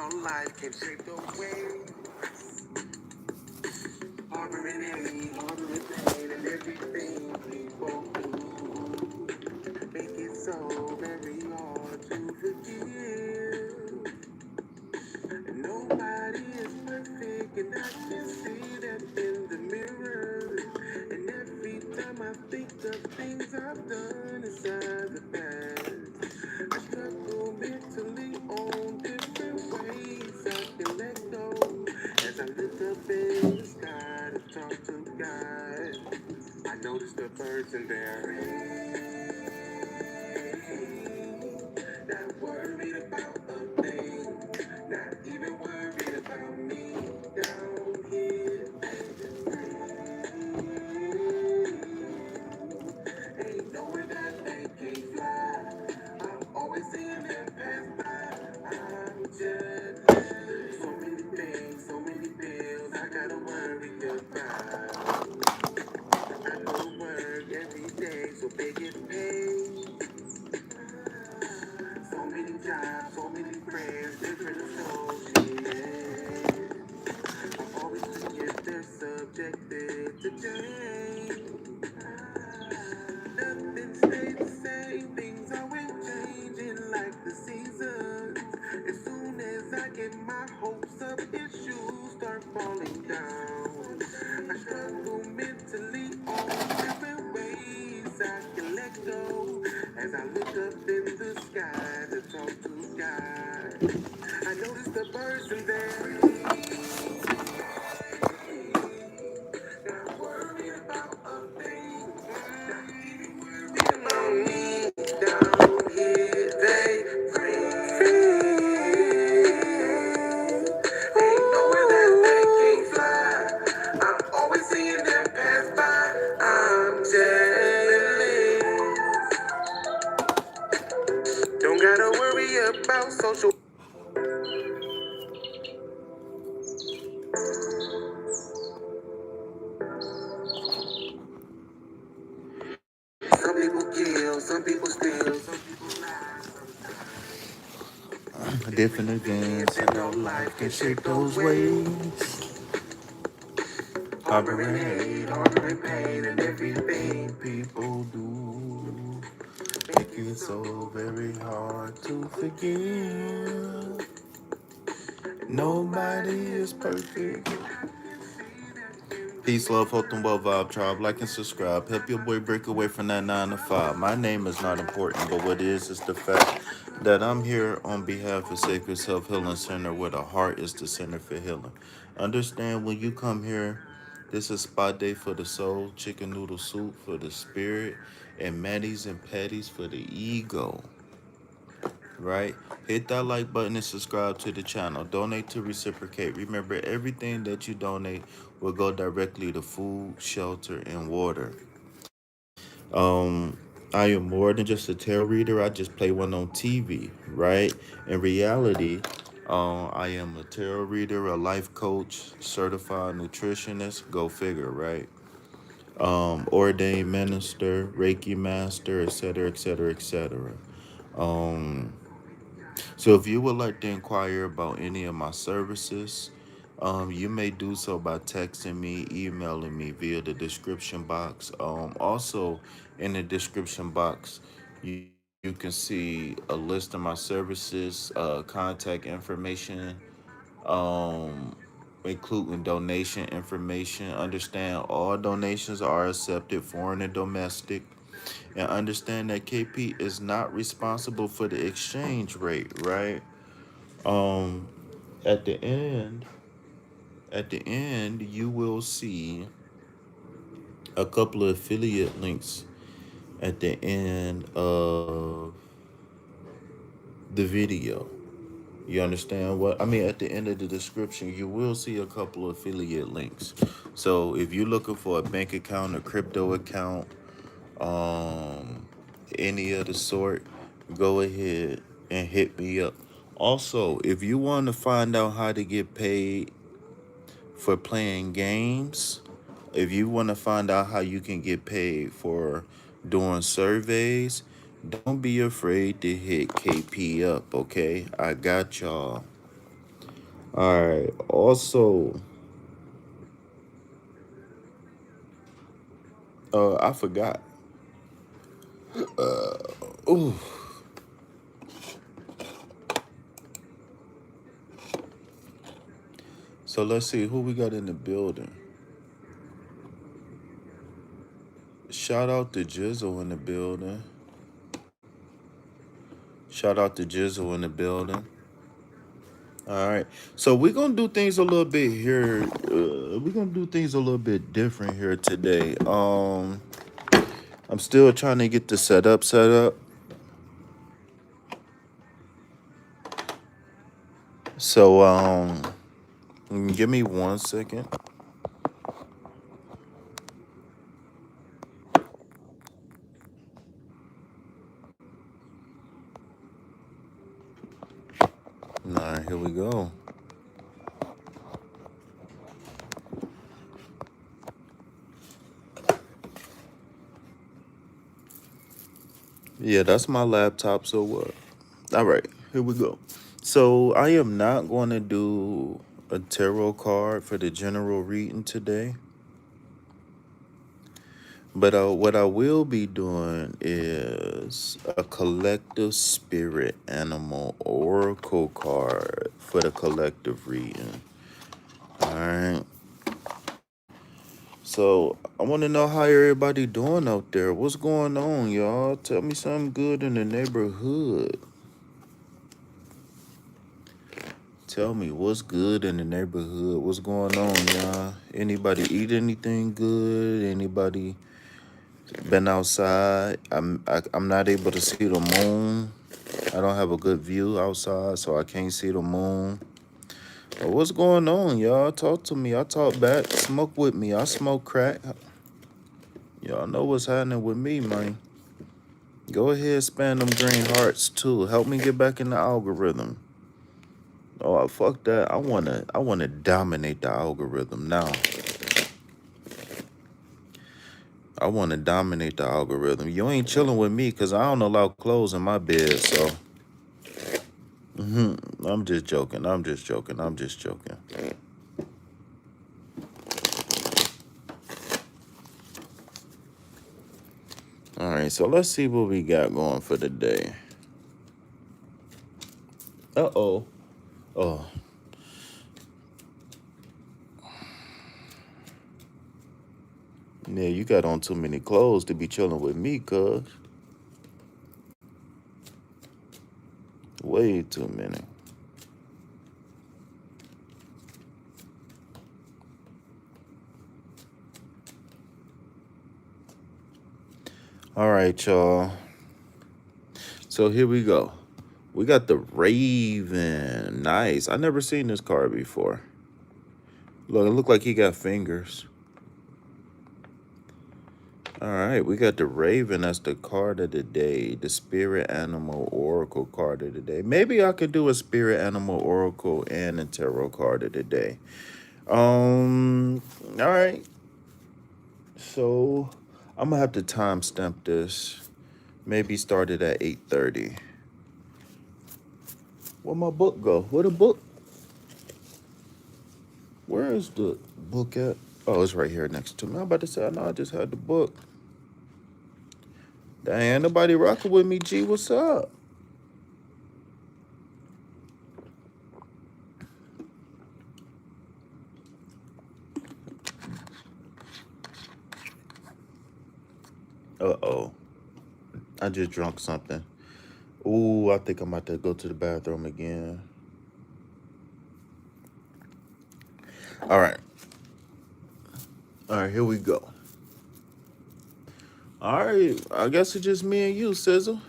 all life can shape the way. Harboring envy, harboring pain, and everything people do. Make it so very hard to forgive. And nobody is perfect, and I can see that in the mirror. And every time I think of things I've done inside the past, I struggle mentally on different ways I can let go. As I look up in the sky to talk to God, I notice the birds in there. Not worried about a thing, not even worried about me down here. Ain't knowing that they can't fly. I'm always seeing them pass by. I'm just so many things, so many bills I gotta worry about. I go to work every day so they get paid. So many jobs, so many friends, different associates. I always forget they're subjected to change. Nothing stays the same, things always changing like the seasons. As soon as I get my hopes up, issues start falling down. I struggle mentally on different ways I can let go. As I look up in the sky to talk to God, I notice the birds in there. Not worried about a thing. Not even worried about me. Down here, they free. Ain't nowhere that they can't fly. I'm always seeing them pass by. I'm jealous. Don't gotta worry about social. Some people kill, some people steal, some people lie. Different events in your life can shape those ways. Harboring hate, harboring pain, and everything people do. Make it so very hard to forgive. Nobody is perfect. Peace, love, hope, and well vibe, tribe. Like and subscribe. Help your boy break away from that 9 to 5. My name is not important, but what is the fact that I'm here on behalf of Sacred Self Healing Center, where the heart is the center for healing. Understand when you come here, this is spa day for the soul, chicken noodle soup for the spirit, and Maddie's and Patties for the ego. Right? Hit that like button and subscribe to the channel. Donate to reciprocate. Remember, everything that you donate will go directly to food, shelter, and water. Um, I am more than just a tarot reader. I just play one on TV, right? In reality, I am a tarot reader, a life coach, certified nutritionist. Go figure, right? Ordained minister, Reiki Master, etc., etc., etc. So if you would like to inquire about any of my services, you may do so by texting me, emailing me via the description box. Also, in the description box, you can see a list of my services, contact information, um, including donation information. Understand all donations are accepted, foreign and domestic. And understand that KP is not responsible for the exchange rate, right? Um, at the end, you will see a couple of affiliate links at the end of the video. You understand what I mean? At the end of the description, you will see a couple of affiliate links. So if you're looking for a bank account, a crypto account, um, any of the sort, go ahead and hit me up. Also, if you want to find out how to get paid for playing games, if you want to find out how you can get paid for doing surveys, don't be afraid to hit KP up, okay? I got y'all. All right. Also, I forgot. Ooh. So let's see who we got in the building. Shout out to Jizzle in the building. Shout out to Jizzle in the building. All right. So we're gonna do things a little bit here. We're gonna do things a little bit different here today. I'm still trying to get the setup set up. So give me 1 second. All right, here we go. Yeah, that's my laptop. So what? All right, here we go. So I am not going to do a tarot card for the general reading today. But what I will be doing is a collective spirit animal oracle card for the collective reading. All right. So I want to know how everybody doing out there. What's going on, y'all? Tell me something good in the neighborhood. Tell me what's good in the neighborhood. What's going on, y'all? Anybody eat anything good? Anybody been outside? I'm not able to see the moon. I don't have a good view outside, so I can't see the moon. But what's going on, y'all? Talk to me. I talk back. Smoke with me. I smoke crack. Y'all know what's happening with me, man. Go ahead, spam them green hearts too. Help me get back in the algorithm. Oh, fuck that. I wanna dominate the algorithm now. I wanna dominate the algorithm. You ain't chilling with me because I don't allow clothes in my bed, so I'm just joking. I'm just joking. I'm just joking. All right, so let's see what we got going for the day. Uh-oh. Oh. Yeah, you got on too many clothes to be chilling with me, cuz. Way too many. All right, y'all. So here we go. We got the Raven. Nice. I never seen this card before. Look, it looked like he got fingers. All right, we got the Raven as the card of the day, the Spirit Animal Oracle card of the day. Maybe I could do a Spirit Animal Oracle and a Tarot card of the day. All right. So I'm gonna have to timestamp this. Maybe start it at 8:30. Where my book go? Where the book? Where is the book at? Oh, it's right here next to me. I'm about to say, I know I just had the book. Dang, nobody rocking with me, G. What's up? Uh-oh. I just drunk something. Ooh, I think I'm about to go to the bathroom again. All right. All right, here we go. All right, I guess it's just me and you, Sizzle.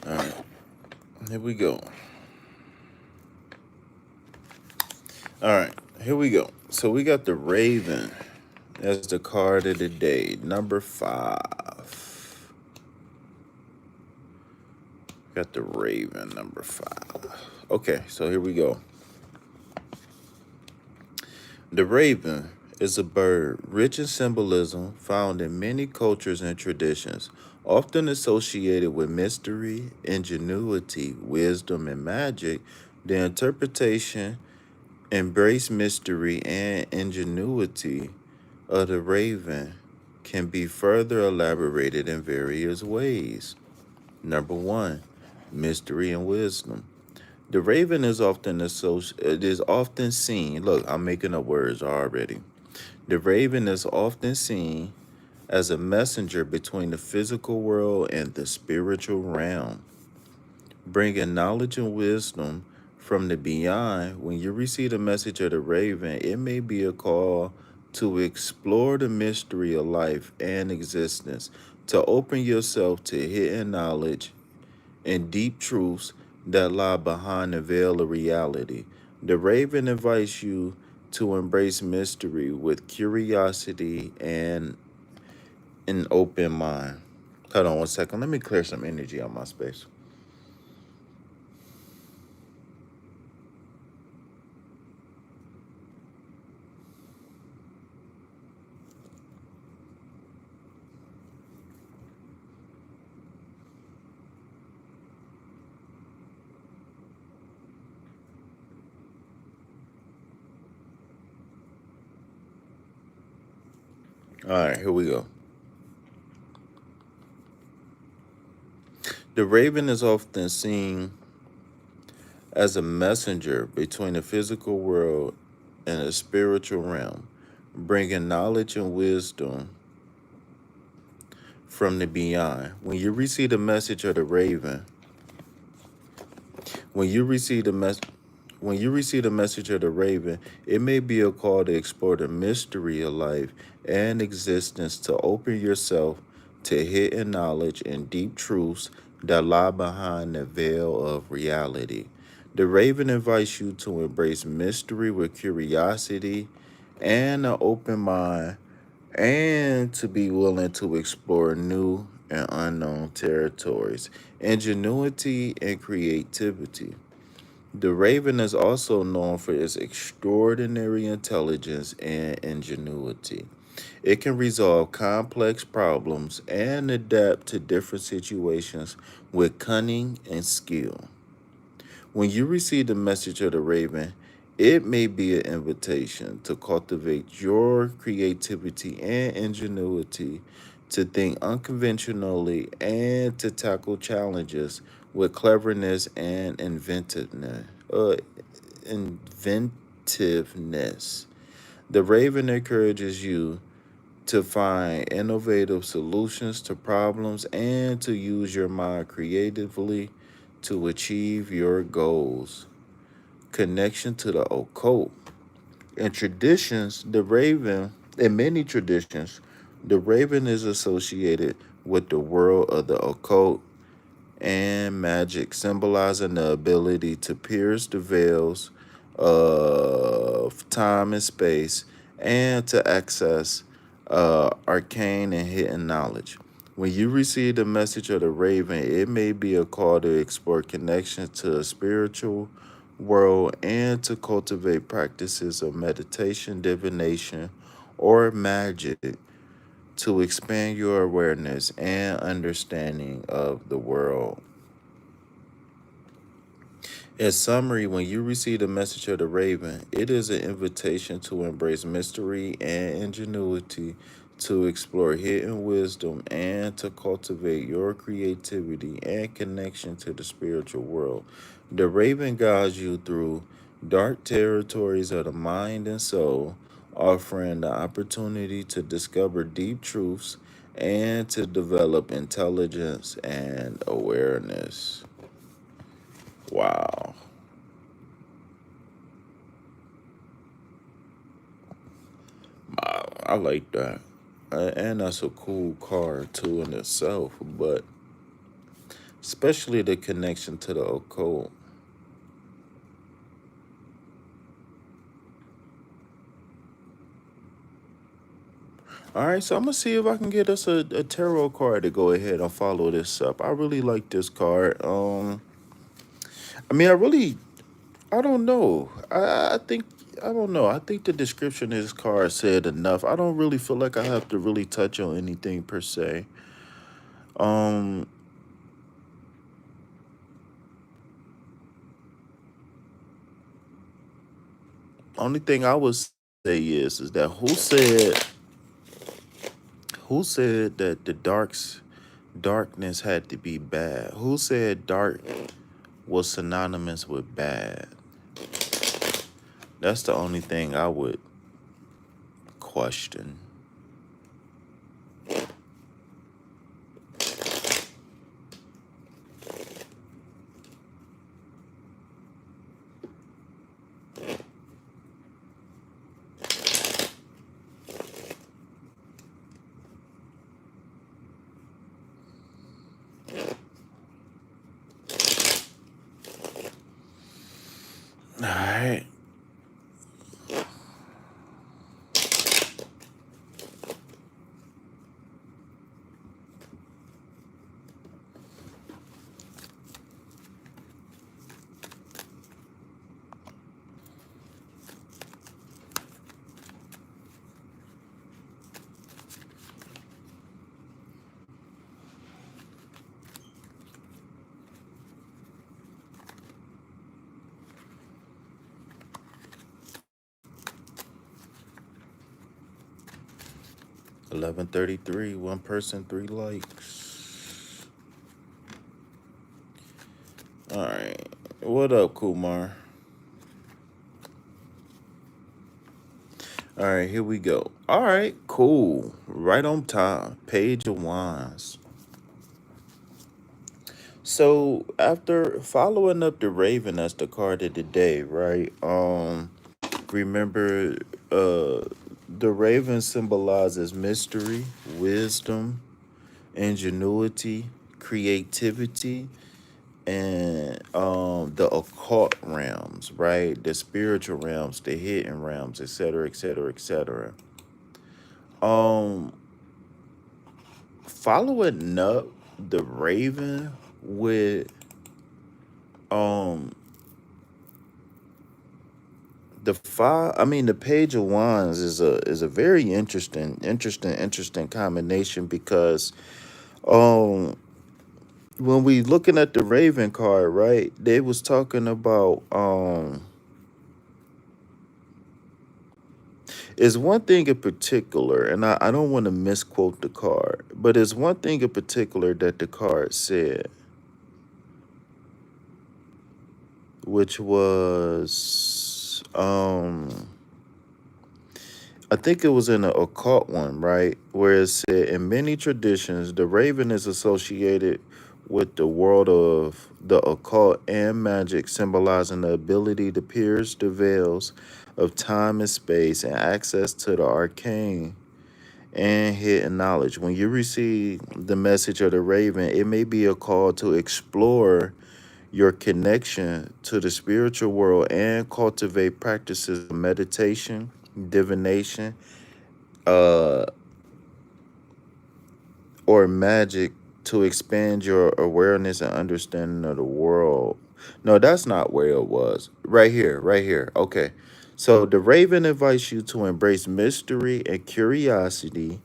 All right, here we go. All right, here we go. So we got the Raven as the card of the day, number 5. Got the Raven, number 5. Okay, so here we go. The raven is a bird rich in symbolism found in many cultures and traditions. Often associated with mystery, ingenuity, wisdom, and magic, the interpretation, embrace mystery, and ingenuity of the raven can be further elaborated in various ways. Number one, mystery and wisdom. The raven is often it is often seen. Look, I'm making up words already. The raven is often seen as a messenger between the physical world and the spiritual realm, bringing knowledge and wisdom from the beyond. When you receive the message of the raven, it may be a call to explore the mystery of life and existence, to open yourself to hidden knowledge and deep truths that lie behind the veil of reality. The raven invites you to embrace mystery with curiosity and an open mind. Hold on one second. Let me clear some energy out my space. All right, here we go. The raven is often seen as a messenger between the physical world and the spiritual realm, bringing knowledge and wisdom from the beyond. When you receive the message of the raven, when you receive the mess, when you receive the message of the raven, it may be a call to explore the mystery of life and existence, to open yourself to hidden knowledge and deep truths that lie behind the veil of reality. The raven invites you to embrace mystery with curiosity and an open mind, and to be willing to explore new and unknown territories, ingenuity, and creativity. The raven is also known for its extraordinary intelligence and ingenuity. It can resolve complex problems and adapt to different situations with cunning and skill. When you receive the message of the raven, it may be an invitation to cultivate your creativity and ingenuity, to think unconventionally, and to tackle challenges with cleverness and inventiveness. The raven encourages you to find innovative solutions to problems and to use your mind creatively to achieve your goals. Connection to the occult. In traditions, in many traditions, the raven is associated with the world of the occult and magic, symbolizing the ability to pierce the veils of time and space and to access arcane and hidden knowledge. When you receive the message of the raven, it may be a call to explore connection to a spiritual world and to cultivate practices of meditation, divination, or magic to expand your awareness and understanding of the world. In summary, when you receive the message of the raven, it is an invitation to embrace mystery and ingenuity, to explore hidden wisdom, and to cultivate your creativity and connection to the spiritual world. The raven guides you through dark territories of the mind and soul, offering the opportunity to discover deep truths and to develop intelligence and awareness. Wow. I like that. And that's a cool card too in itself, but especially the connection to the occult. All right, so I'm gonna see if I can get us a tarot card to go ahead and follow this up. I really like this card. I mean, I don't know. I think, I don't know. I think the description of this card said enough. I don't really feel like I have to really touch on anything per se. Um, only thing I would say is that who said that darkness had to be bad? Who said dark was synonymous with bad? That's the only thing I would question. All right. $11.33. One person, 3 likes. All right. What up, Kumar? All right, here we go. All right, cool. Right on time. Page of Wands. So after following up the Raven as the card of the day, right? Remember, the Raven symbolizes mystery, wisdom, ingenuity, creativity, and the occult realms, right? The spiritual realms, the hidden realms, etc., etc., etc. Um, Following up the Raven with um the Page of Wands is a very interesting combination because um when we looking at the Raven card, right, they was talking about is one thing in particular, and I don't want to misquote the card, but it's one thing in particular that the card said, which was I think it was in an occult one, right? Where it said, in many traditions, the raven is associated with the world of the occult and magic, symbolizing the ability to pierce the veils of time and space and access to the arcane and hidden knowledge. When you receive the message of the raven, it may be a call to explore your connection to the spiritual world and cultivate practices of meditation, divination, uh, or magic to expand your awareness and understanding of the world. No, that's not where it was. Right here, right here. Okay. So the raven invites you to embrace mystery and curiosity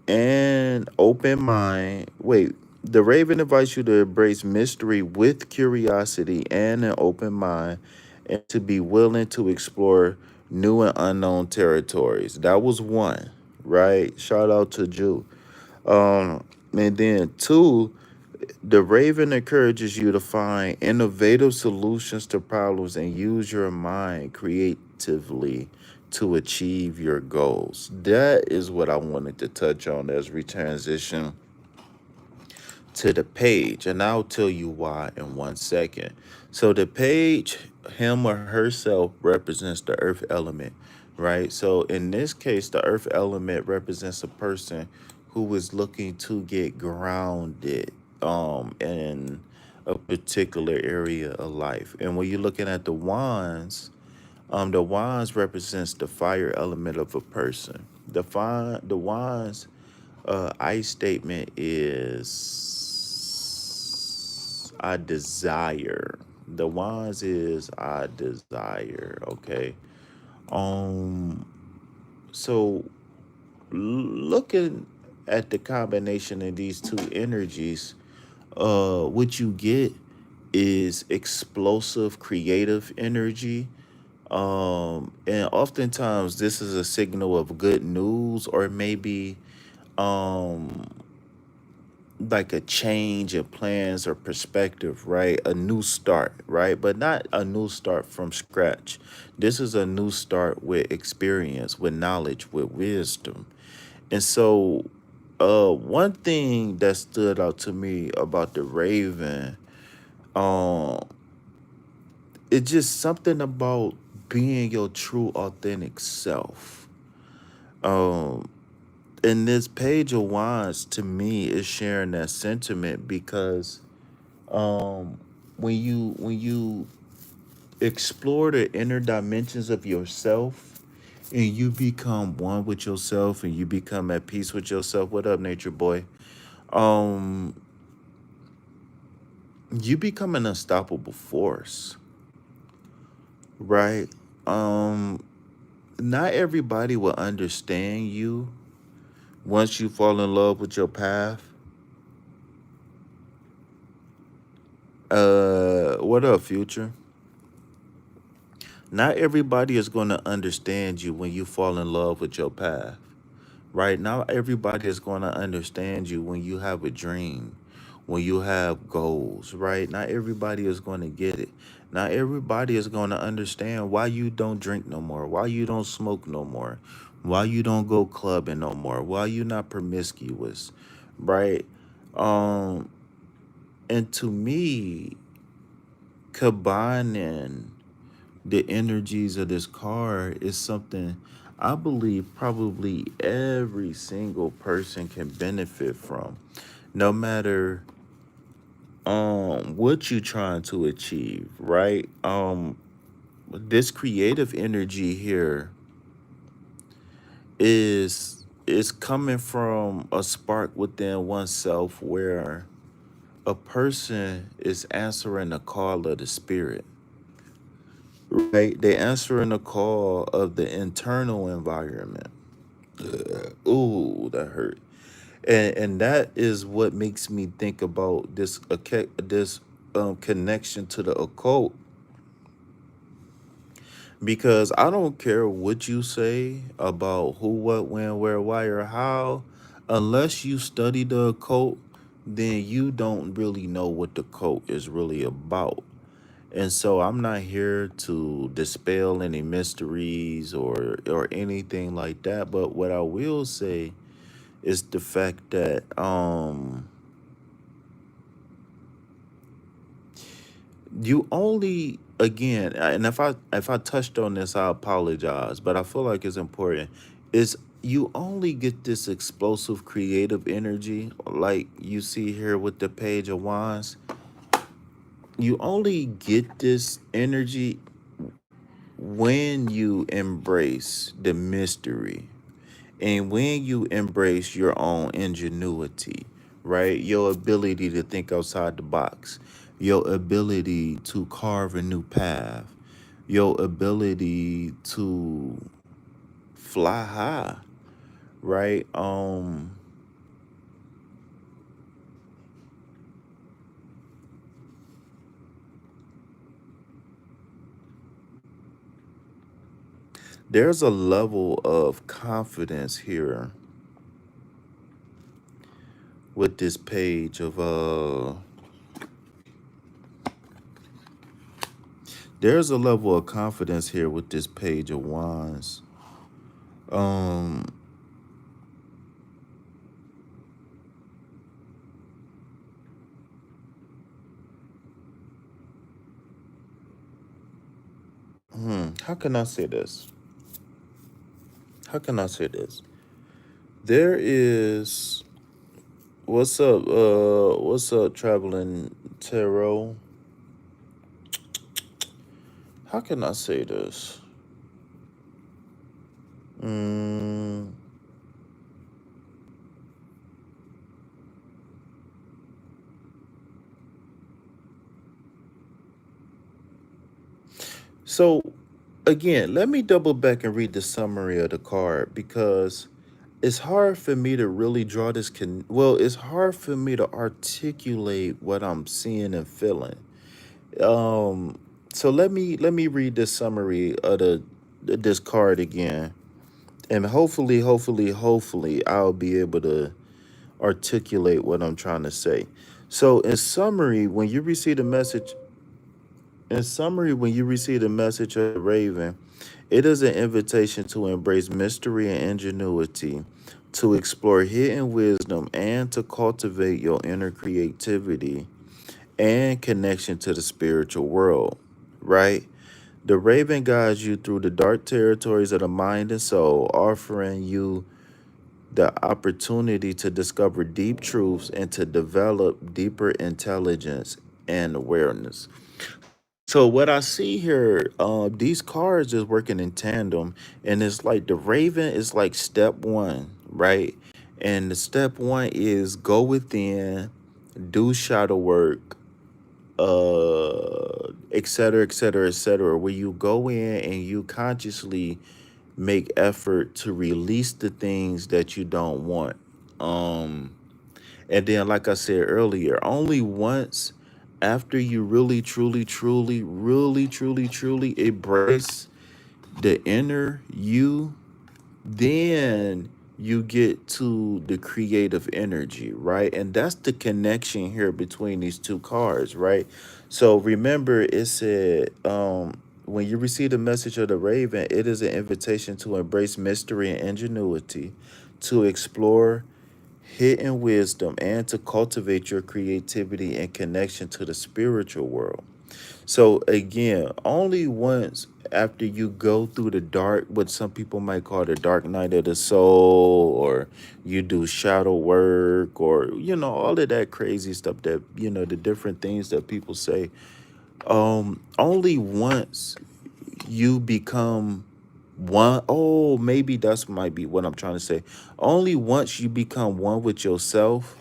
and open mind. Wait, the raven invites you to embrace mystery with curiosity and an open mind and to be willing to explore new and unknown territories. That was one, right? Shout out to Jew. And then two, the raven encourages you to find innovative solutions to problems and use your mind creatively to achieve your goals. That is what I wanted to touch on as we transition to the page, and I'll tell you why in 1 second. So the page, him or herself, represents the earth element, right? So in this case, the earth element represents a person who is looking to get grounded in a particular area of life. And when you're looking at the wands represents the fire element of a person. The wands I statement is I desire. The wands is I desire. Okay. Um. So looking. at the combination of these two energies, what you get is explosive creative energy. And oftentimes this is a signal of good news, or maybe um like a change in plans or perspective, right? A new start, right? But not a new start from scratch. This is a new start with experience, with knowledge, with wisdom. And so, one thing that stood out to me about the Raven, um, it's just something about being your true, authentic self. Um, and this page of wands to me is sharing that sentiment because um when you explore the inner dimensions of yourself and you become one with yourself and you become at peace with yourself, what up nature boy, um you become an unstoppable force, right? um Not everybody will understand you once you fall in love with your path. What up future? Not everybody is going to understand you when you fall in love with your path, right? Not everybody is going to understand you when you have a dream, when you have goals, right? Not everybody is going to get it. Not everybody is going to understand why you don't drink no more, why you don't smoke no more, why you don't go clubbing no more, why you not promiscuous, right? Um, and to me, combining the energies of this card is something I believe probably every single person can benefit from, no matter what you trying to achieve, right? This creative energy here is coming from a spark within oneself where a person is answering the call of the spirit. Right? They answering the call of the internal environment. Ooh, that hurt. And that is what makes me think about this connection to the occult, because I don't care what you say about who, what, when, where, why, or how, unless you study the occult, then you don't really know what the cult is really about. And so I'm not here to dispel any mysteries or anything like that. But what I will say is the fact that you only, again, and if I touched on this, I apologize, but I feel like it's important, is you only get this explosive creative energy like you see here with the page of wands. You only get this energy when you embrace the mystery and when you embrace your own ingenuity, right? Your ability to think outside the box, your ability to carve a new path, your ability to fly high, right? There's a level of confidence here with this page of there's a level of confidence here with this page of wands. Um, how can I say this? How can I say this? There is what's up, traveling tarot? How can I say this? Mm, so again, let me double back and read the summary of the card because it's hard for me to really draw this well, it's hard for me to articulate what I'm seeing and feeling. Um, so let me read this summary of this card again, and hopefully I'll be able to articulate what I'm trying to say. So in summary, when you receive the message of the Raven, it is an invitation to embrace mystery and ingenuity, to explore hidden wisdom, and to cultivate your inner creativity and connection to the spiritual world, right? The Raven guides you through the dark territories of the mind and soul, offering you the opportunity to discover deep truths and to develop deeper intelligence and awareness. So what I see here, these cards is working in tandem, and it's like the Raven is like step one, right? And the step one is go within, do shadow work, et cetera, et cetera, et cetera, where you go in and you consciously make effort to release the things that you don't want. Um, and then, like I said earlier, only once after you really truly embrace the inner you, then you get to the creative energy, right? And that's the connection here between these two cards, right? So remember, it said, when you receive the message of the Raven, it is an invitation to embrace mystery and ingenuity, to explore hidden wisdom, and to cultivate your creativity and connection to the spiritual world. So again, only once after you go through the dark, what some people might call the dark night of the soul, or you do shadow work, or all of that crazy stuff that the different things that people say. Only once you become one. Oh, maybe that's might be what I'm trying to say. Only once you become one with yourself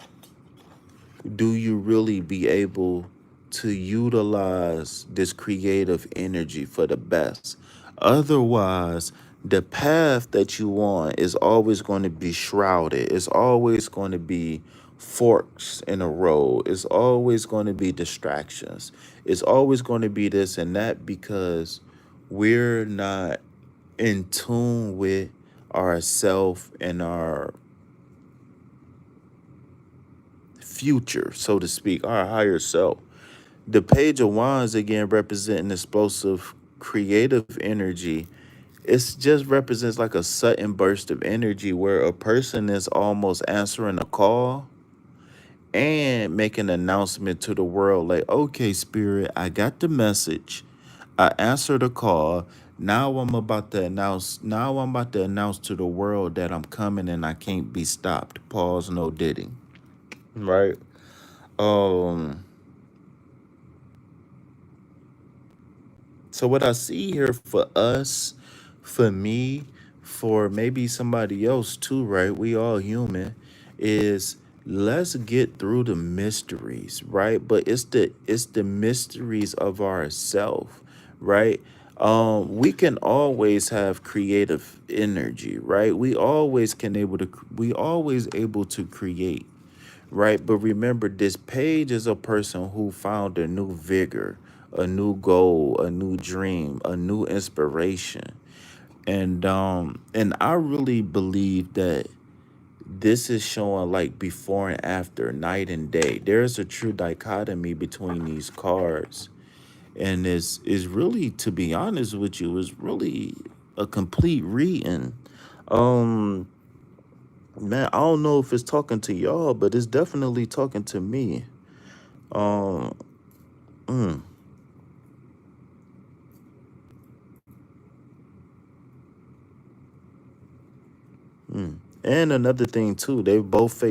do you really be able to utilize this creative energy for the best. Otherwise, the path that you want is always going to be shrouded. It's always going to be forks in a road. It's always going to be distractions. It's always going to be this and that because we're not in tune with ourself and our future, so to speak, our higher self. The Page of Wands, again, representing explosive creative energy. It just represents like a sudden burst of energy where a person is almost answering a call and making an announcement to the world like, okay, spirit, I got the message. I answered the call. Now I'm about to announce to the world that I'm coming and I can't be stopped. Pause, no diddy. Right? Um So what I see here for us, for me, for maybe somebody else too, right? We all human, is let's get through the mysteries, right? But it's the mysteries of ourself, right? We can always have creative energy, right? We always able to create, right? But remember, this page is a person who found a new vigor, a new goal, a new dream, a new inspiration. And I really believe that this is showing like before and after, night and day. There's a true dichotomy between these cards. And this is really, to be honest with you, is really a complete reading. Um Man, I don't know if it's talking to y'all, but it's definitely talking to me. Um, mm, mm. And another thing too, they both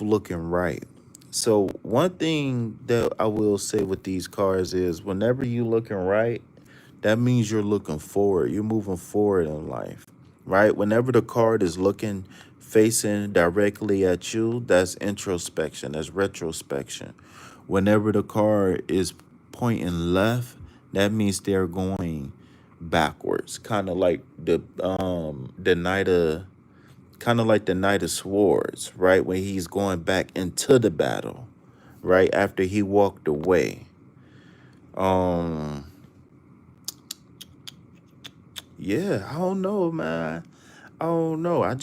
looking right. So one thing that I will say with these cards is whenever you looking right, that means you're looking forward. You're moving forward in life, right? Whenever the card is looking, facing directly at you, that's introspection, that's retrospection. Whenever the card is pointing left, that means they're going backwards, kind of like the night of kind of like the Knight of Swords, right? When he's going back into the battle, right? After he walked away. Um, yeah, I don't know, man. I don't know. I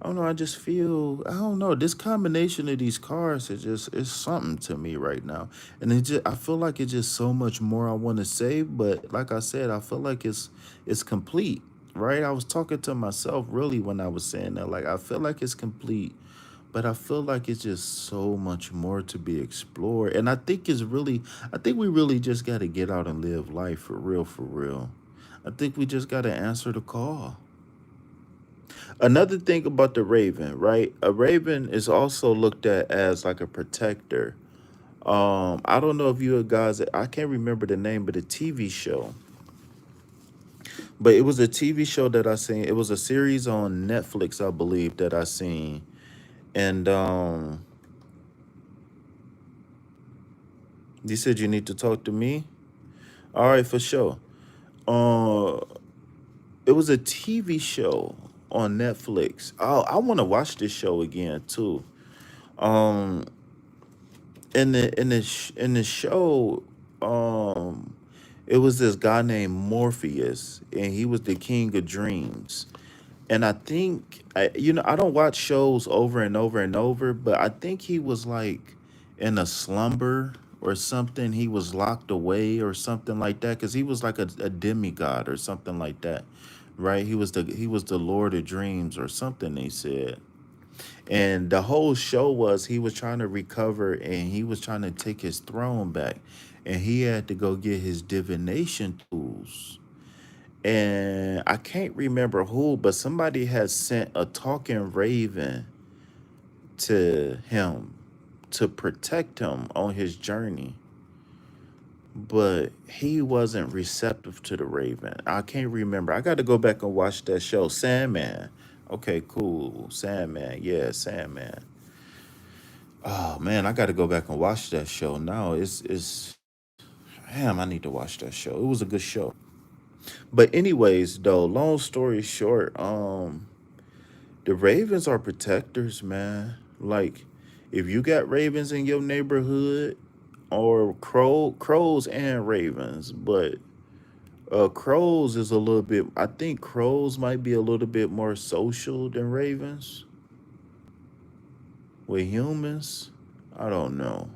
don't know. I just feel, I don't know. This combination of these cards is just, it's something to me right now. And I feel like it's just so much more I want to say. But like I said, I feel like it's complete, right? I was talking to myself really when I was saying that. Like, I feel like it's complete, but I feel like it's just so much more to be explored. And I think we really just got to get out and live life for real, for real. I think we just got to answer the call. Another thing about the raven, right? A raven is also looked at as like a protector. I don't know if you guys, I can't remember the name of the TV show, but it was a TV show that I seen. It was a series on Netflix, I believe, that I seen. And you said you need to talk to me. All right, for sure. Uh, it was a TV show on Netflix. Oh, I want to watch this show again too. Um, in the show, um, it was this guy named Morpheus, and he was the king of dreams. And I think, I don't watch shows over and over and over, but I think he was like in a slumber or something. He was locked away or something like that, because he was like a demigod or something like that, right? He was the Lord of Dreams or something. They said. And the whole show was he was trying to recover and he was trying to take his throne back. And he had to go get his divination tools. And I can't remember who, but somebody had sent a talking raven to him to protect him on his journey. But he wasn't receptive to the raven. I can't remember. I got to go back and watch that show. Sandman. Okay, cool. Sandman. Yeah, Sandman. Oh man, I got to go back and watch that show now. It's damn, I need to watch that show. It was a good show. But anyways, though, long story short, the Ravens are protectors, man. Like, if you got ravens in your neighborhood, or crows and ravens, but crows is a little bit. I think crows might be a little bit more social than ravens with humans. I don't know.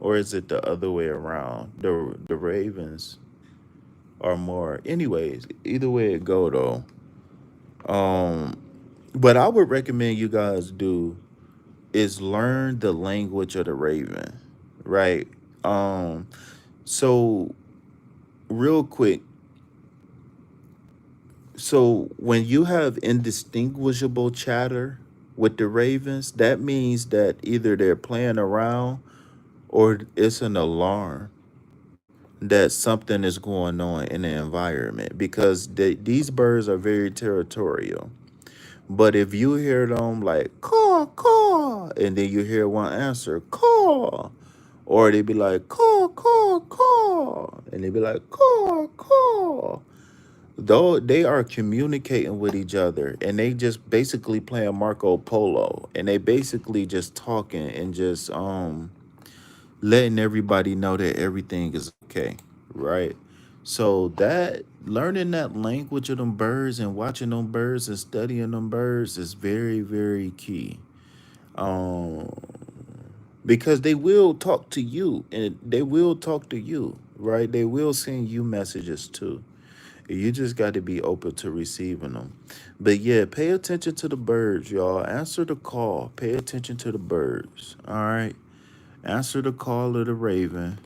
Or is it the other way around? The ravens are more. Anyways, either way it go though. Um, what I would recommend you guys do is learn the language of the raven, right? Um, so real quick, so when you have indistinguishable chatter with the ravens, that means that either they're playing around or it's an alarm that something is going on in the environment, because these birds are very territorial. But if you hear them like caw caw, and then you hear one answer caw, or they be like caw caw caw, and they be like caw caw, though they are communicating with each other, and they just basically playing Marco Polo, and they basically just talking and just letting everybody know that everything is okay, right? So that learning that language of them birds and watching them birds and studying them birds is very, very key. Um, because they will talk to you and they will talk to you, right? They will send you messages too. You just got to be open to receiving them. But yeah, pay attention to the birds, y'all. Answer the call. Pay attention to the birds. All right. Answer the call of the raven.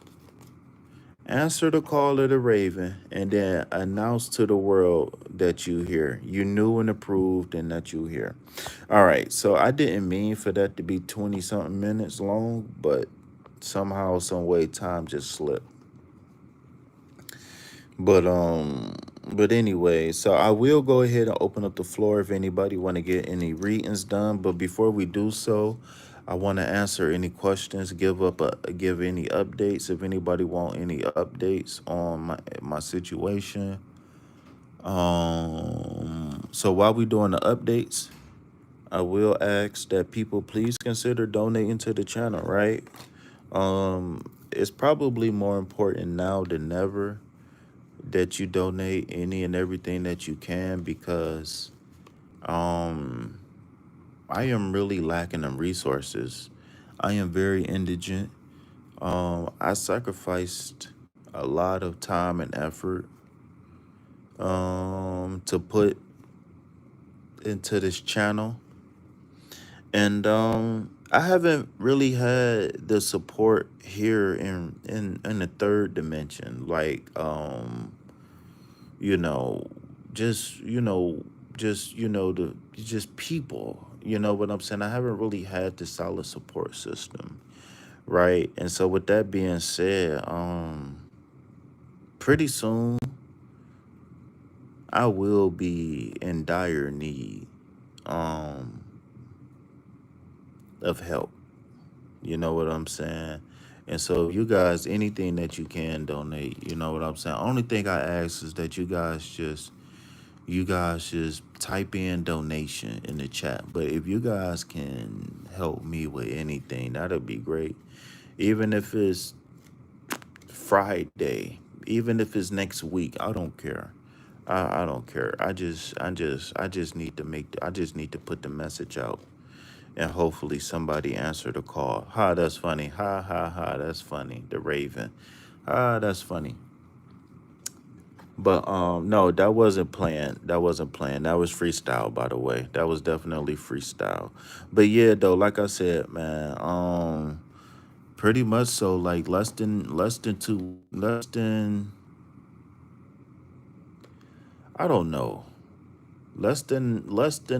Answer the call of the raven, and then announce to the world that you here. You knew and approved, and that you here. All right. So I didn't mean for that to be 20 something minutes long, but somehow, some way, time just slipped. But anyway, so I will go ahead and open up the floor if anybody want to get any readings done. But before we do so, I want to answer any questions, give any updates if anybody want any updates on my situation. So while we doing the updates, I will ask that people please consider donating to the channel, right? It's probably more important now than ever that you donate any and everything that you can, because um I am really lacking in resources. I am very indigent. I sacrificed a lot of time and effort to put into this channel, and I haven't really had the support here in the third dimension, like you know, just the just people. You know what I'm saying? I haven't really had the solid support system, right? And so with that being said, pretty soon I will be in dire need um of help. You know what I'm saying? And so you guys, anything that you can donate, you know what I'm saying? Only thing I ask is that you guys just type in donation in the chat. But if you guys can help me with anything, that'd be great. Even if it's Friday, even if it's next week, I don't care. I don't care. I just need to I just need to put the message out, and hopefully somebody answer the call. Ha, that's funny. Ha ha ha, that's funny. The Raven. Ah, that's funny. But no, that wasn't planned. That wasn't planned. That was freestyle, by the way. That was definitely freestyle. But yeah, though, like I said, man, pretty much so, like less than I don't know. Less than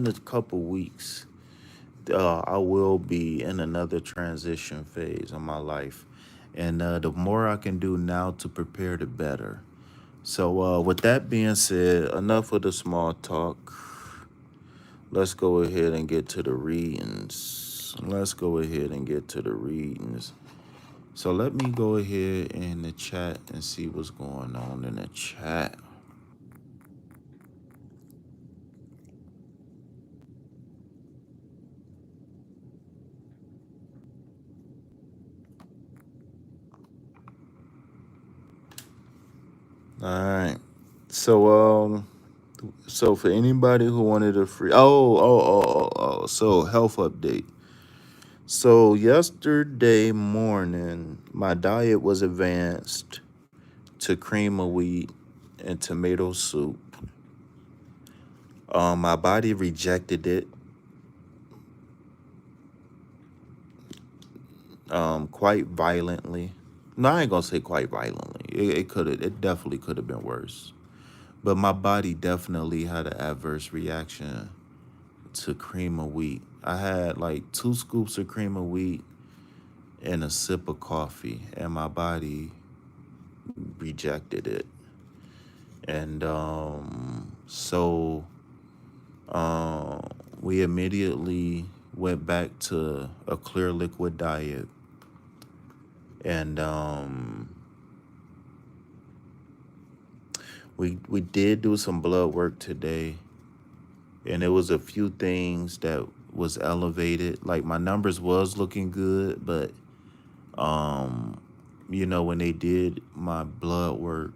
a couple weeks. I will be in another transition phase of my life. And the more I can do now to prepare, the better. So, with that being said, enough of the small talk. Let's go ahead and get to the readings. Let's go ahead and get to the readings. So, let me go ahead in the chat and see what's going on in the chat. All right. So, so for anybody who wanted a free, so health update. So yesterday morning, my diet was advanced to cream of wheat and tomato soup. My body rejected it quite violently. No, I ain't gonna say quite violently. It definitely could have been worse. But my body definitely had an adverse reaction to cream of wheat. I had like 2 scoops of cream of wheat and a sip of coffee, and my body rejected it. And so we immediately went back to a clear liquid diet, and we did do some blood work today, and it was a few things that was elevated. Like my numbers was looking good, but when they did my blood work,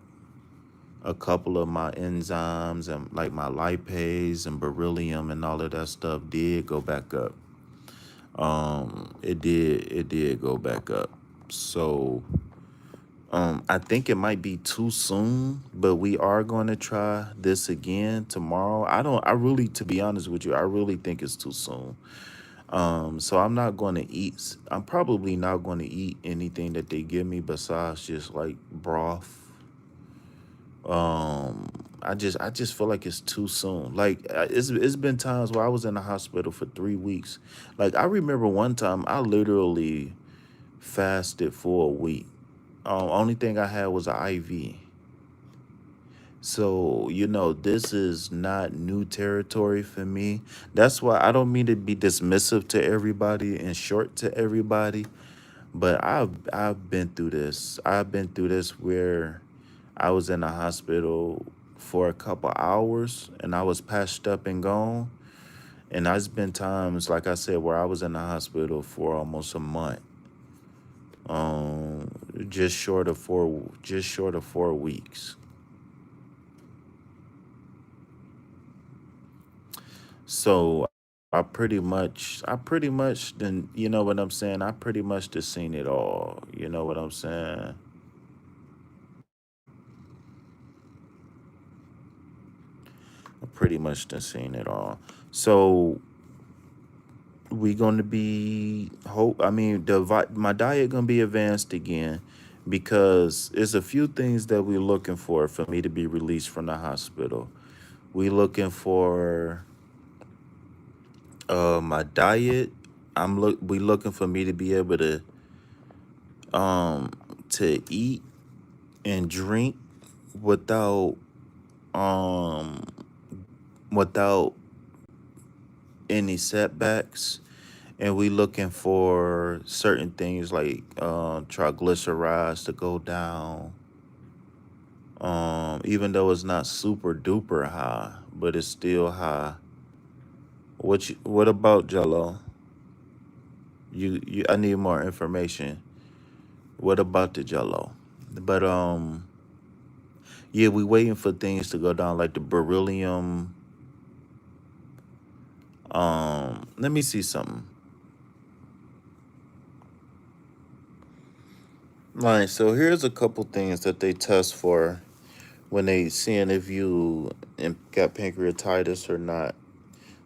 a couple of my enzymes and like my lipase and beryllium and all of that stuff did go back up. It did go back up. So I think it might be too soon, but we are going to try this again tomorrow. I really, to be honest with you, I really think it's too soon. So I'm probably not going to eat anything that they give me besides just like broth. I just feel like it's too soon. Like it's been times where I was in the hospital for 3 weeks. Like I remember one time I literally fasted for a week. Only thing I had was an IV. So, this is not new territory for me. That's why I don't mean to be dismissive to everybody and short to everybody, but I've been through this. I've been through this where I was in the hospital for a couple hours and I was patched up and gone. And there's been times, like I said, where I was in the hospital for almost a month, um, just short of 4 weeks. So I pretty much, then, you know what I'm saying? I pretty much just seen it all. You know what I'm saying? I pretty much done seen it all. So we gonna be hope. I mean, my diet gonna be advanced again because there's a few things that we're looking for me to be released from the hospital. We looking for my diet. We looking for me to be able um to eat and drink without um without any setbacks, and we looking for certain things like triglycerides to go down, even though it's not super duper high, but it's still high. What about Jello? You I need more information. What about the Jello? But yeah, we waiting for things to go down like the beryllium. Let me see something. All right, so here's a couple things that they test for when they seeing if you got pancreatitis or not.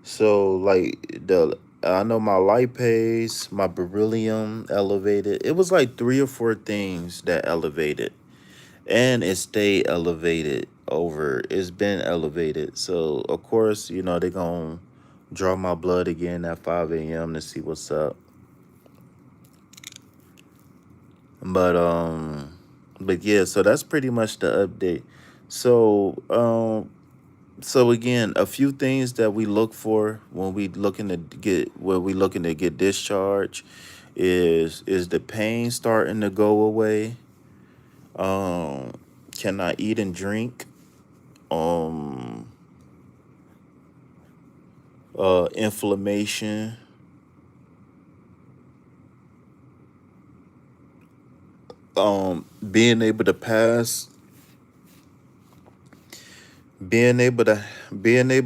So like the I know my lipase, my beryllium elevated. It was like three or four things that elevated, and it stayed elevated over. It's been elevated. So of course, you know, they're gonna draw my blood again at 5 a.m. to see what's up. But but yeah, so that's pretty much the update. So so again, a few things that we look for when we looking to get discharged is the pain starting to go away? Um, can I eat and drink? Um, inflammation. Being able to pass. Being able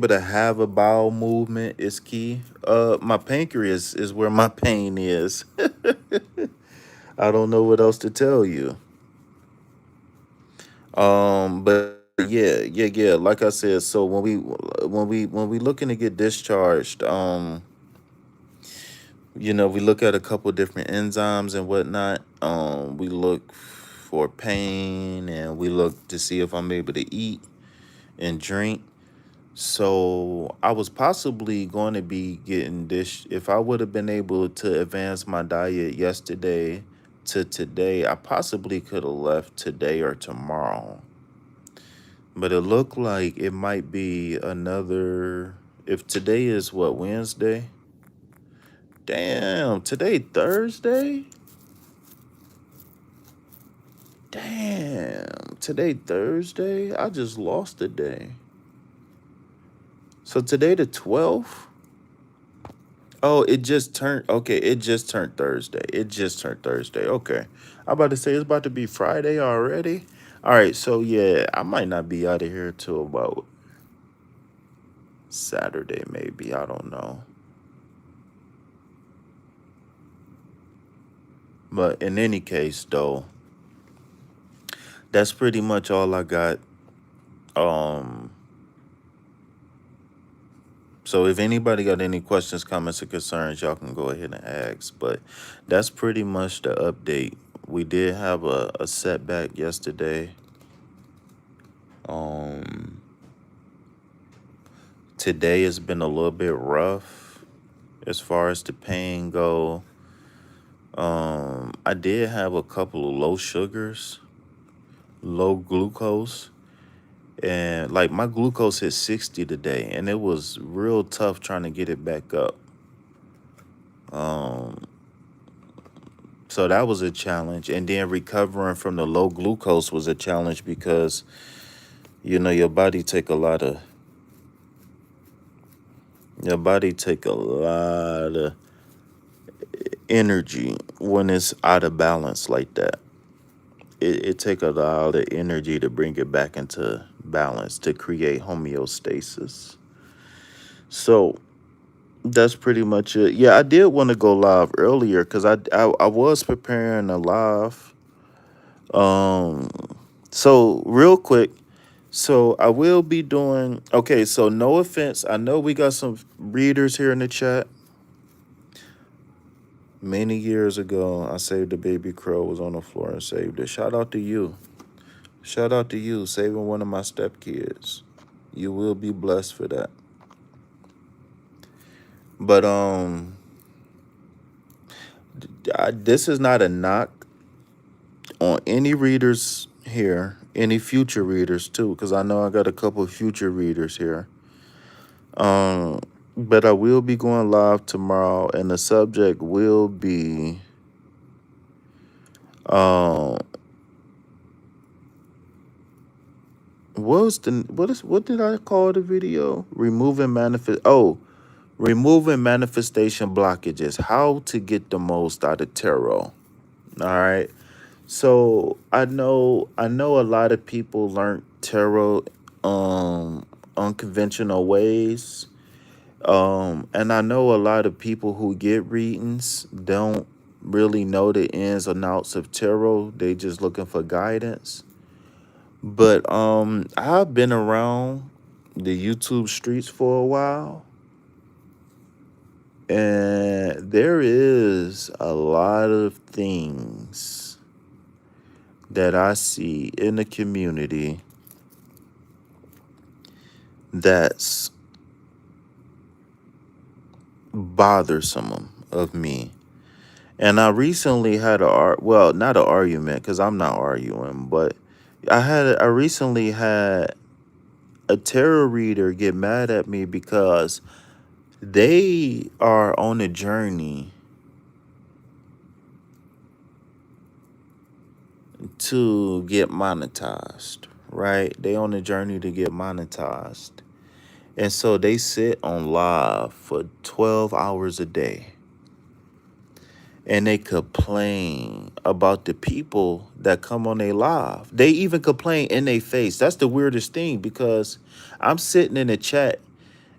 to have a bowel movement is key. My pancreas is where my pain is. I don't know what else to tell you. But yeah. Like I said, so when we looking to get discharged, you know, we look at a couple different enzymes and whatnot. We look for pain, and we look to see if I'm able to eat and drink. So I was possibly going to be getting this if I would have been able to advance my diet yesterday to today. I possibly could have left today or tomorrow. But it looked like it might be another. If today is what, Wednesday? Damn, today Thursday? Damn, today Thursday? I just lost a day. So today the 12th? Oh, it just turned. Okay, it just turned Thursday. It just turned Thursday. Okay. I'm about to say it's about to be Friday already. All right, so yeah, I might not be out of here till about Saturday, maybe. I don't know. But in any case, though, that's pretty much all I got. Um, so if anybody got any questions, comments, or concerns, y'all can go ahead and ask. But that's pretty much the update. We did have a setback yesterday. Um, Today has been a little bit rough as far as the pain go. I did have a couple of low sugars, low glucose, and like my glucose hit 60 today, and it was real tough trying to get it back up. Um, so that was a challenge, and then recovering from the low glucose was a challenge because Your body take a lot of energy when it's out of balance like that. It take a lot of energy to bring it back into balance, to create homeostasis. So that's pretty much it. Yeah, I did want to go live earlier because I was preparing a live. Um, so real quick, so I will be doing. Okay, so no offense, I know we got some readers here in the chat. Many years ago, I saved a baby crow, was on the floor and saved it. Shout out to you. Shout out to you, saving one of my stepkids. You will be blessed for that. But this is not a knock on any readers here, any future readers too, because I know I got a couple of future readers here. But I will be going live tomorrow, and the subject will be um what did I call the video? Removing manifestation blockages. How to get the most out of tarot. All right. So I know a lot of people learn tarot unconventional ways. And I know a lot of people who get readings don't really know the ins and outs of tarot. They just looking for guidance. But I've been around the YouTube streets for a while, and there is a lot of things that I see in the community that's bothersome of me. And I recently had not an argument because I'm not arguing, but I recently had a tarot reader get mad at me because they are on a journey to get monetized, right? They on a journey to get monetized. And so they sit on live for 12 hours a day and they complain about the people that come on their live. They even complain in their face. That's the weirdest thing because I'm sitting in a chat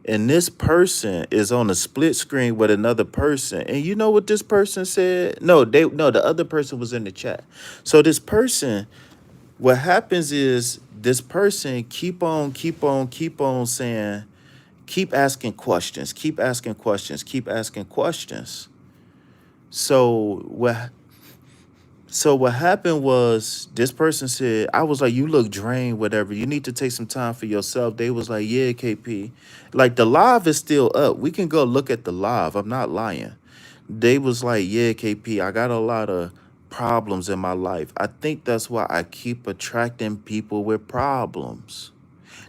and this person is on a split screen with another person. And you know what this person said? No, the other person was in the chat. So this person, what happens is this person keep on saying, keep asking questions, keep asking questions, keep asking questions. So what happened was this person said, I was like, you look drained, whatever. You need to take some time for yourself. They was like, yeah, KP. Like the live is still up. We can go look at the live. I'm not lying. They was like, yeah, KP, I got a lot of problems in my life. I think that's why I keep attracting people with problems.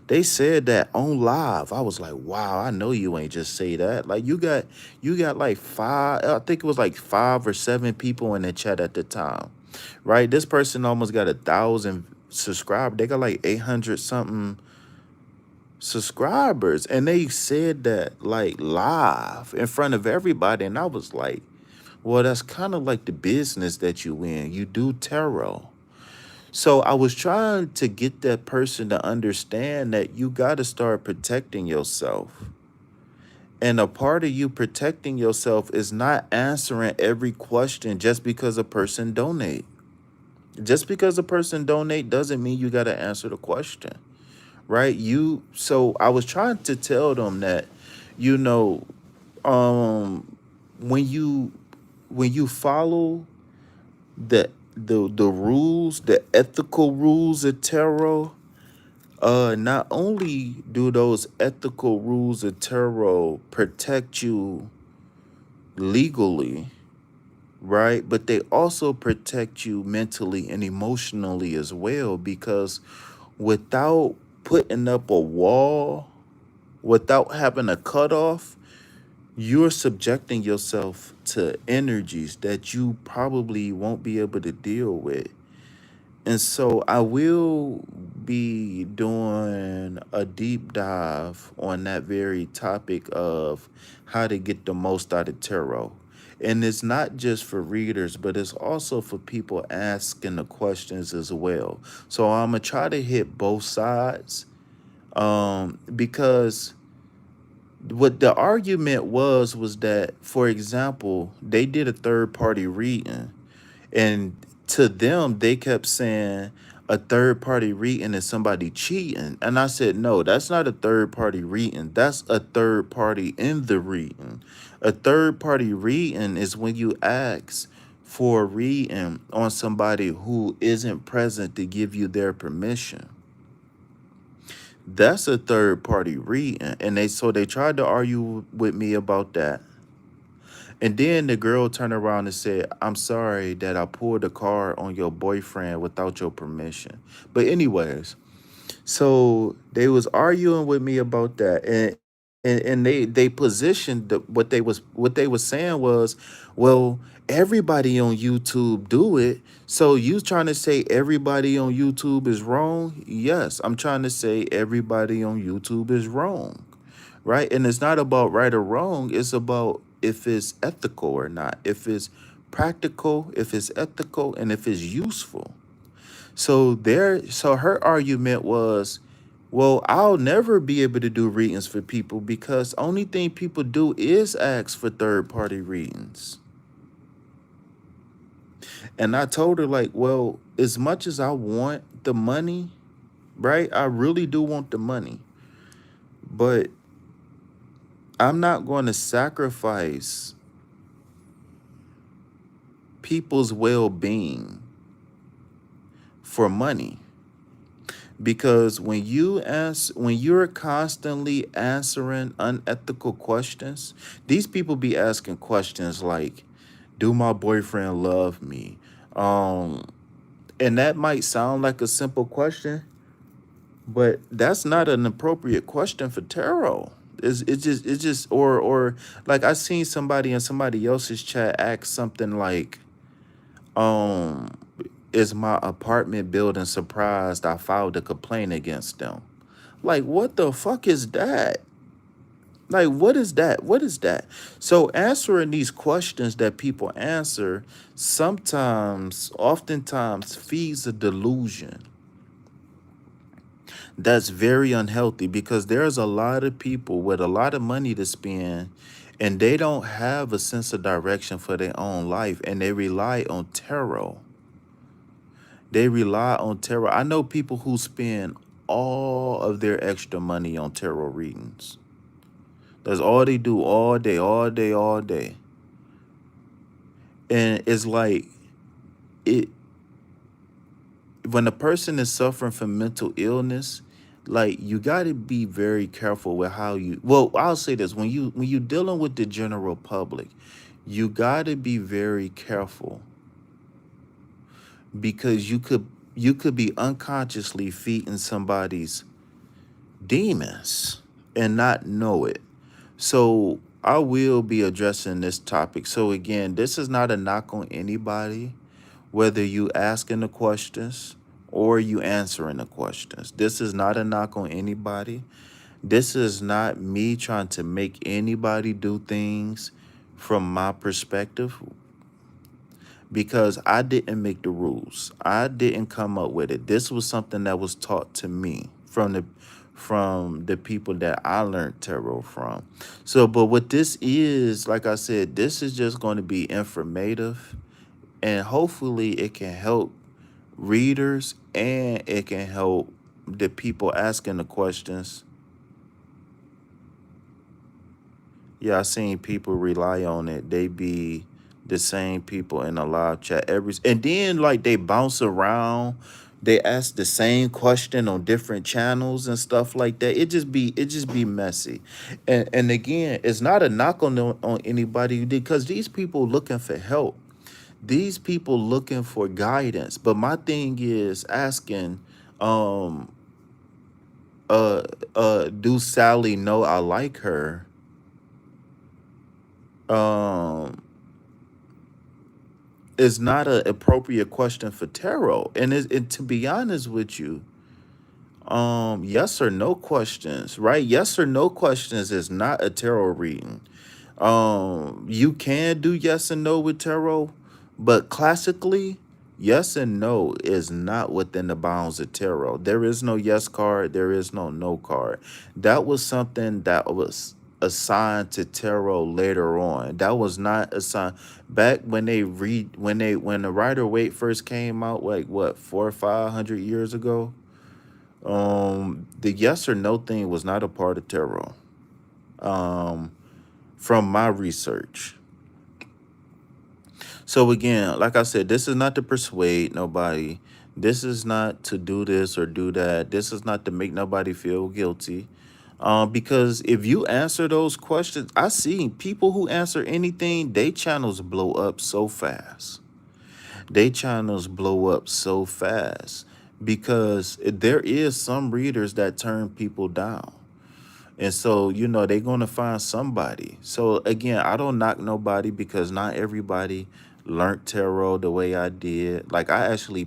They said that on live. I was like, wow, I know you ain't just say that. Like you got like five, I think it was like 5 or 7 people in the chat at the time. Right? This person almost got 1,000 subscribers. They got like 800 something subscribers. And they said that like live in front of everybody. And I was like, well, that's kind of like the business that you in. You do tarot. So I was trying to get that person to understand that you got to start protecting yourself. And a part of you protecting yourself is not answering every question just because a person donate. Just because a person donate doesn't mean you got to answer the question, right? So I was trying to tell them that, you know, when you follow the rules, the ethical rules of tarot, not only do those ethical rules of tarot protect you legally, right? But they also protect you mentally and emotionally as well, because without putting up a wall, without having a cutoff, you're subjecting yourself to energies that you probably won't be able to deal with. And so I will be doing a deep dive on that very topic of how to get the most out of tarot. And it's not just for readers, but it's also for people asking the questions as well. So I'm gonna try to hit both sides, because what the argument was that, for example, they did a third party reading, and to them, they kept saying a third party reading is somebody cheating. And I said, no, that's not a third party reading. That's a third party in the reading. A third party reading is when you ask for a reading on somebody who isn't present to give you their permission. That's a third party reading. And they tried to argue with me about that. And then the girl turned around and said, I'm sorry that I pulled a card on your boyfriend without your permission. But anyways, so they was arguing with me about that. And they positioned what they was saying was, well, everybody on YouTube do it. So you trying to say everybody on YouTube is wrong? Yes, I'm trying to say everybody on YouTube is wrong, right? And it's not about right or wrong. It's about if it's ethical or not, if it's practical, if it's ethical, and if it's useful. So her argument was, well, I'll never be able to do readings for people because only thing people do is ask for third party readings. And I told her, like, well, as much as I want the money, right? I really do want the money, but I'm not going to sacrifice people's well-being for money. Because when you're constantly answering unethical questions, these people be asking questions like, do my boyfriend love me? And that might sound like a simple question, but that's not an appropriate question for tarot. It's just or like I seen somebody in somebody else's chat ask something like, um is my apartment building surprised I filed a complaint against them? Like, what the fuck is that? Like, what is that? What is that? So answering these questions that people answer oftentimes feeds a delusion that's very unhealthy, because there's a lot of people with a lot of money to spend and they don't have a sense of direction for their own life, and they rely on tarot. They rely on tarot. I know people who spend all of their extra money on tarot readings. That's all they do all day, all day, all day. And it's like, it when a person is suffering from mental illness, like, you got to be very careful with how you, well, I'll say this, when you dealing with the general public, you got to be very careful, because you could be unconsciously feeding somebody's demons and not know it. So I will be addressing this topic. So again, this is not a knock on anybody, whether you asking the questions or you answering the questions. This is not a knock on anybody. This is not me trying to make anybody do things from my perspective, because I didn't make the rules. I didn't come up with it. This was something that was taught to me from the people that I learned tarot from. So, but what this is, like I said, this is just going to be informative, and hopefully it can help readers and it can help the people asking the questions. Yeah, I seen people rely on it. They be the same people in a live chat and then, like, they bounce around. They ask the same question on different channels and stuff like that. It just be messy. And again, it's not a knock on anybody, because these people looking for help. These people looking for guidance. But my thing is asking, um, do Sally know I like her? Um, is not an appropriate question for tarot. And to be honest with you, yes or no questions, right? Yes or no questions is not a tarot reading. You can do yes and no with tarot, but classically, yes and no is not within the bounds of tarot. There is no yes card, there is no card. That was something that was assigned to tarot later on. That was not assigned back when when the Rider Waite first came out, like what, 400 or 500 years ago. The yes or no thing was not a part of tarot. Um, from my research. So again, like I said, this is not to persuade nobody. This is not to do this or do that. This is not to make nobody feel guilty. Because if you answer those questions, I see people who answer anything, they channels blow up so fast. They channels blow up so fast because there is some readers that turn people down. And so, they're going to find somebody. So, again, I don't knock nobody because not everybody learned tarot the way I did. Like, I actually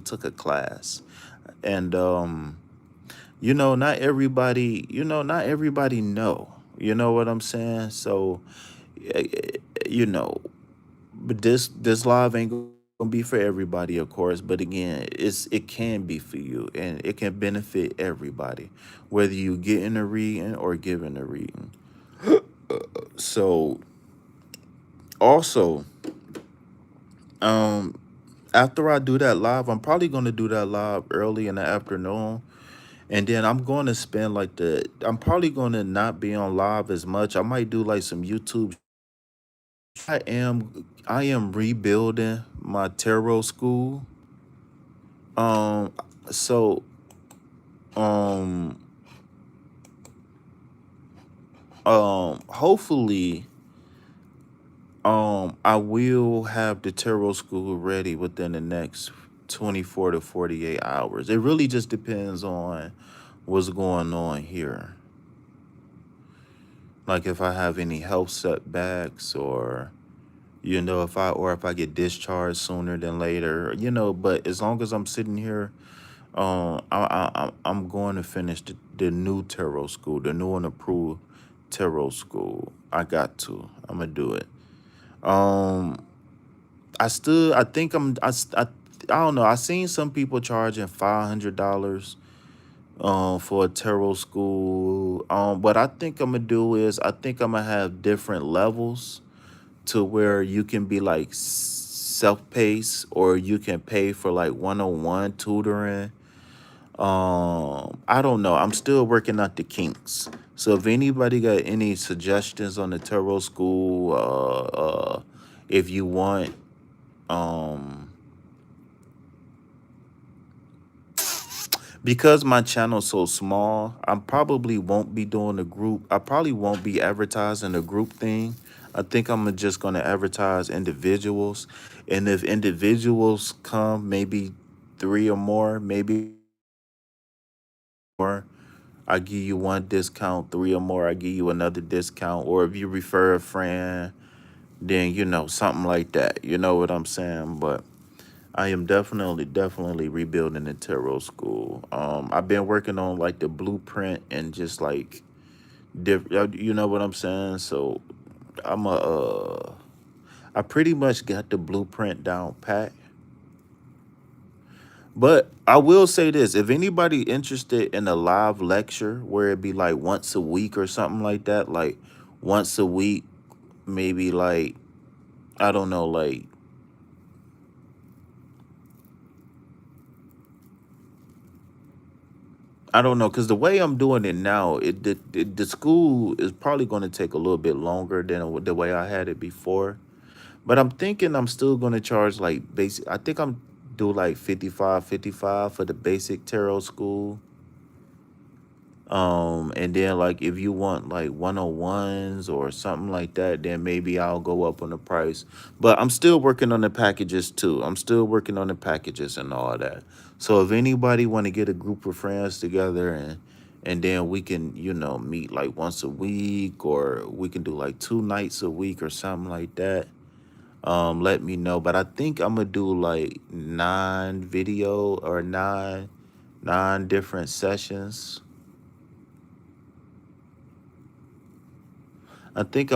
took a class. And, not everybody know. You know what I'm saying? So, eh, eh, you know, but this live ain't gonna be for everybody, of course. But again, it can be for you, and it can benefit everybody, whether you get in a reading or giving a reading. So also, um, after I do that live, I'm probably gonna do that live early in the afternoon. And then I'm going to spend I'm probably going to not be on live as much. I might do like some YouTube. I am rebuilding my tarot school. Um, so um hopefully I will have the tarot school ready within the next 24 to 48 hours. It really just depends on what's going on here. Like if I have any health setbacks, or if I get discharged sooner than later, but as long as I'm sitting here, I'm going to finish the new tarot school, the new and approved tarot school. I got to. I'm gonna do it. Um, I think I don't know. I seen some people charging $500 for a tarot school. What I think I'm gonna do is I think I'm gonna have different levels to where you can be like self-paced, or you can pay for like one-on-one tutoring. I don't know. I'm still working out the kinks. So if anybody got any suggestions on the tarot school, if you want, um, because my channel's so small, I probably won't be doing a group. I probably won't be advertising a group thing. I think I'm just gonna advertise individuals, and if individuals come, maybe three or more, maybe more, I give you one discount. Three or more, I give you another discount. Or if you refer a friend, then something like that. You know what I'm saying? But I am definitely rebuilding the tarot school. I've been working on like the blueprint and just like you know what I'm saying? So I'm I pretty much got the blueprint down pat. But I will say this: if anybody interested in a live lecture where it be like once a week or something like that, like once a week, maybe like, I don't know, like, I don't know, because the way I'm doing it now, the school is probably going to take a little bit longer than the way I had it before. But I'm thinking I'm still going to charge like basic. I think I'm do like 55 for the basic tarot school. And then like if you want like one-on-ones or something like that, then maybe I'll go up on the price. But I'm still working on the packages too. I'm still working on the packages and all that. So if anybody want to get a group of friends together, and then we can, meet like once a week, or we can do like 2 nights a week or something like that. let me know. But I think I'm gonna do like 9 different sessions. I think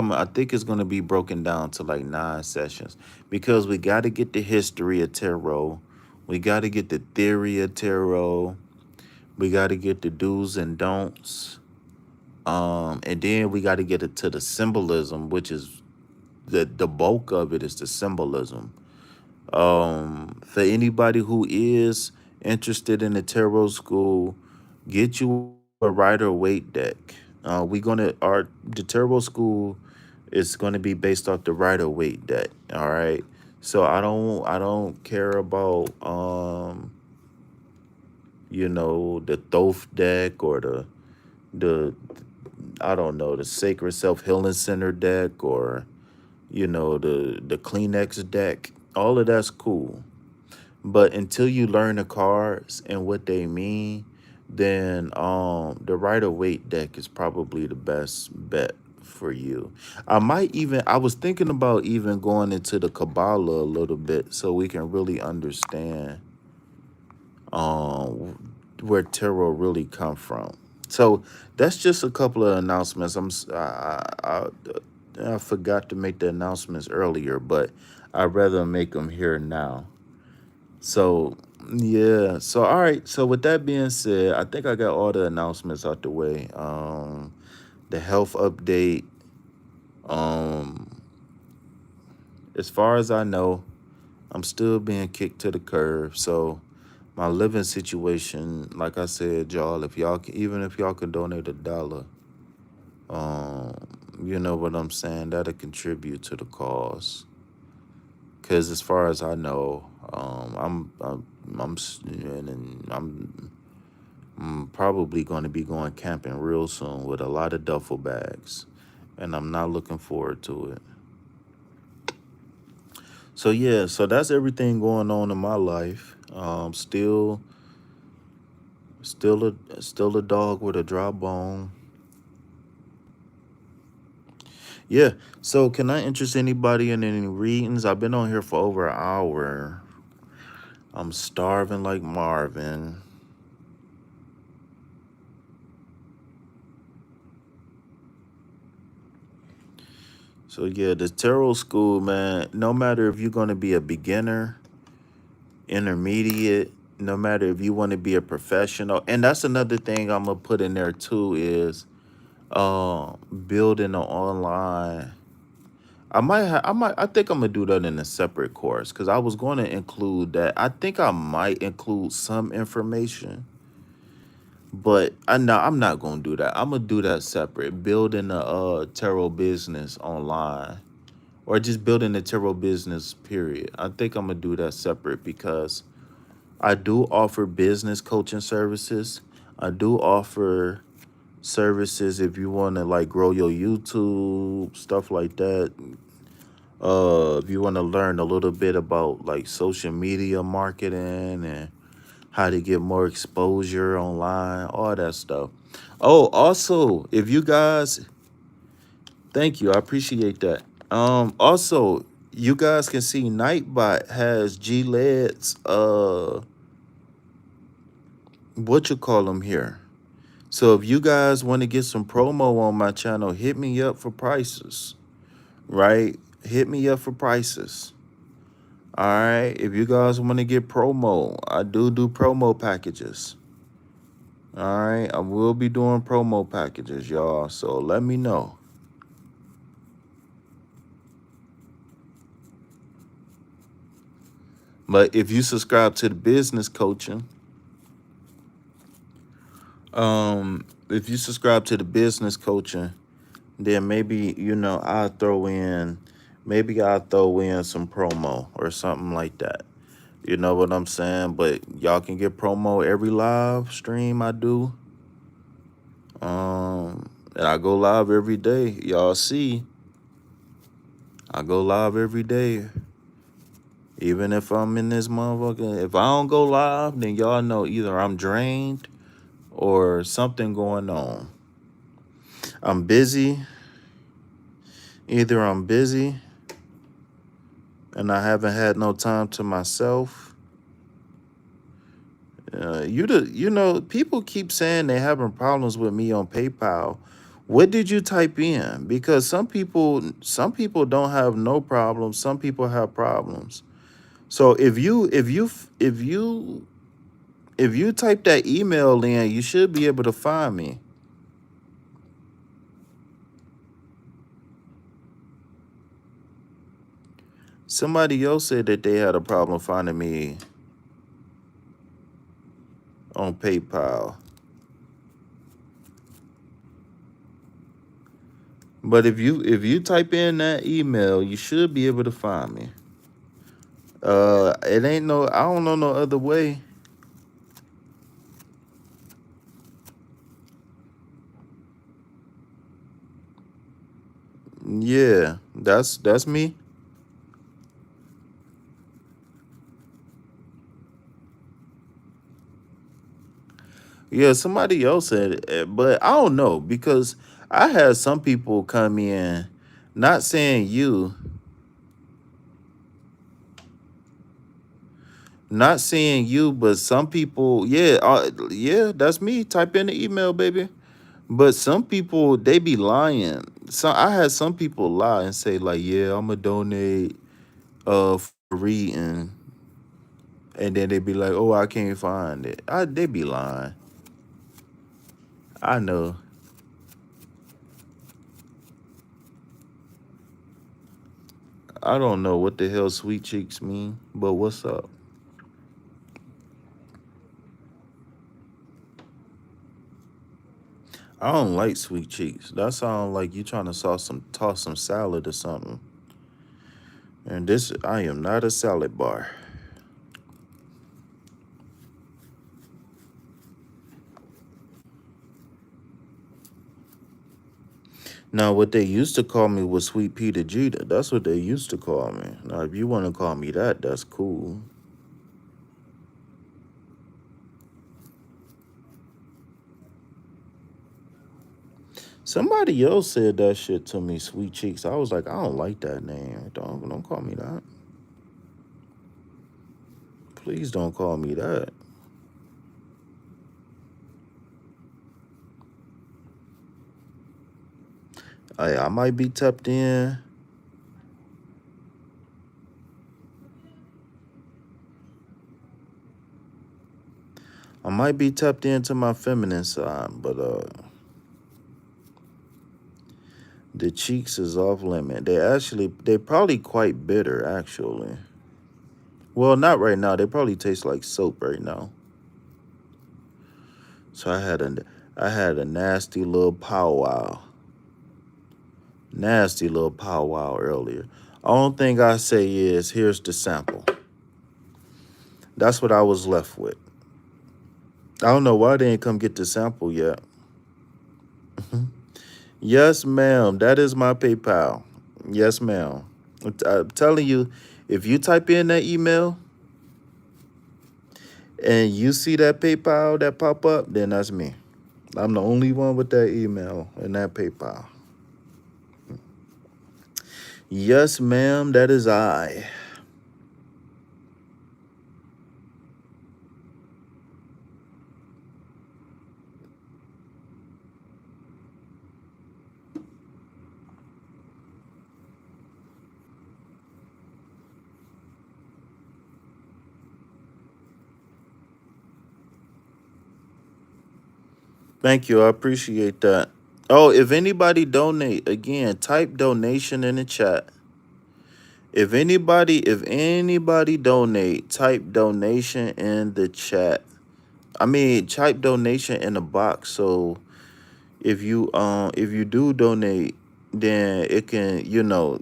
it's gonna be broken down to like 9 sessions because we got to get the history of tarot, we got to get the theory of tarot, we got to get the do's and don'ts, and then we got to get it to the symbolism, which is the bulk of it is the symbolism. For anybody who is interested in the tarot school, get you a Rider-Waite deck. The tarot school is gonna be based off the Rider-Waite deck. All right. So I don't care about the Thoth deck or the I don't know, the Sacred Self Healing Center deck, or the Kleenex deck. All of that's cool. But until you learn the cards and what they mean, then the Rider-Waite deck is probably the best bet for you. I was thinking about even going into the Kabbalah a little bit so we can really understand where tarot really come from. So that's just a couple of announcements. I forgot to make the announcements earlier, but I'd rather make them here now. So yeah. So all right. So with that being said, I think I got all the announcements out the way. The health update. Um, as far as I know, I'm still being kicked to the curb. So my living situation, like I said, y'all, even if y'all could donate $1, um, you know what I'm saying, that'll contribute to the cause. Cause as far as I know, I'm probably going to be going camping real soon with a lot of duffel bags, and I'm not looking forward to it. So yeah, so that's everything going on in my life. Still a dog with a dry bone. Yeah. So can I interest anybody in any readings? I've been on here for over an hour. I'm starving like Marvin. So yeah, the tarot school, man, no matter if you're going to be a beginner, intermediate, no matter if you want to be a professional, and that's another thing I'm going to put in there too is building an online. I think I'm going to do that in a separate course cuz I was going to include that. I think I might include some information, but I'm not going to do that. I'm going to do that separate, building a tarot business online, or just building a tarot business, period. I think I'm going to do that separate because I do offer business coaching services. I do offer services if you want to like grow your YouTube, stuff like that. If you want to learn a little bit about like social media marketing and how to get more exposure online, all that stuff. Oh, also, if you guys, thank you, I appreciate that. Also, you guys can see Nightbot has G-Led's what you call them here. So if you guys want to get some promo on my channel, hit me up for prices. Right? Hit me up for prices. All right. If you guys want to get promo, I do promo packages. All right. I will be doing promo packages, y'all. So let me know. But if you subscribe to the business coaching, if you subscribe to the business coaching, then maybe, I'll throw in some promo or something like that. You know what I'm saying? But y'all can get promo every live stream I do. And I go live every day. Y'all see, I go live every day. Even if I'm in this motherfucker, if I don't go live, then y'all know either I'm drained or something going on. I'm busy. Either I'm busy and I haven't had no time to myself. People keep saying they having problems with me on PayPal. What did you type in? Because some people don't have no problems. Some people have problems. So if you type that email in, you should be able to find me. Somebody else said that they had a problem finding me on PayPal. But if you type in that email, you should be able to find me. It ain't no I don't know no other way. Yeah, that's me. Yeah, somebody else said it, but I don't know because I had some people come in, not saying you, not saying you, but some people, yeah, that's me. Type in the email, baby. But some people they be lying. So I had some people lie and say like, yeah, I'm gonna donate for reading, and then they be like, oh, I can't find it. They be lying. I know. I don't know what the hell sweet cheeks mean, but what's up? I don't like sweet cheeks. That sounds like you trying to toss some salad or something. And this, I am not a salad bar. Now, what they used to call me was Sweet Peter Jeter. That's what they used to call me. Now, if you want to call me that, that's cool. Somebody else said that shit to me, Sweet Cheeks. I was like, I don't like that name. Don't call me that. Please don't call me that. I might be tapped in. I might be tapped into my feminine side, but the cheeks is off limit. They probably quite bitter actually. Well, not right now. They probably taste like soap right now. So I had a nasty little powwow earlier. Only thing I say is here's the sample. That's what I was left with. I don't know why they didn't come get the sample yet. Yes, ma'am. That is my PayPal. Yes, ma'am. I'm telling you, if you type in that email and you see that PayPal that pop up, then that's me. I'm the only one with that email and that PayPal. Yes, ma'am. That is I. Thank you. I appreciate that. Oh, if anybody donate, again, type donation in the chat. If anybody donate, type donation in the chat. I mean, type donation in the box. So if you do donate, then it can,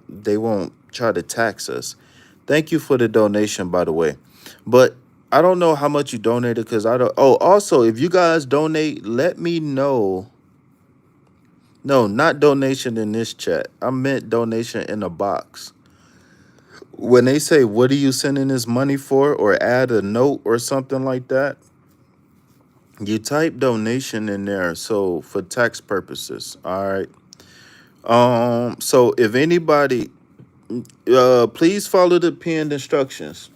they won't try to tax us. Thank you for the donation, by the way. But I don't know how much you donated because I don't. Oh, also, if you guys donate, let me know. No, not donation in this chat. I meant donation in the box. When they say, what are you sending this money for? Or add a note or something like that, you type donation in there. So for tax purposes. All right. So if anybody, Please follow the pinned instructions.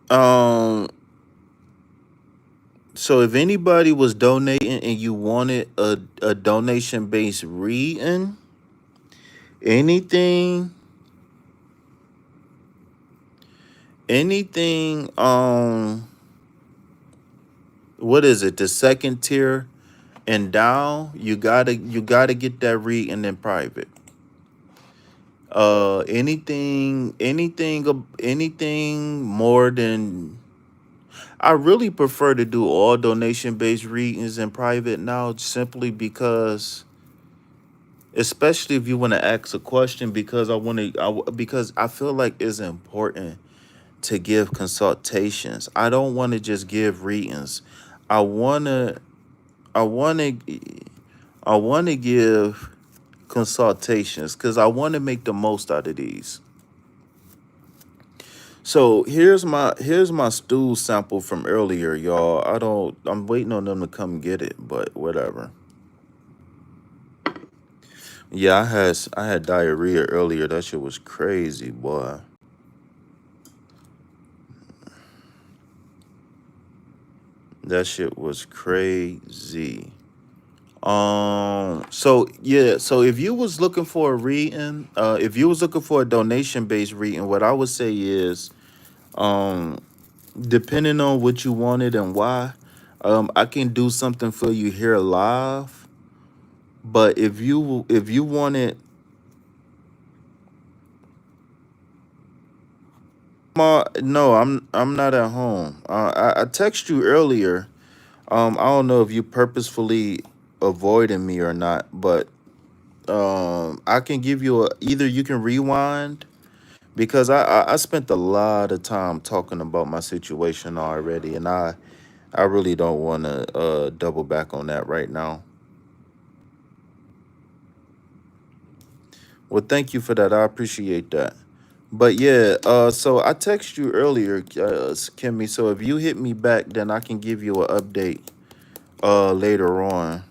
Um, so if anybody was donating and you wanted a donation based reading, anything, anything, what is it? The second tier and down, you gotta get that reading in private. Anything more than, I really prefer to do all donation based readings in private now, simply because, especially if you want to ask a question, because because I feel like it's important to give consultations. I don't want to just give readings. I wanna I wanna I wanna give consultations because I want to make the most out of these. So here's my stool sample from earlier, y'all. I'm waiting on them to come get it, but whatever. Yeah, I had diarrhea earlier. That shit was crazy, boy. That shit was crazy. So yeah, so if you was looking for a reading, if you was looking for a donation based reading, what I would say is, um, depending on what you wanted and why, I can do something for you here live. But if you wanted, no, I'm not at home. I text you earlier. I don't know if you purposefully avoiding me or not, but I can give you either you can rewind, because I spent a lot of time talking about my situation already, and I really don't want to double back on that right now. Well, thank you for that. I appreciate that. But yeah, so I text you earlier, Kimmy. So if you hit me back, then I can give you an update later on.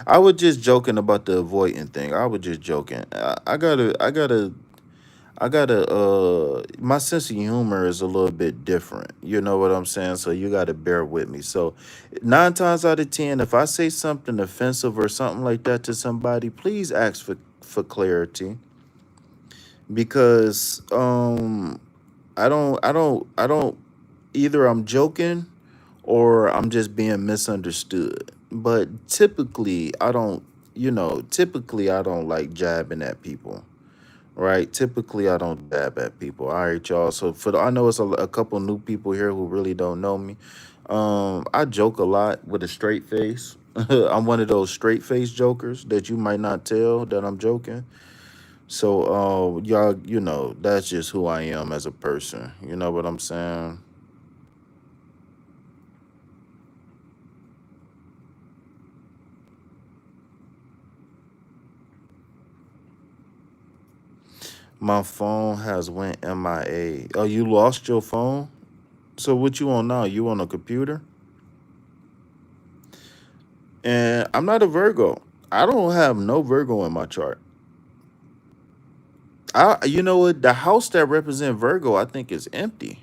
I was just joking about the avoiding thing. I was just joking. My sense of humor is a little bit different. You know what I'm saying? So you gotta bear with me. So 9 times out of 10, if I say something offensive or something like that to somebody, please ask for clarity, because I don't either I'm joking or I'm just being misunderstood. But typically I don't like jabbing at people, right? Typically I don't jab at people. All right, y'all. So I know it's a couple new people here who really don't know me. I joke a lot with a straight face. I'm one of those straight face jokers that you might not tell that I'm joking. So, y'all, that's just who I am as a person. You know what I'm saying? My phone has went MIA. Oh, you lost your phone? So what you on now? You on a computer? And I'm not a Virgo. I don't have no Virgo in my chart. You know what? The house that represent Virgo, I think, is empty.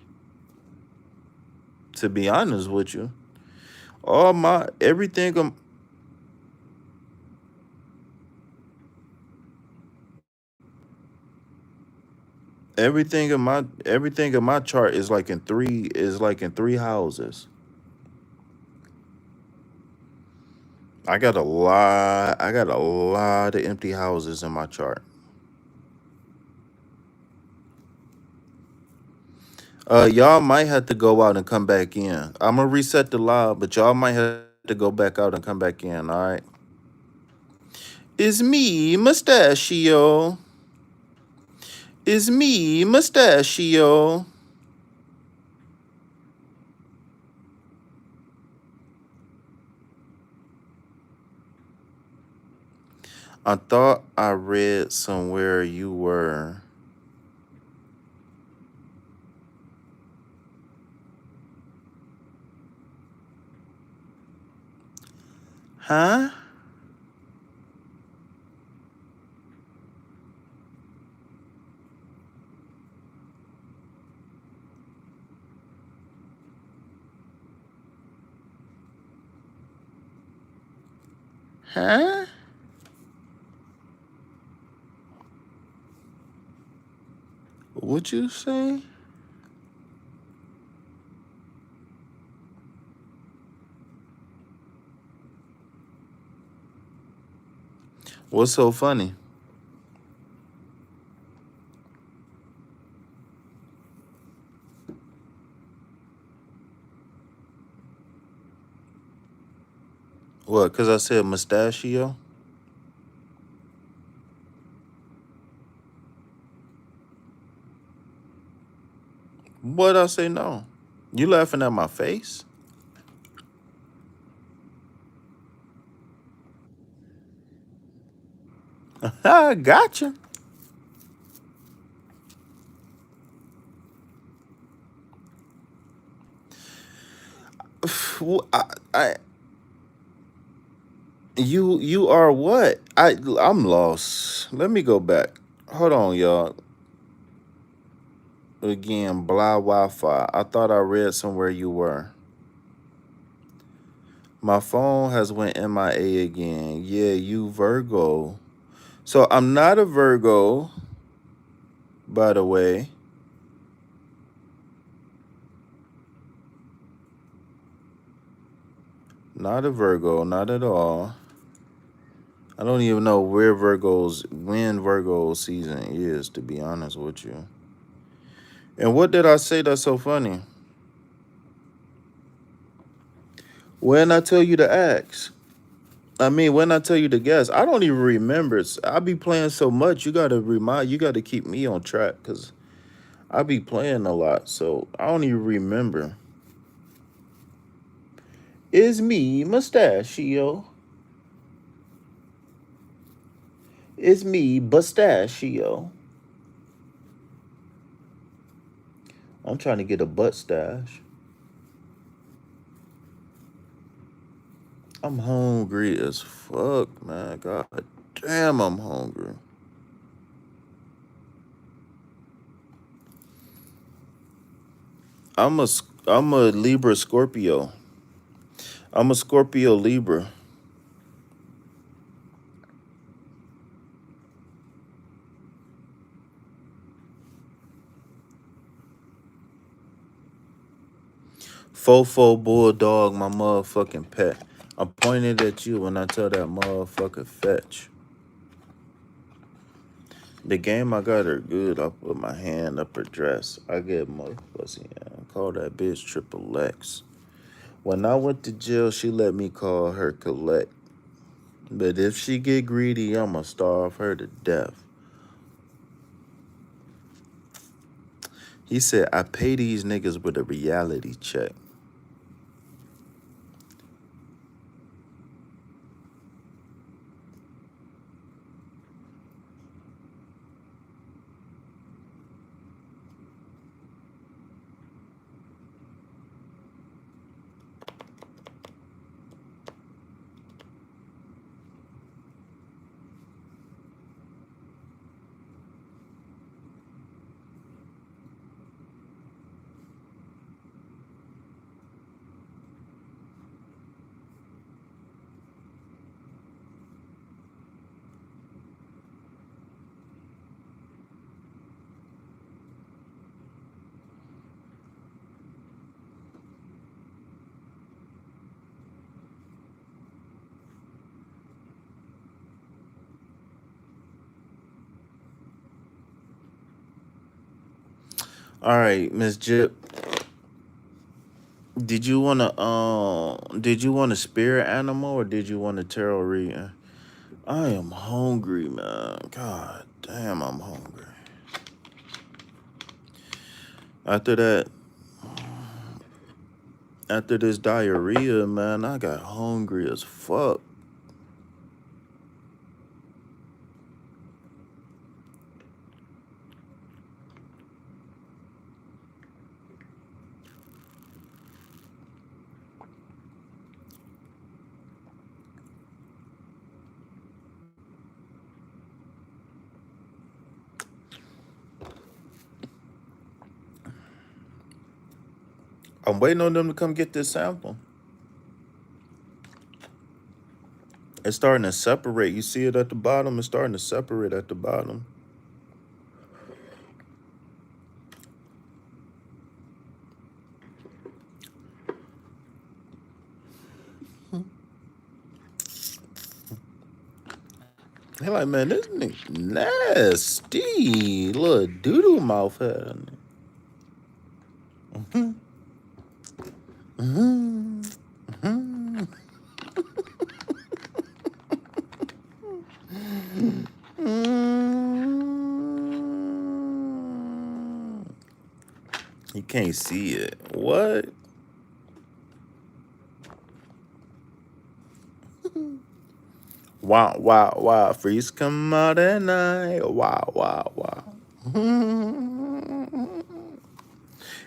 To be honest with you, all my everything in my chart is like in three houses. I got a lot of empty houses in my chart. Y'all might have to go out and come back in. I'm gonna reset the live, but y'all might have to go back out and come back in. All right. It's me, Mustachio. It's me, Mustachio. I thought I read somewhere you were. Huh? Huh? What you say? What's so funny? What? Because I said mustachio? What I say no? You laughing at my face? I gotcha. I, you are what? I'm lost. Let me go back. Hold on, y'all. Again, blah Wi-Fi. I thought I read somewhere you were. My phone has went MIA again. Yeah, you Virgo. So I'm not a Virgo, by the way. Not a Virgo, not at all. I don't even know when Virgo season is, to be honest with you. And what did I say that's so funny? When I tell you to ask. I mean, when I tell you to guess, I don't even remember. I be playing so much. You gotta keep me on track because I be playing a lot. So I don't even remember. It's me, Mustachio. It's me, Bustachio. I'm trying to get a butt stash. I'm hungry as fuck, man. God damn, I'm hungry. I'm a I'm a Libra Scorpio. I'm a Scorpio Libra. Fofo Bulldog, my motherfucking pet. I'm pointing at you when I tell that motherfucker fetch. The game I got her good. I put my hand up her dress. I get mother pussy. Yeah. Call that bitch Triple X. When I went to jail, she let me call her Collect. But if she get greedy, I'ma starve her to death. He said, I pay these niggas with a reality check. All right, Miss Jip. Did you want a spirit animal or did you want a tarot reading? I am hungry, man. God damn, I'm hungry. After that, after this diarrhea, man, I got hungry as fuck. I'm waiting on them to come get this sample. It's starting to separate. You see it at the bottom? It's starting to separate at the bottom. They like, man, this nigga nasty. Little doodle mouth head. You can't see it. What? Wow, wow, wow. Freeze come out at night. Wow, wow, wow.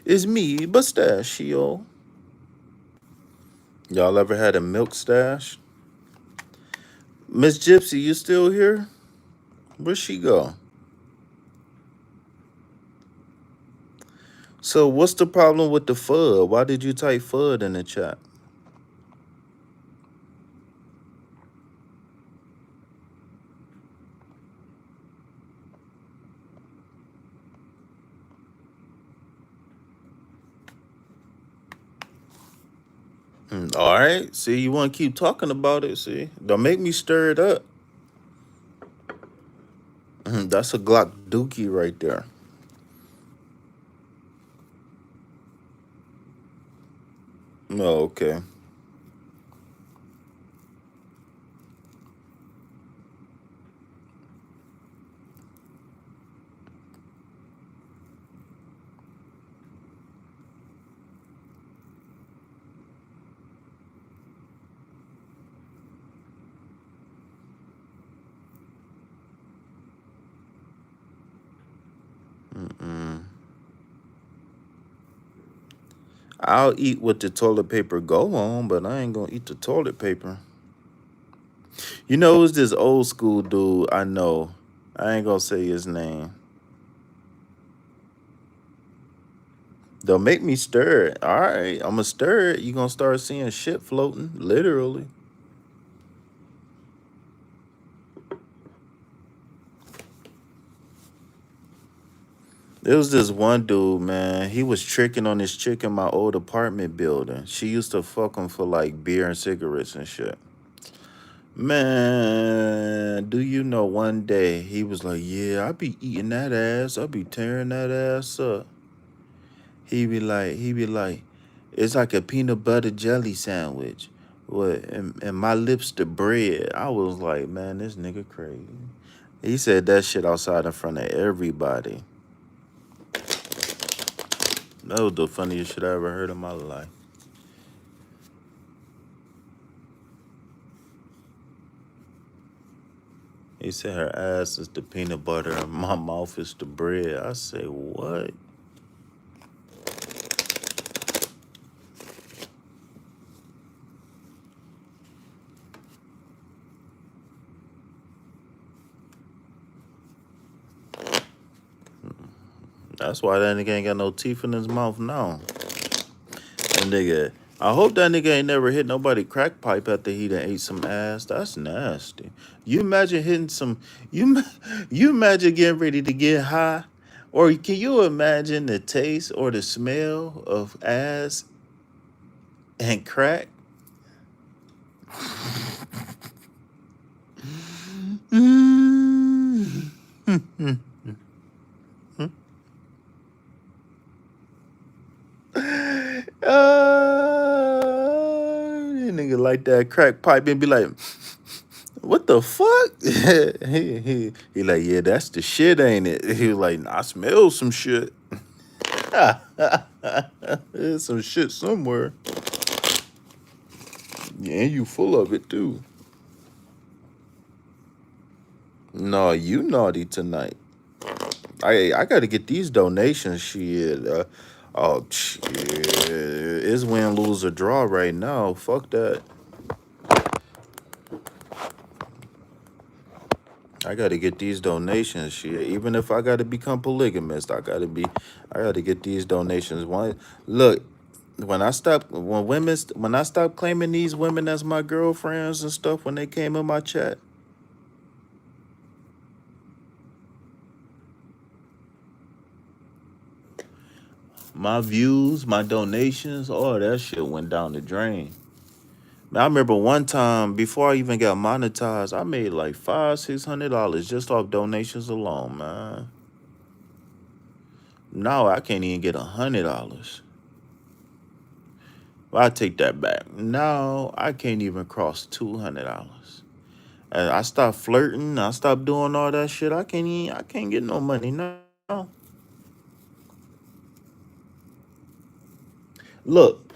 It's me, Pistachio. Y'all ever had a milk stash? Miss Gypsy, you still here? Where'd she go? So what's the problem with the FUD? Why did you type FUD in the chat? All right. See, you want to keep talking about it. See, don't make me stir it up. That's a Glock Dookie right there. Oh, okay. I'll eat what the toilet paper go on, but I ain't gonna eat the toilet paper. You know, it's this old school dude I know. I ain't gonna say his name. Don't make me stir it. All right, I'm gonna stir it. You gonna start seeing shit floating, literally. There was this one dude, man. He was tricking on this chick in my old apartment building. She used to fuck him for like beer and cigarettes and shit. Man, do you know one day he was like, yeah, I be eating that ass. I be tearing that ass up. He be like, it's like a peanut butter jelly sandwich. What and my lips the bread. I was like, man, this nigga crazy. He said that shit outside in front of everybody. That was the funniest shit I ever heard in my life. He said her ass is the peanut butter and my mouth is the bread. I say, what? That's why that nigga ain't got no teeth in his mouth now. That nigga, I hope that nigga ain't never hit nobody crack pipe after he done ate some ass. That's nasty. You imagine hitting some, you imagine getting ready to get high? Or can you imagine the taste or the smell of ass and crack? Nigga like that crack pipe and be like, what the fuck? he like, yeah, that's the shit, ain't it? He was like, I smell some shit. There's some shit somewhere. Yeah, and you full of it too. No, you naughty tonight. I gotta get these donations. Shit. Oh shit. It's win, lose, or draw right now. Fuck that. I gotta get these donations. Shit. Even if I gotta become polygamist, I gotta get these donations. One look. when I stopped claiming these women as my girlfriends and stuff when they came in my chat, my views, my donations, all that shit went down the drain. I remember one time before I even got monetized, I made like $500-600 just off donations alone, man. Now I can't even get $100. Well, I take that back. Now I can't even cross $200. And I stopped flirting. I stopped doing all that shit. I can't get no money now. Look,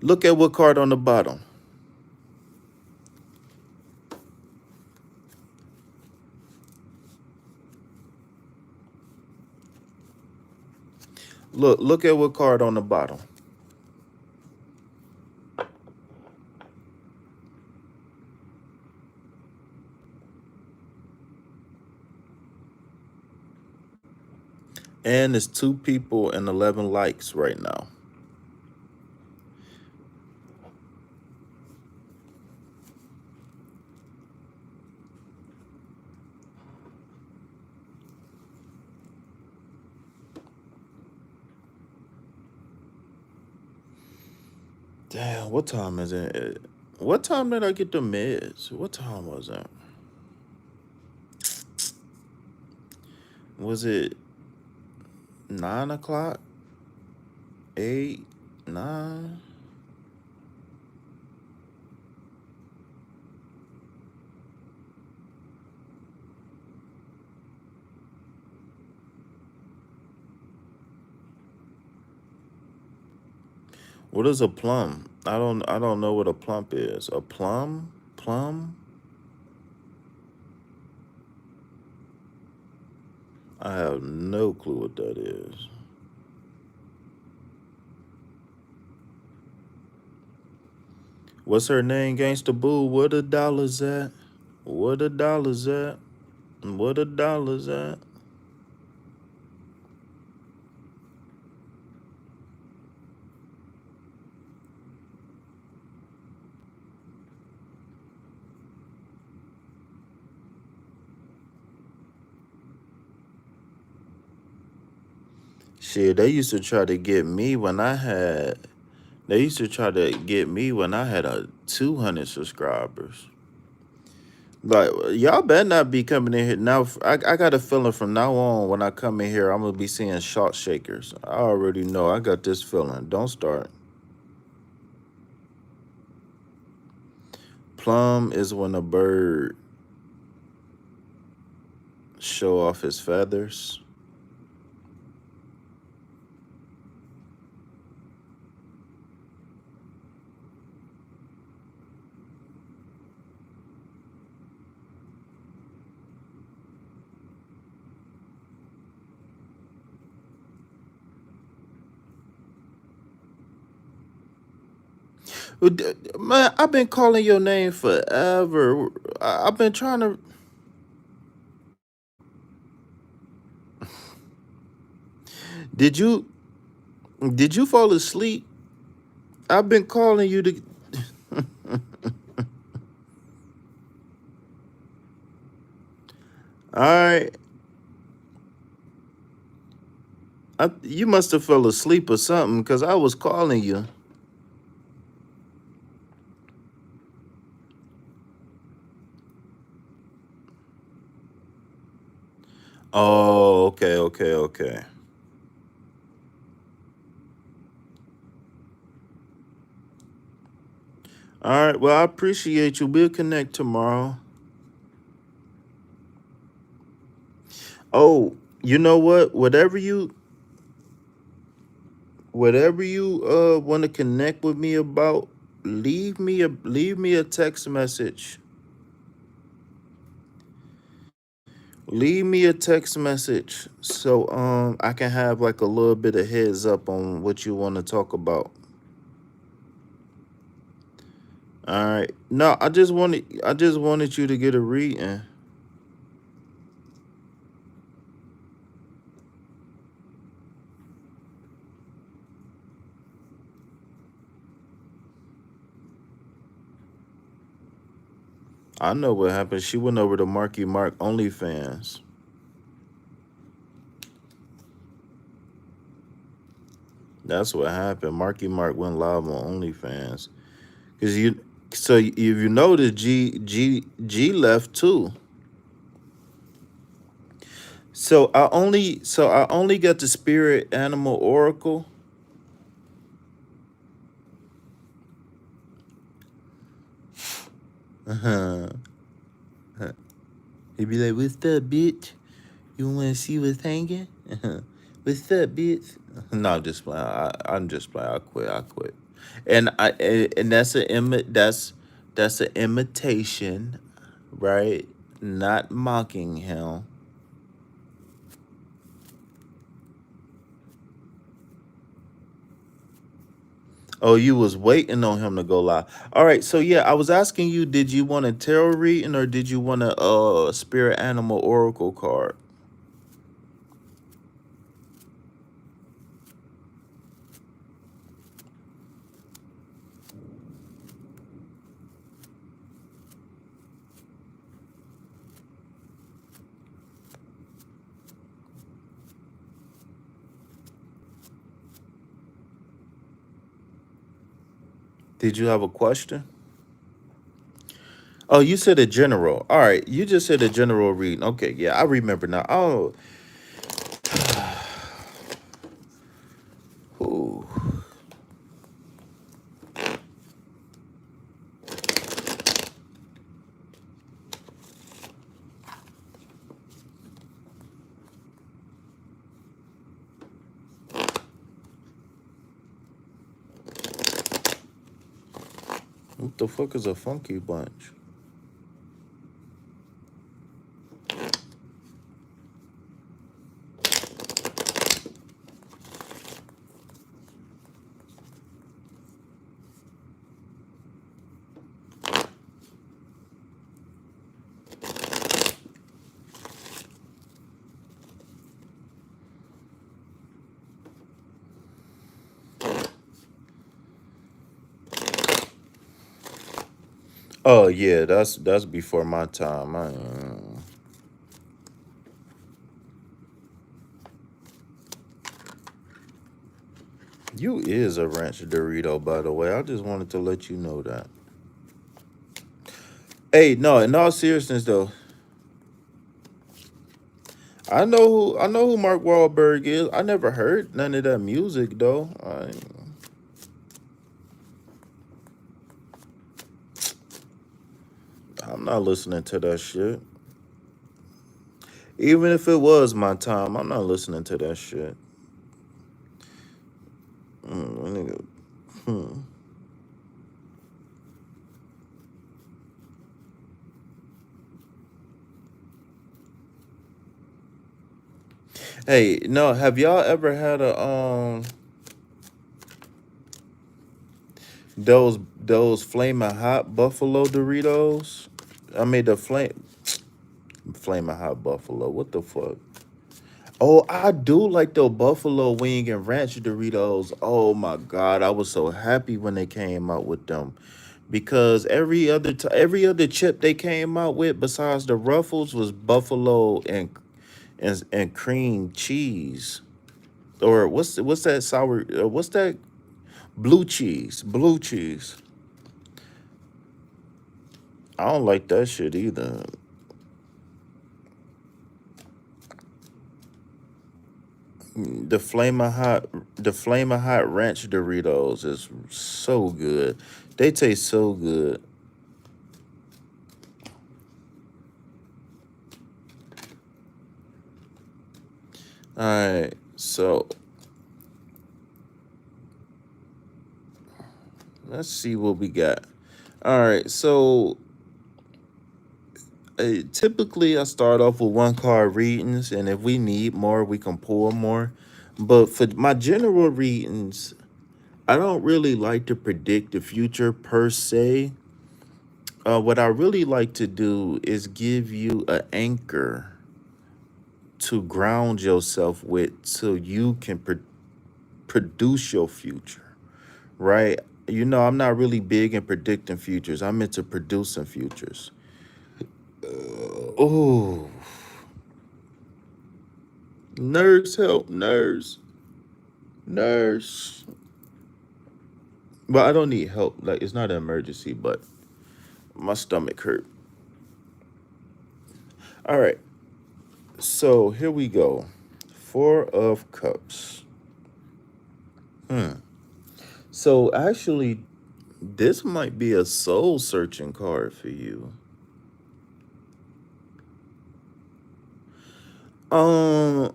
look at what card on the bottom. Look at what card on the bottom. And it's 2 people and 11 likes right now. Damn, what time is it? What time did I get the meds? What time was it? Was it 9 o'clock? 8, 9? What is a plum? I don't know what a plump is. A plum? Plum? I have no clue what that is. What's her name, Gangsta Boo? Where the dollars at? Where the dollars at? Where the dollars at? Shit, they used to try to get me when I had. They used to try to get me when I had a 200 subscribers. Like, y'all better not be coming in here now. I got a feeling from now on when I come in here, I'm gonna be seeing short shakers. I already know. I got this feeling. Don't start. Plum is when a bird show off his feathers. Man, I've been calling your name forever. I've been trying to. Did you did you fall asleep? I've been calling you to. All right, you must have fell asleep or something because I was calling you. Oh, okay, okay, okay. All right. Well, I appreciate you. We'll connect tomorrow. Oh, you know what? Whatever you want to connect with me about, leave me a text message. Leave me a text message so I can have like a little bit of heads up on what you want to talk about. All right. No, I just wanted you to get a reading. I know what happened. She went over to Marky Mark OnlyFans. That's what happened. Marky Mark went live on OnlyFans. Cause so if you notice, G left too. So I only got the spirit animal oracle. Uh-huh. He be like, "What's up, bitch? You want to see what's hanging? What's up, bitch?" No, I'm just playing. I'm just playing. I quit. I quit. And that's an imitation, right? Not mocking him. Oh, you was waiting on him to go live. All right, so yeah, I was asking you, did you want a tarot reading or did you want a spirit animal oracle card? Did you have a question? Oh, you said a general. All right, you just said a general reading. Okay, yeah, I remember now. Oh, ooh. What the fuck is a funky bunch? Oh yeah, that's before my time. You is a ranch Dorito, by the way. I just wanted to let you know that. Hey, no, in all seriousness though, I know who Mark Wahlberg is. I never heard none of that music though. I'm not listening to that shit. Even if it was my time, I'm not listening to that shit. Nigga. Hmm. Hey, no, have y'all ever had a those flaming hot buffalo Doritos? I made the flaming hot buffalo. What the fuck? Oh, I do like the buffalo wing and ranch Doritos. Oh my god, I was so happy when they came out with them because every other chip they came out with besides the Ruffles was buffalo and cream cheese. Or what's that sour? What's that blue cheese? Blue cheese. I don't like that shit either. The flaming hot ranch Doritos is so good. They taste so good. All right, so let's see what we got. All right, so typically I start off with one card readings, and if we need more, we can pull more. But for my general readings, I don't really like to predict the future per se. What I really like to do is give you an anchor to ground yourself with so you can produce your future, right? You know, I'm not really big in predicting futures. I'm into producing futures. Oh, nurse, help, nurse, nurse. But I don't need help. Like, it's not an emergency, but my stomach hurt. All right. So here we go. Four of Cups. So actually, this might be a soul searching card for you. Um.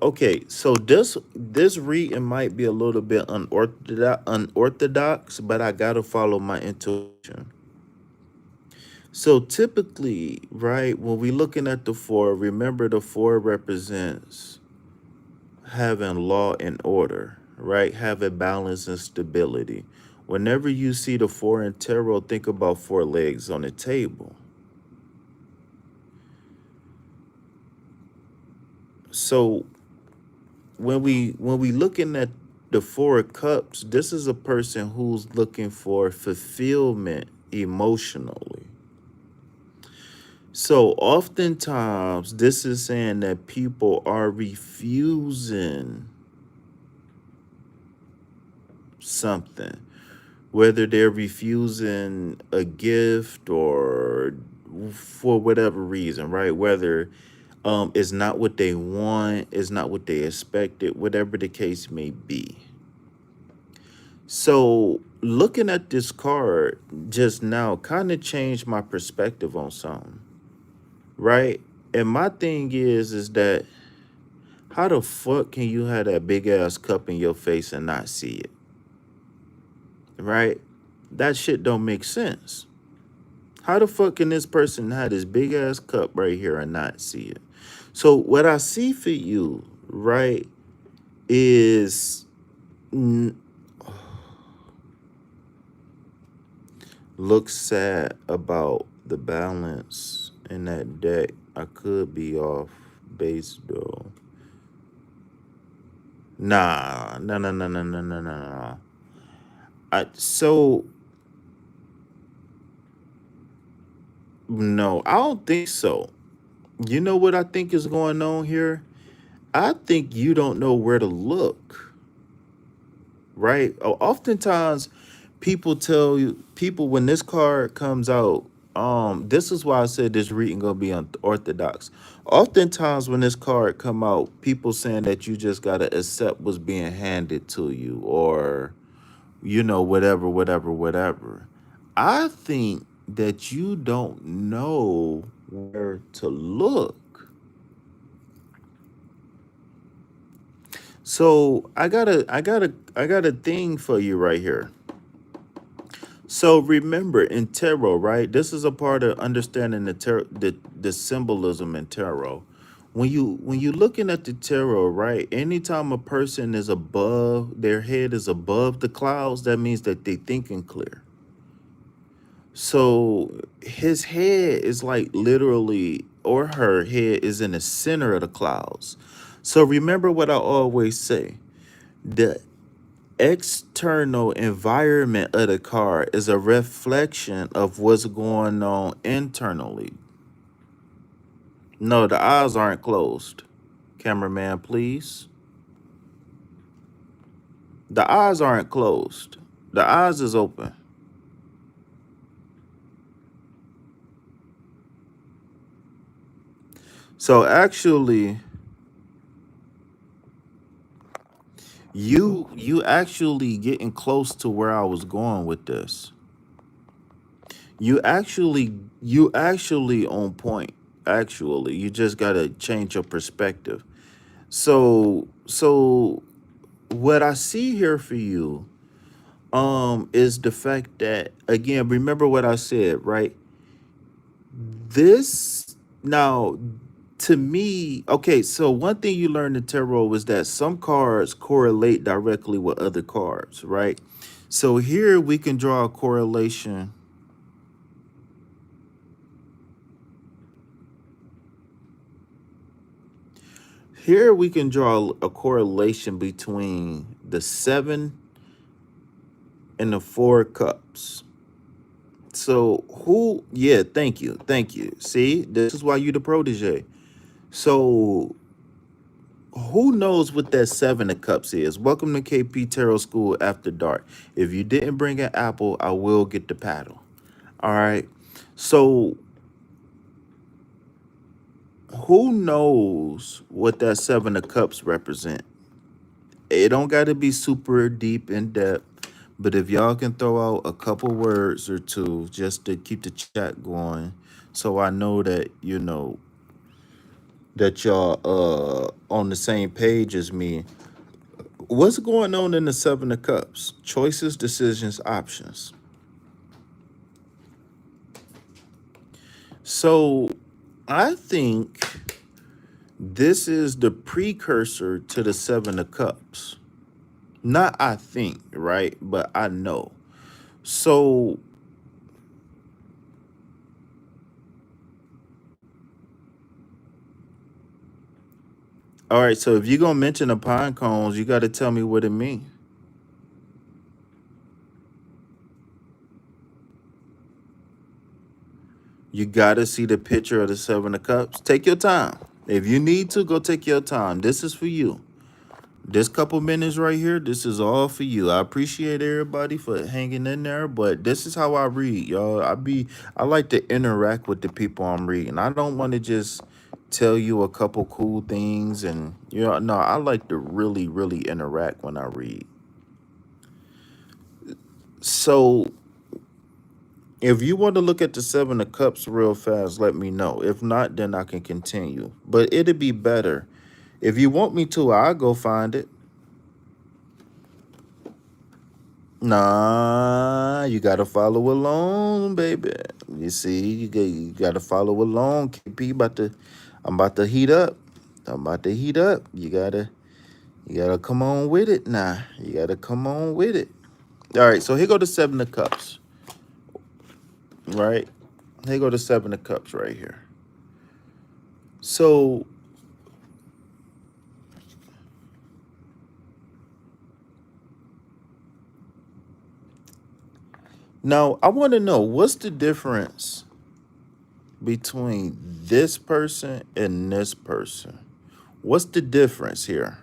Okay. So this reading might be a little bit unorthodox, but I gotta follow my intuition. So typically, right, when we looking at the four, remember the four represents having law and order, right? Having balance and stability. Whenever you see the four in tarot, think about four legs on a table. So when we looking at the four of cups, this is a person who's looking for fulfillment emotionally. So oftentimes this is saying that people are refusing something, whether they're refusing a gift or for whatever reason, right? Whether it's not what they want, it's not what they expected, whatever the case may be. So looking at this card just now kind of changed my perspective on something, right? And my thing is that how the fuck can you have that big ass cup in your face and not see it? Right? That shit don't make sense. How the fuck can this person have this big ass cup right here and not see it? So what I see for you, right, is look sad about the balance in that deck. I could be off base though. Nah, no, no, no, no, no, no, no, no. So no, I don't think so. You know what I think is going on here? I think you don't know where to look, right? Oftentimes people tell you, people, when this card comes out, this is why I said this reading gonna be unorthodox. Oftentimes when this card come out, people saying that you just gotta accept what's being handed to you, or whatever, whatever, whatever. I think that you don't know where to look. So I got a thing for you right here. So remember in tarot, right? This is a part of understanding the symbolism in tarot. When you looking at the tarot, right? Anytime a person is above, their head is above the clouds, that means that they thinking clear. So his head is like literally, or her head is in the center of the clouds. So remember what I always say. The external environment of the car is a reflection of what's going on internally. No, the eyes aren't closed. Cameraman, please. The eyes aren't closed. The eyes is open. So actually, you actually getting close to where I was going with this. You actually on point. Actually, you just gotta change your perspective. So what I see here for you is the fact that, again, remember what I said, right? This now, to me, okay, so one thing you learned in tarot was that some cards correlate directly with other cards, right? So here we can draw a correlation. Here we can draw a correlation between the 7 and the Four of Cups. So who, yeah, thank you. Thank you. See, this is why you the protege. So who knows what that Seven of Cups is? Welcome to KP Tarot School After Dark. If you didn't bring an apple, I will get the paddle. All right. So who knows what that Seven of Cups represent? It don't got to be super deep in depth, but if y'all can throw out a couple words or two just to keep the chat going, so I know that that y'all on the same page as me. What's going on in the Seven of Cups? Choices, decisions, options. So I think this is the precursor to the Seven of Cups. Not I think, right? But I know. So all right, so if you're gonna mention the pine cones, you gotta tell me what it means. You gotta see the picture of the Seven of Cups. Take your time. If you need to, go take your time. This is for you. This couple minutes right here, this is all for you. I appreciate everybody for hanging in there, but this is how I read, y'all. I like to interact with the people I'm reading. I don't want to just tell you a couple cool things and no, I like to really, really interact when I read. So if you want to look at the Seven of Cups real fast, let me know. If not, then I can continue. But it'd be better. If you want me to, I'll go find it. Nah, you gotta follow along, baby. You see, you gotta follow along. KP I'm about to heat up. I'm about to heat up. You gotta come on with it now. You gotta come on with it. All right, so here go the Seven of Cups. Right? Here go the Seven of Cups right here. So now I want to know what's the difference between this person and this person. What's the difference here?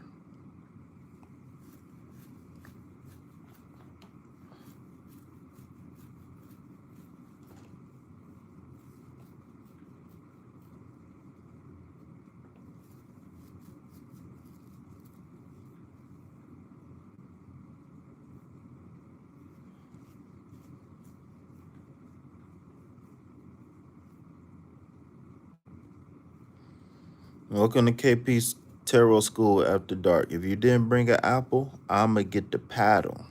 Welcome to KP's Tarot School After Dark. If you didn't bring an apple, I'ma get the paddle.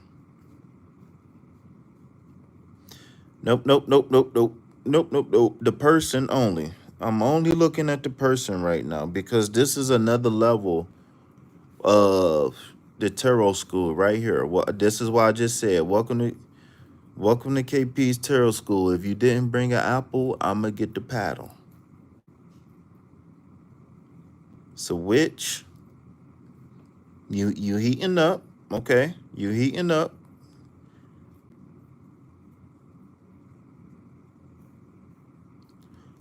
Nope, nope, nope, nope, nope, nope, nope, nope. The person only. I'm only looking at the person right now because this is another level of the Tarot School right here. This is why I just said welcome to KP's Tarot School. If you didn't bring an apple, I'ma get the paddle. So which you heating up, okay? You heating up.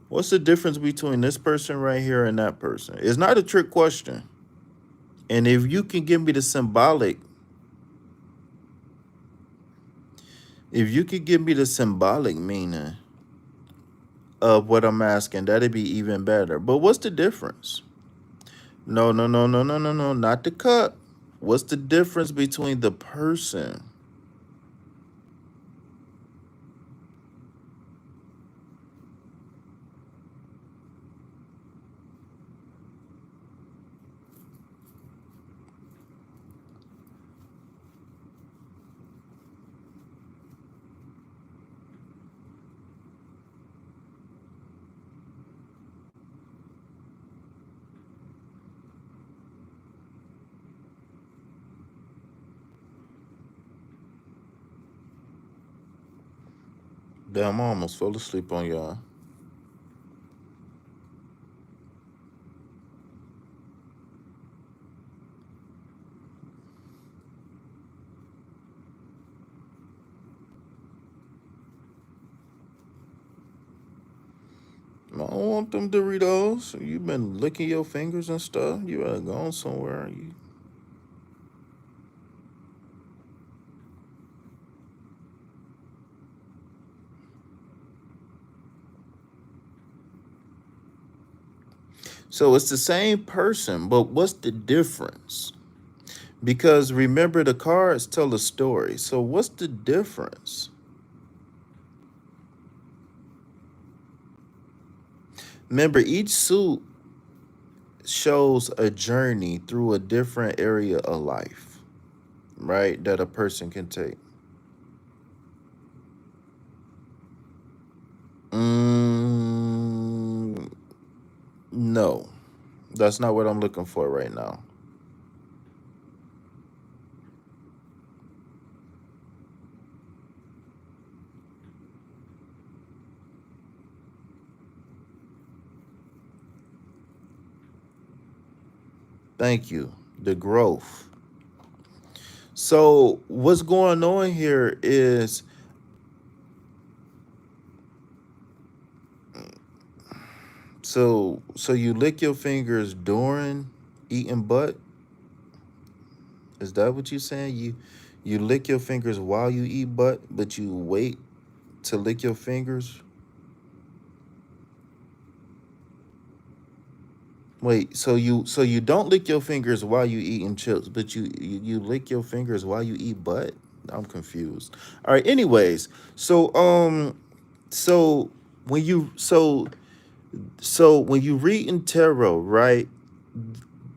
What's the difference between this person right here and that person? It's not a trick question. And if you can give me the symbolic, if you could give me the symbolic meaning of what I'm asking, that'd be even better. But what's the difference? No, no, no, no, no, no, no, not the cup. What's the difference between the person? Damn, I almost fell asleep on y'all. want them Doritos. You've been licking your fingers and stuff. You better gone somewhere. So it's the same person, but what's the difference? Because remember, the cards tell a story. So what's the difference? Remember, each suit shows a journey through a different area of life, right? That a person can take. Mm, no, that's not what I'm looking for right now. Thank you. The growth. So what's going on here is, so you lick your fingers during eating butt? Is that what you're saying? You lick your fingers while you eat butt, but you wait to lick your fingers? Wait, so you don't lick your fingers while you eating chips, but you lick your fingers while you eat butt? I'm confused. All right, anyways, so when you so when you read in tarot, right,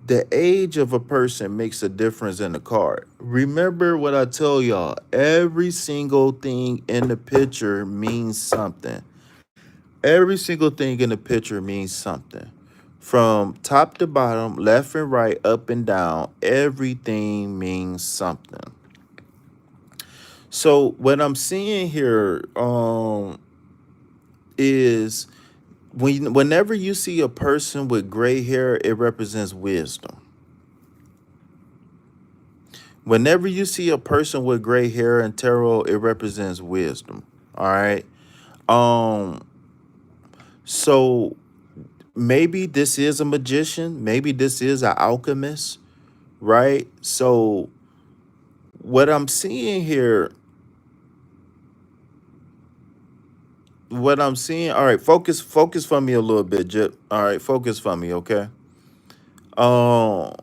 the age of a person makes a difference in the card. Remember what I tell y'all, every single thing in the picture means something. Every single thing in the picture means something. From top to bottom, left and right, up and down, everything means something. So what I'm seeing here is whenever you see a person with gray hair, it represents wisdom. Whenever you see a person with gray hair in tarot, it represents wisdom. All right. Um, so maybe this is a magician, maybe this is an alchemist, right? So what I'm seeing here, what I'm seeing, all right, focus for me a little bit, Jip. All right, focus for me, okay? Um,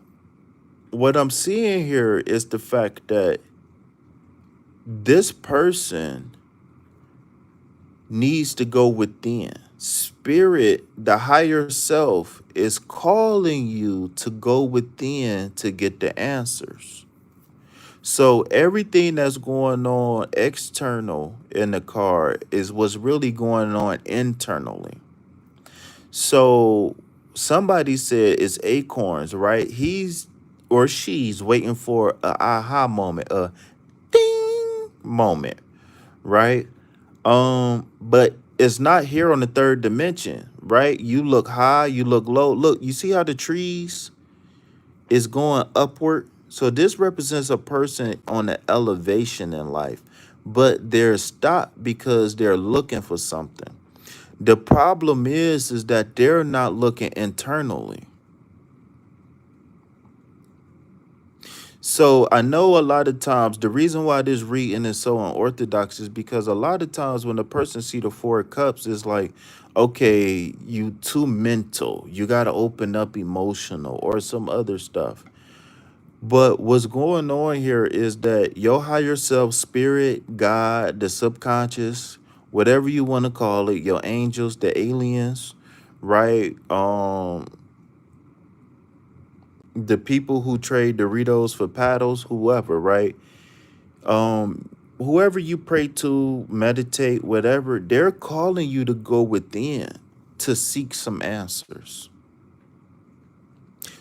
what I'm seeing here is the fact that this person needs to go within. Spirit, the higher self, is calling you to go within to get the answers. So everything that's going on external in the card is what's really going on internally. So somebody said it's acorns, right? He's or she's waiting for a aha moment, a ding moment, right? But it's not here on the third dimension, right? You look high, you look low. Look, you see how the trees is going upward? So this represents a person on an elevation in life, but they're stopped because they're looking for something. The problem is that they're not looking internally. So I know a lot of times the reason why this reading is so unorthodox is because a lot of times when a person see the Four of Cups, it's like, okay, you too mental. You got to open up emotional or some other stuff. But what's going on here is that your higher self, spirit, God, the subconscious, whatever you want to call it, your angels, the aliens, right? The people who trade Doritos for paddles, whoever, right? Whoever you pray to, meditate, whatever, they're calling you to go within to seek some answers.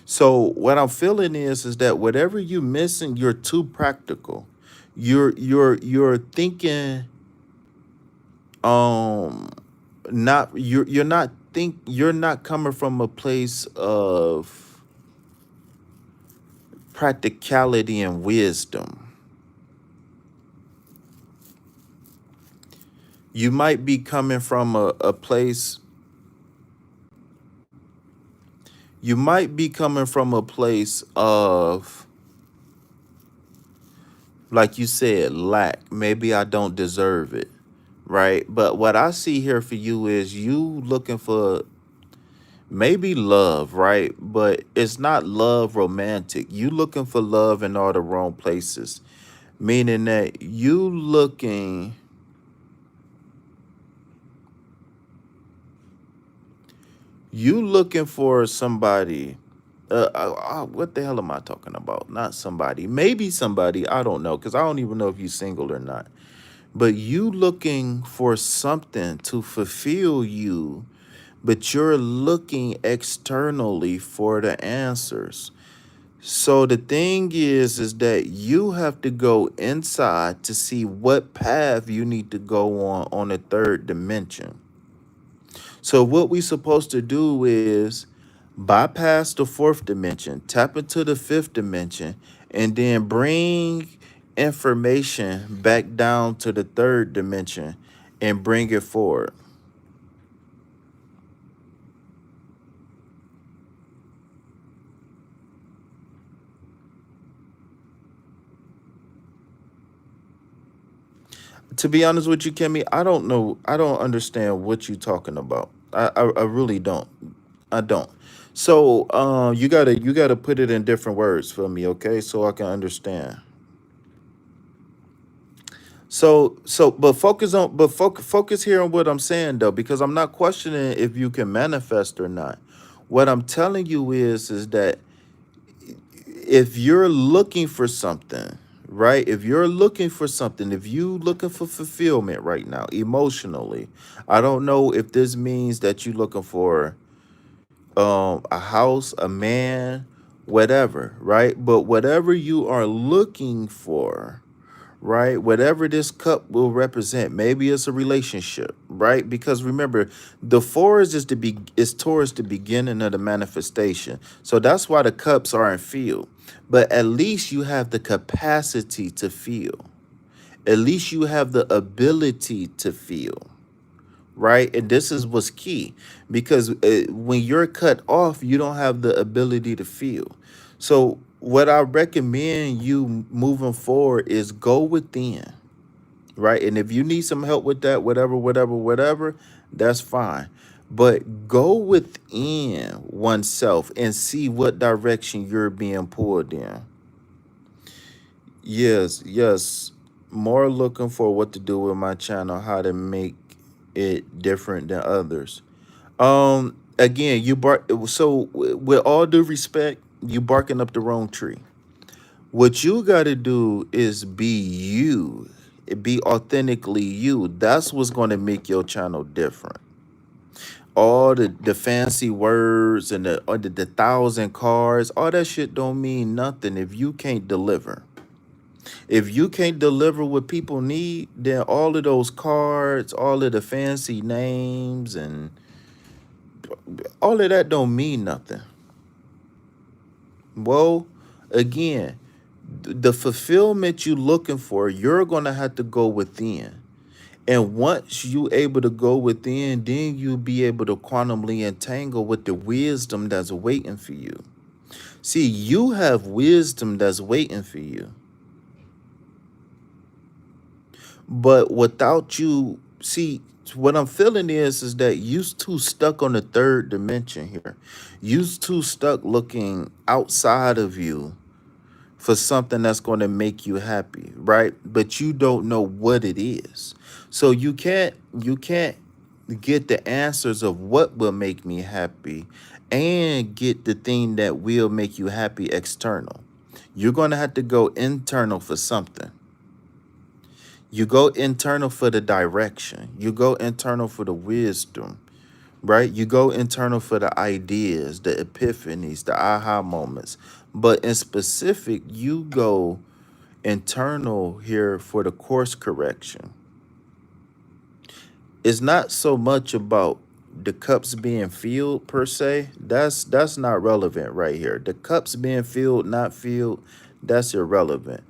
So what I'm feeling is that whatever you're missing, you're too practical. You're thinking um not you're not coming from a place of practicality and wisdom. You might be coming from a place You might be coming from a place of, like you said, lack. Maybe I don't deserve it, right? But what I see here for you is you looking for maybe love, right? But it's not love romantic. You looking for love in all the wrong places, meaning that you looking for somebody. What the hell am I talking about? Not somebody, maybe somebody. I don't know, because I don't even know if you single or not. But you looking for something to fulfill you, but you're looking externally for the answers. So the thing is that you have to go inside to see what path you need to go on the third dimension. So what we supposed to do is bypass the fourth dimension, tap into the fifth dimension, and then bring information back down to the third dimension and bring it forward. To be honest with you, Kimmy, I don't know. I don't understand what you're talking about. I really don't. I don't. So you gotta put it in different words for me, okay? So I can understand. But focus here on what I'm saying though, because I'm not questioning if you can manifest or not. What I'm telling you is that if you're looking for something, right? If you're looking for something, if you looking for fulfillment right now, emotionally, I don't know if this means that you're looking for a house, a man, whatever, right? But whatever you are looking for, right? Whatever this cup will represent, maybe it's a relationship, right? Because remember, the four is towards the beginning of the manifestation. So that's why the cups aren't filled. But at least you have the capacity to feel. At least you have the ability to feel, right? And this is what's key, because when you're cut off, you don't have the ability to feel. So what I recommend you moving forward is go within, right? And if you need some help with that, whatever, that's fine. But go within oneself and see what direction you're being pulled in. Yes. More looking for what to do with my channel, how to make it different than others. Again, you bark. So, with all due respect, you barking up the wrong tree. What you got to do is be you, be authentically you. That's what's going to make your channel different. All the fancy words and the thousand cards, all that shit don't mean nothing if you can't deliver. If you can't deliver what people need, then all of those cards, all of the fancy names, and all of that don't mean nothing. Well, again, the fulfillment you looking for, you're gonna have to go within. And once you able to go within, then you'll be able to quantumly entangle with the wisdom that's waiting for you. See, you have wisdom that's waiting for you. But without you, see, what I'm feeling is that you too stuck on the third dimension here. You too stuck looking outside of you for something that's going to make you happy, right? But you don't know what it is. So you can't get the answers of what will make me happy and get the thing that will make you happy external. You're going to have to go internal for something. You go internal for the direction. You go internal for the wisdom, right? You go internal for the ideas, the epiphanies, the aha moments. But in specific, you go internal here for the course correction. It's not so much about the cups being filled per se. That's not relevant right here. The cups being filled, not filled, that's irrelevant.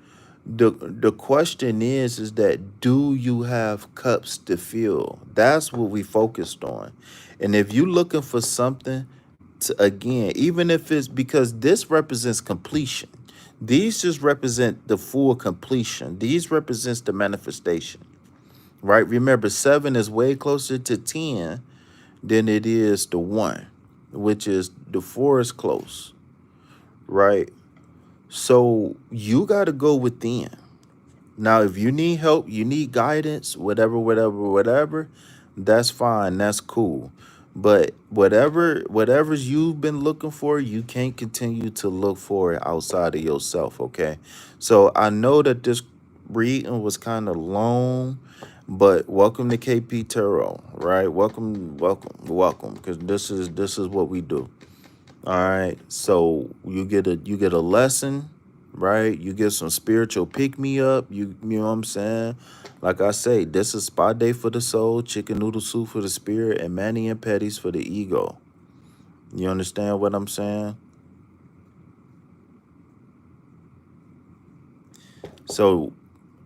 The question is that do you have cups to fill? That's what we focused on. And if you looking for something again, even if it's because this represents completion. These just represent the full completion. These represents the manifestation, right? Remember, 7 is way closer to 10 than it is to 1, which is the 4 is close, right? So you got to go within. Now, if you need help, you need guidance, whatever, that's fine. That's cool. But whatever's you've been looking for, you can't continue to look for it outside of yourself, okay? So I know that this reading was kind of long, but welcome to KP Tarot, right? Welcome, because this is what we do. All right. So you get a lesson, right? You get some spiritual pick me up. You know what I'm saying? Like I say, this is spa day for the soul, chicken noodle soup for the spirit, and mani and petties for the ego. You understand what I'm saying? So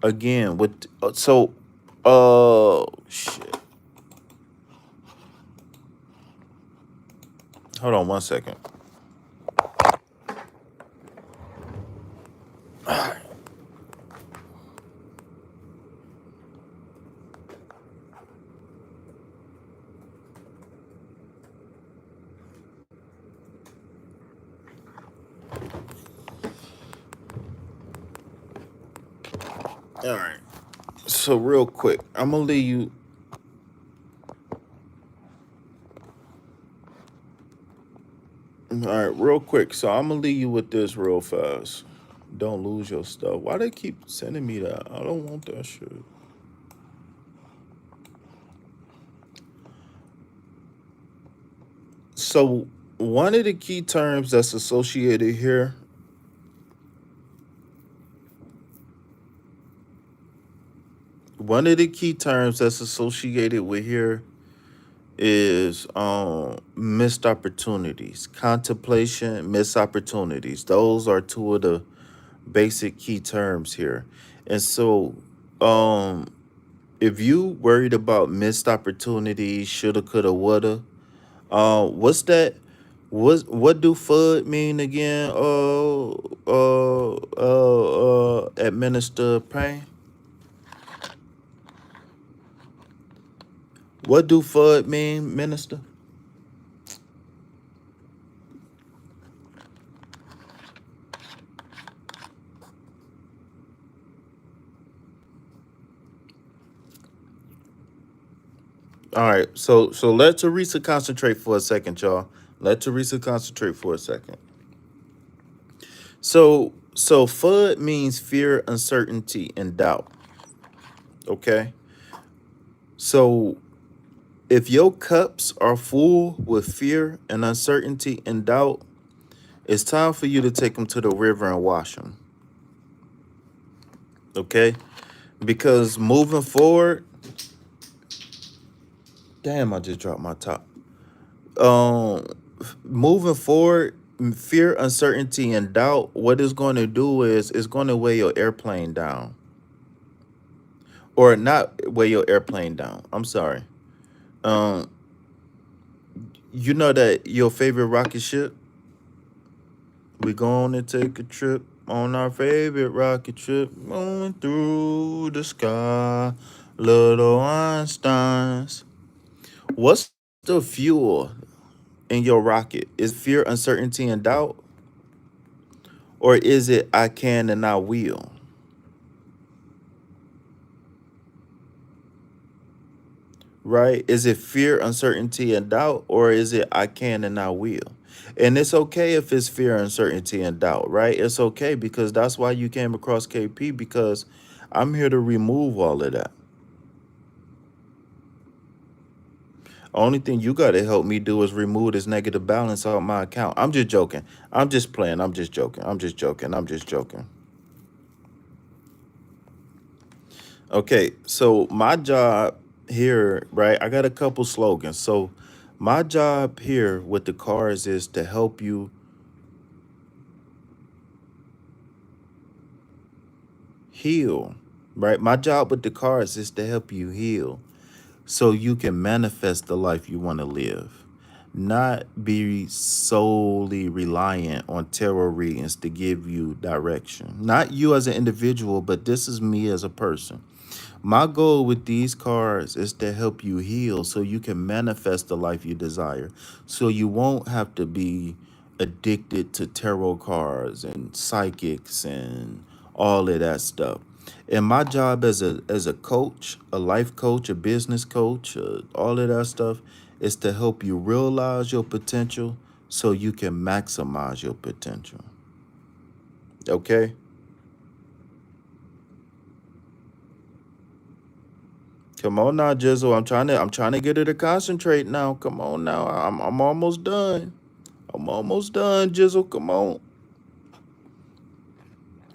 again, with shit. Hold on 1 second. All right. So real quick, I'm gonna leave you. All right, real quick. So I'm gonna leave you with this real fast. Don't lose your stuff. Why they keep sending me that? I don't want that shit. So one of the key terms that's associated here, one of the key terms that's associated with here is missed opportunities, contemplation, missed opportunities. Those are two of the basic key terms here. And so um if you worried about missed opportunities, shoulda, coulda, woulda, what's that? What do FUD mean again? Administer pain. What do FUD mean, minister? All right, so let Teresa concentrate for a second, y'all. Let Teresa concentrate for a second. So FUD means fear, uncertainty, and doubt. Okay. So if your cups are full with fear and uncertainty and doubt, it's time for you to take them to the river and wash them. Okay? Because moving forward, damn, I just dropped my top. Um, Moving forward, fear, uncertainty, and doubt, what it's going to do is it's going to weigh your airplane down. Or not weigh your airplane down. I'm sorry. Um, you know that your favorite rocket ship? We gonna take a trip on our favorite rocket trip, going through the sky, little Einsteins. What's the fuel in your rocket? Is fear, uncertainty, and doubt? Or is it I can and I will? Right? Is it fear, uncertainty, and doubt? Or is it I can and I will? And it's okay if it's fear, uncertainty, and doubt, right? It's okay because that's why you came across KP, because I'm here to remove all of that. Only thing you got to help me do is remove this negative balance out my account. I'm just joking. I'm just playing. I'm just joking. I'm just joking. I'm just joking. Okay, so my job here, right? I got a couple slogans. So my job here with the cards is to help you heal, right? My job with the cards is to help you heal so you can manifest the life you want to live. not be solely reliant on tarot readings to give you direction. Not you as an individual, but this is me as a person. My goal with these cards is to help you heal so you can manifest the life you desire. So you won't have to be addicted to tarot cards and psychics and all of that stuff. And my job as a coach, a life coach, a business coach, all of that stuff is to help you realize your potential so you can maximize your potential. Okay? Come on now, Jizzle. I'm trying to get her to concentrate now. Come on now. I'm almost done. I'm almost done, Jizzle. Come on.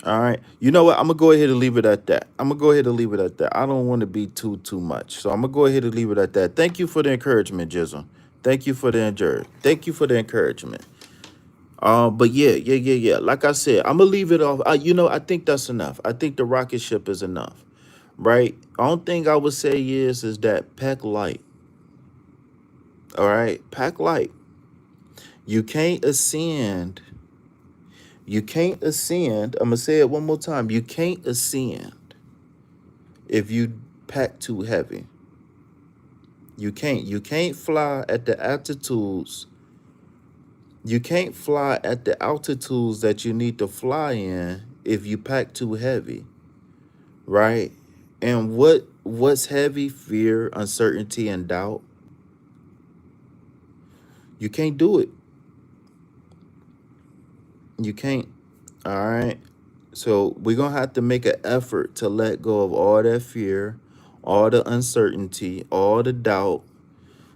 All right. You know what? I'm gonna go ahead and leave it at that. I'm gonna go ahead and leave it at that. I don't want to be too much. So I'm gonna go ahead and leave it at that. Thank you for the encouragement, Jizzle. Thank you for the Thank you for the encouragement. But yeah. Like I said, I'm gonna leave it off. I think that's enough. I think the rocket ship is enough. Right? Only thing I would say is that pack light. All right, pack light. You can't ascend. You can't ascend. I'm gonna say it one more time. You can't ascend if you pack too heavy. You can't. You can't fly at the altitudes. You can't fly at the altitudes that you need to fly in if you pack too heavy, right? And what's heavy? Fear, uncertainty, and doubt. You can't do it. You can't. All right. So we're going to have to make an effort to let go of all that fear, all the uncertainty, all the doubt,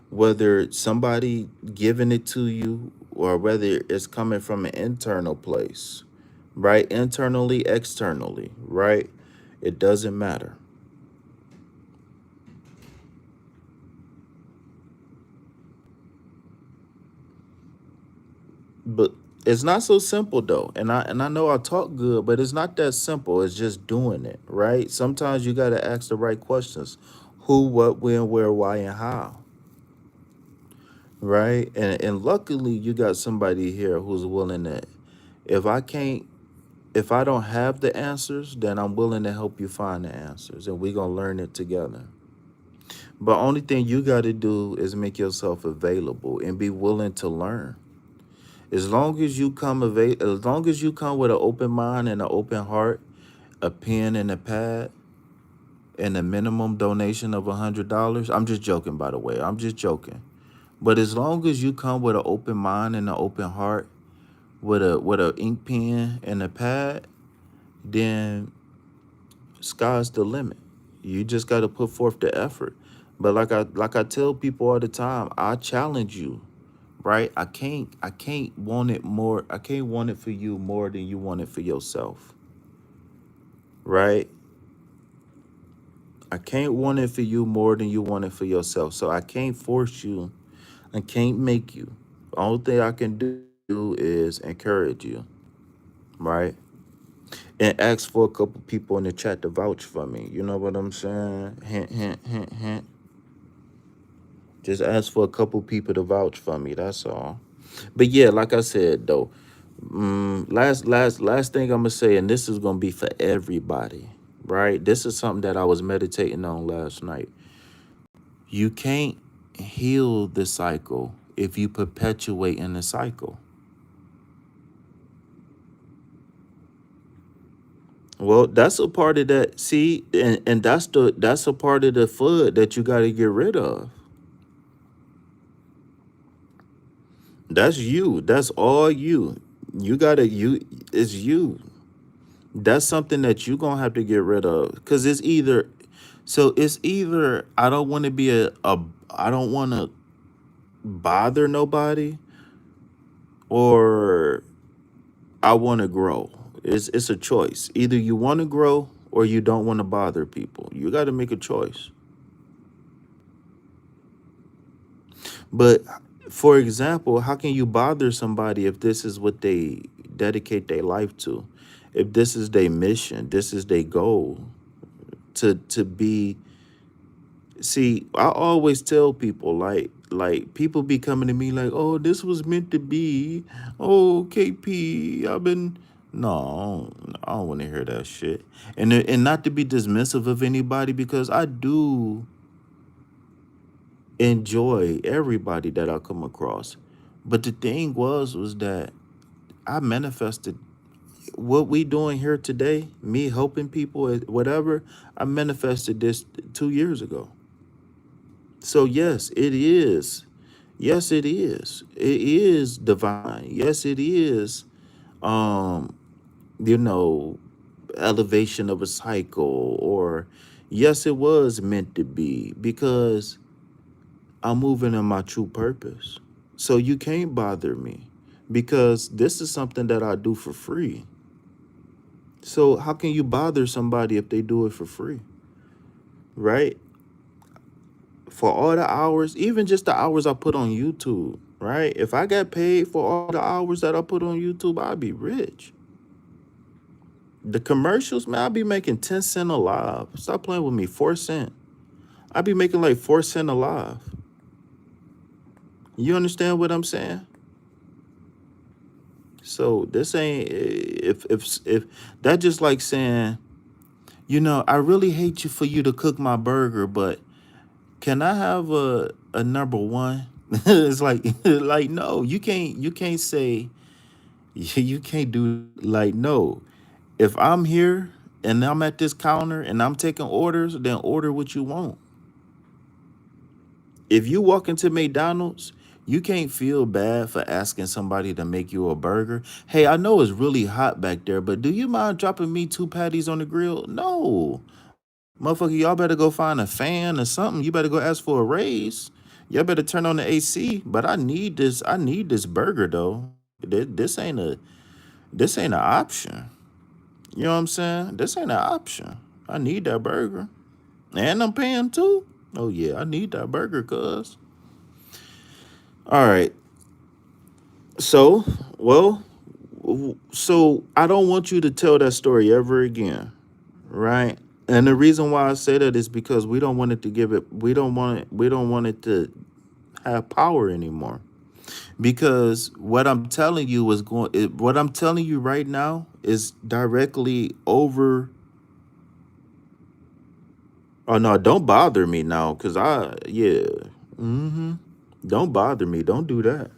whether somebody giving it to you or whether it's coming from an internal place, right? Internally, externally, right? It doesn't matter. But it's not so simple though. And I know I talk good, but it's not that simple. It's just doing it, right? Sometimes you got to ask the right questions. Who, what, when, where, why, and how, right? And luckily you got somebody here who's willing to, if I can't, if I don't have the answers, then I'm willing to help you find the answers and we're going to learn it together. But only thing you got to do is make yourself available and be willing to learn. As long as you come as long as you come with an open mind and an open heart, a pen and a pad, and a minimum donation of $100. I'm just joking, by the way. I'm just joking. But as long as you come with an open mind and an open heart, with a ink pen and a pad, then sky's the limit. You just got to put forth the effort. But like I tell people all the time, I challenge you, right? I can't want it more. I can't want it for you more than you want it for yourself, right? I can't want it for you more than you want it for yourself. So I can't force you. I can't make you. The only thing I can do is encourage you, right? And ask for a couple people in the chat to vouch for me. You know what I'm saying? Hint, hint, hint, hint. Just ask for a couple people to vouch for me. That's all. But yeah, like I said though, last thing I'm gonna say, and this is gonna be for everybody, right? This is something that I was meditating on last night. You can't heal the cycle if you perpetuate in the cycle. Well, that's a part of that. See, and that's a part of the FUD that you got to get rid of. That's you. That's all you. You gotta you. It's you. That's something that you gonna have to get rid of because it's either. So it's either I don't want to be a I don't want to bother nobody, or I want to grow. It's a choice. Either you want to grow or you don't want to bother people. You got to make a choice. But for example, how can you bother somebody if this is what they dedicate their life to? If this is their mission, this is their goal to be See, I always tell people like people be coming to me like, "Oh, this was meant to be." Oh, KP, I've been no, I don't want to hear that shit. And not to be dismissive of anybody because I do enjoy everybody that I come across. But the thing was that I manifested what we doing here today, me helping people, whatever. I manifested this 2 years ago. So yes, it is. Yes, it is. It is divine. Yes, it is. Um, you know, elevation of a cycle, or yes, it was meant to be because I'm moving in my true purpose. So you can't bother me because this is something that I do for free. So how can you bother somebody if they do it for free? Right? For all the hours, even just the hours I put on YouTube, right? If I got paid for all the hours that I put on YouTube, I'd be rich. The commercials, man, I'd be making 10 cents a live. Stop playing with me, 4 cents. I'd be making like 4 cents a live. You understand what I'm saying? So this ain't if that just like saying, I really hate you for you to cook my burger, but can I have a number one? It's like like no, you can't say you can't do like no. If I'm here and I'm at this counter and I'm taking orders, then order what you want. If you walk into McDonald's, you can't feel bad for asking somebody to make you a burger. Hey, I know it's really hot back there, but do you mind dropping me 2 patties on the grill? No. Motherfucker, y'all better go find a fan or something. You better go ask for a raise. Y'all better turn on the AC. But I need this. I need this burger though. This ain't an option. You know what I'm saying? This ain't an option. I need that burger. And I'm paying too. Oh yeah, I need that burger, cuz. All right. So, well, so I don't want you to tell that story ever again, right? And the reason why I say that is because we don't want it to give it we don't want it to have power anymore. Because what I'm telling you right now is directly over. Oh no, don't bother me now, cause yeah. Mm-hmm. Don't bother me. Don't do that.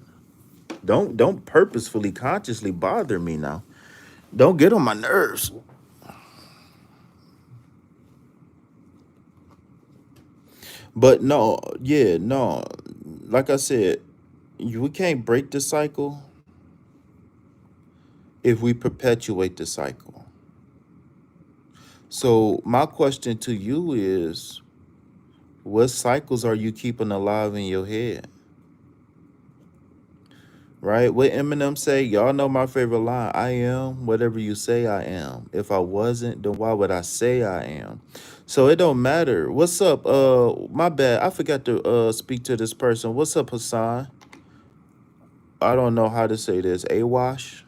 Don't purposefully, consciously bother me now. Don't get on my nerves. But no, yeah, no. Like I said, we can't break the cycle if we perpetuate the cycle. So my question to you is, what cycles are you keeping alive in your head? Right? What Eminem say? Y'all know my favorite line. I am whatever you say I am. If I wasn't, then why would I say I am? So it don't matter. What's up? My bad. I forgot to speak to this person. What's up, Hassan? I don't know how to say this. Awash?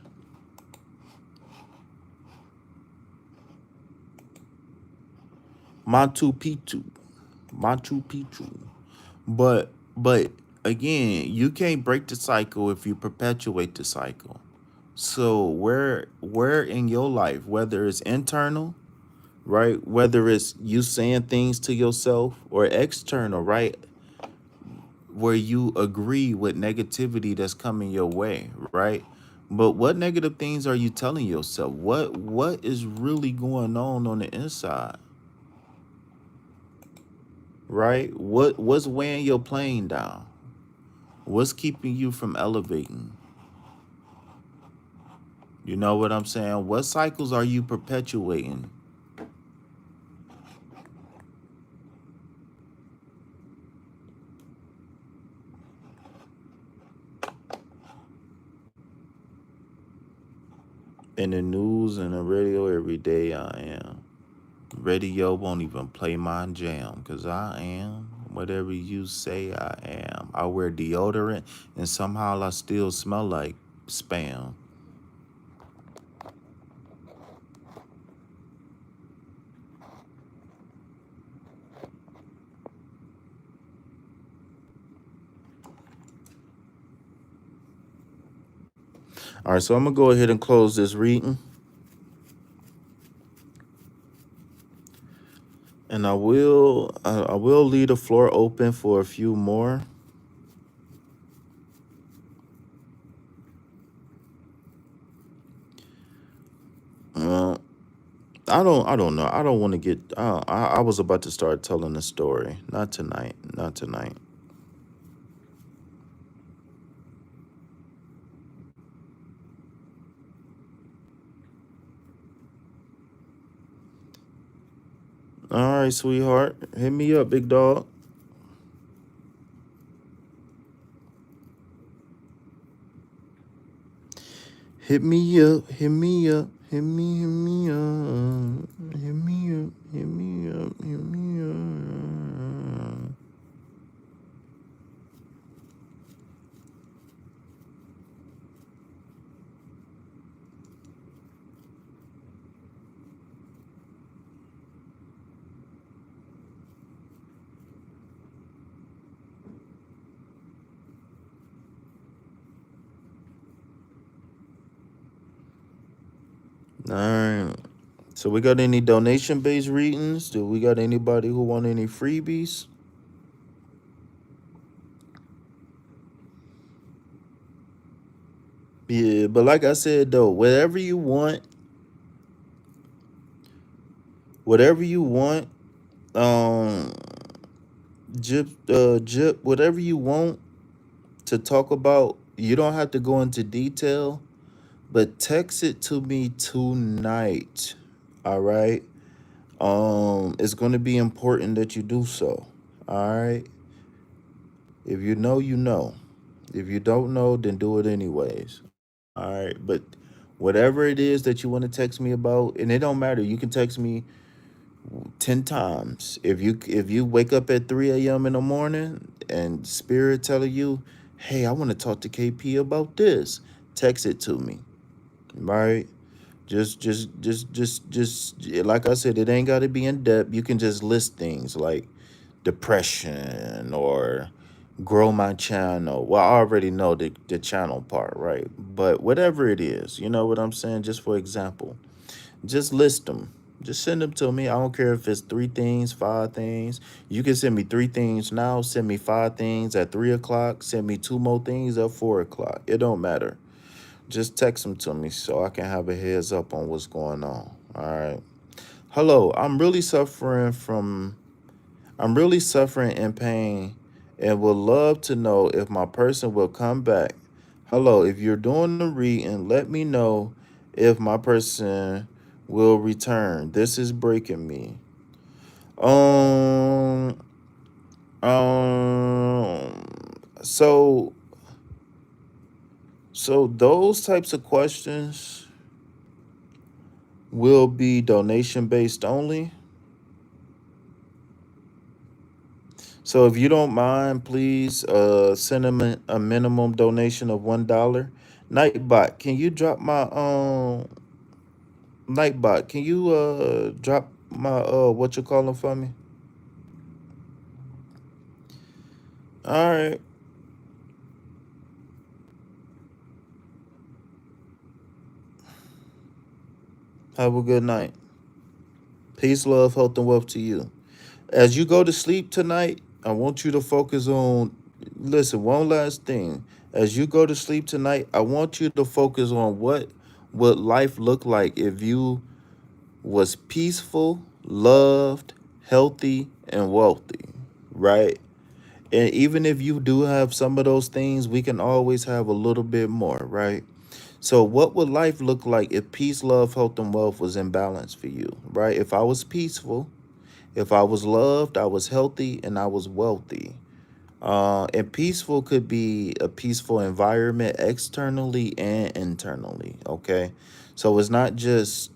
Mantu Pitu. Mantu Pichu. But again, you can't break the cycle if you perpetuate the cycle. So where in your life, whether it's internal, right? Whether it's you saying things to yourself or external, right? Where you agree with negativity that's coming your way, right? But what negative things are you telling yourself? What is really going on the inside, right? What's weighing your plane down? What's keeping you from elevating? You know what I'm saying? What cycles are you perpetuating? In the news and the radio every day, I am. Radio won't even play my jam because I am whatever you say I am. I wear deodorant and somehow I still smell like spam. All right, so I'm gonna go ahead and close this reading, and I will leave the floor open for a few more. Uh, I don't know. I don't want to get. I was about to start telling the story. Not tonight. Not tonight. All right, sweetheart. Hit me up, big dog. Hit me up. Hit me up. Hit me up. Hit me up. Hit me up. Hit me up. All right. So we got any donation based readings? Do we got anybody who want any freebies? Yeah, but like I said though, whatever you want, um, Jip, whatever you want to talk about, you don't have to go into detail, but text it to me tonight. All right. It's going to be important that you do so. All right. If you know, you know. If you don't know, then do it anyways. All right. But whatever it is that you want to text me about, and it don't matter. You can text me 10 times. If you wake up at 3 a.m. in the morning and spirit telling you, hey, I want to talk to KP about this, text it to me. Right? Just like I said, it ain't got to be in depth. You can just list things like depression or grow my channel. Well, I already know the channel part, right? But whatever it is, you know what I'm saying? Just for example, just list them. Just send them to me. I don't care if it's 3 things, 5 things. You can send me 3 things now. Send me 5 things at 3 o'clock. Send me 2 more things at 4 o'clock. It don't matter. Just text them to me so I can have a heads up on what's going on. All right. Hello. I'm really suffering in pain and would love to know if my person will come back. Hello, if you're doing the reading, let me know if my person will return. This is breaking me. Um um so those types of questions will be donation based only. So if you don't mind, please send them a minimum donation of $1. Nightbot, can you drop my Nightbot, can you drop my what you calling for me? All right. Have a good night. Peace, love, health, and wealth to you. As you go to sleep tonight, I want you to focus on, listen, one last thing. As you go to sleep tonight, I want you to focus on what would life look like if you was peaceful, loved, healthy, and wealthy, right? And even if you do have some of those things, we can always have a little bit more, right? So, what would life look like if peace, love, health, and wealth was in balance for you, right? If I was peaceful, if I was loved, I was healthy, and I was wealthy. And peaceful could be a peaceful environment externally and internally, okay? So, it's not just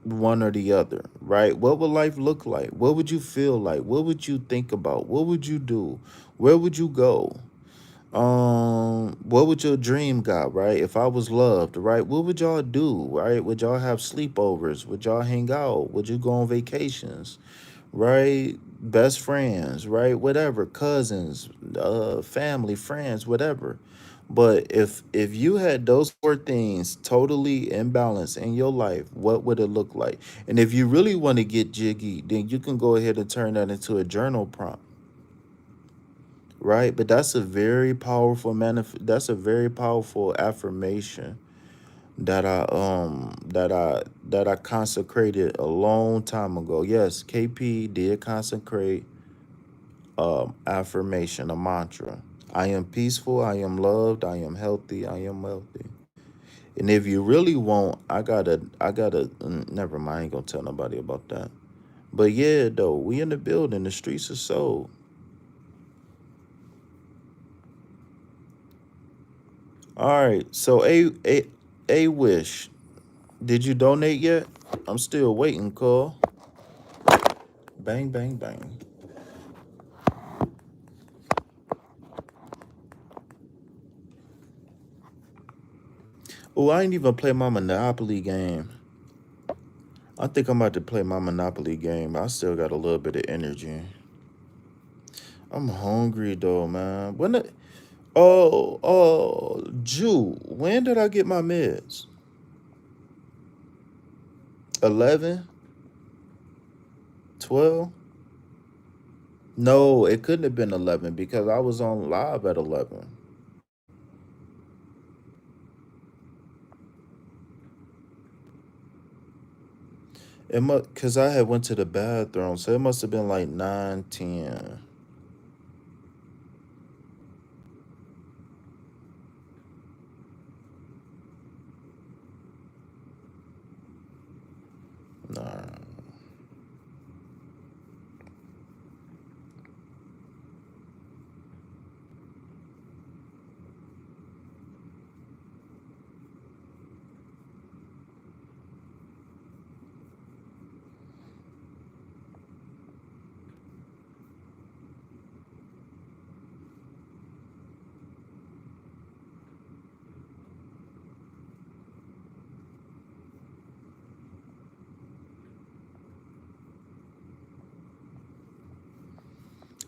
one or the other, right? What would life look like? What would you feel like? What would you think about? What would you do? Where would you go? What would your dream got, right? If I was loved, right? What would y'all do, right? Would y'all have sleepovers? Would y'all hang out? Would you go on vacations, right? Best friends, right? Whatever, cousins, family, friends, whatever. But if you had those four things totally in balance in your life, what would it look like? And if you really want to get jiggy, then you can go ahead and turn that into a journal prompt, right? But that's a very powerful that's a very powerful affirmation that I consecrated a long time ago. Yes, KP did consecrate affirmation, a mantra. I am peaceful, I am loved, I am healthy, I am wealthy. And if you really want, never mind, I ain't gonna tell nobody about that. But yeah, though, we in the building, the streets are sold. All right, so a wish. Did you donate yet? I'm still waiting, call. Bang, bang, bang. Oh, I ain't even play my Monopoly game. I think I'm about to play my Monopoly game. I still got a little bit of energy. I'm hungry though, man. Jew, when did I get my meds? 11? 12? No, it couldn't have been 11 because I was on live at 11. Cause I had went to the bathroom, so it must have been like 9, 10. Nah.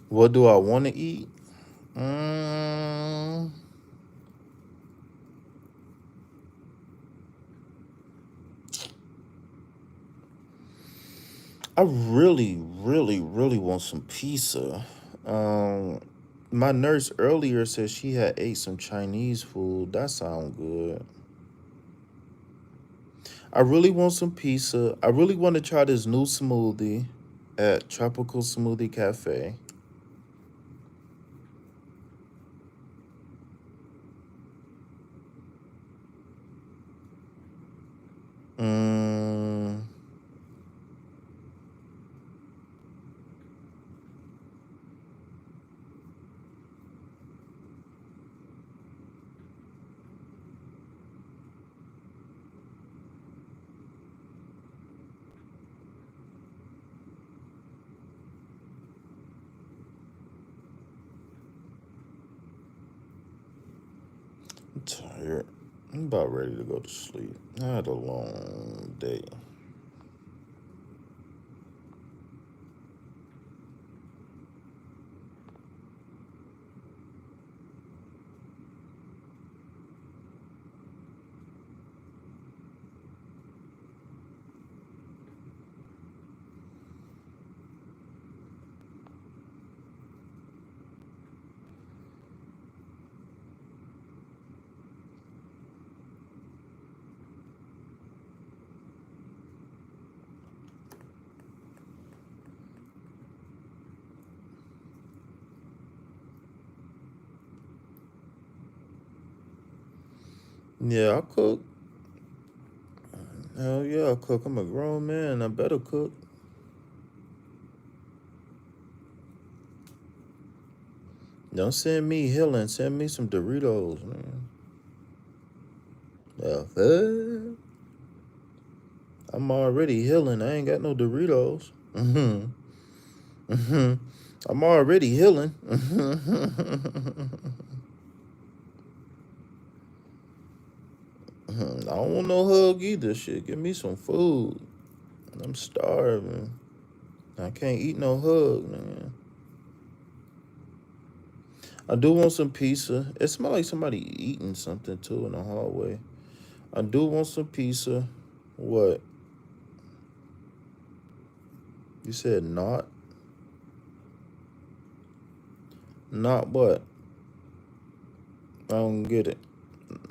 What do I want to eat? Mm, I really, really, really want some pizza. Um, my nurse earlier said she had ate some Chinese food. That sounds good. I really want some pizza. I really want to try this new smoothie at Tropical Smoothie Cafe. Mm, I'm tired. I'm about ready to go to sleep. I had a long day. Yeah, I cook. Hell yeah, I cook. I'm a grown man. I better cook. Don't send me healing. Send me some Doritos, man. Yeah, I'm already healing. I ain't got no Doritos. I'm already healing. I don't want no hug either. Shit, give me some food. I'm starving. I can't eat no hug, man. I do want some pizza. It smells like somebody eating something too in the hallway. I do want some pizza. What? You said not? Not what? I don't get it.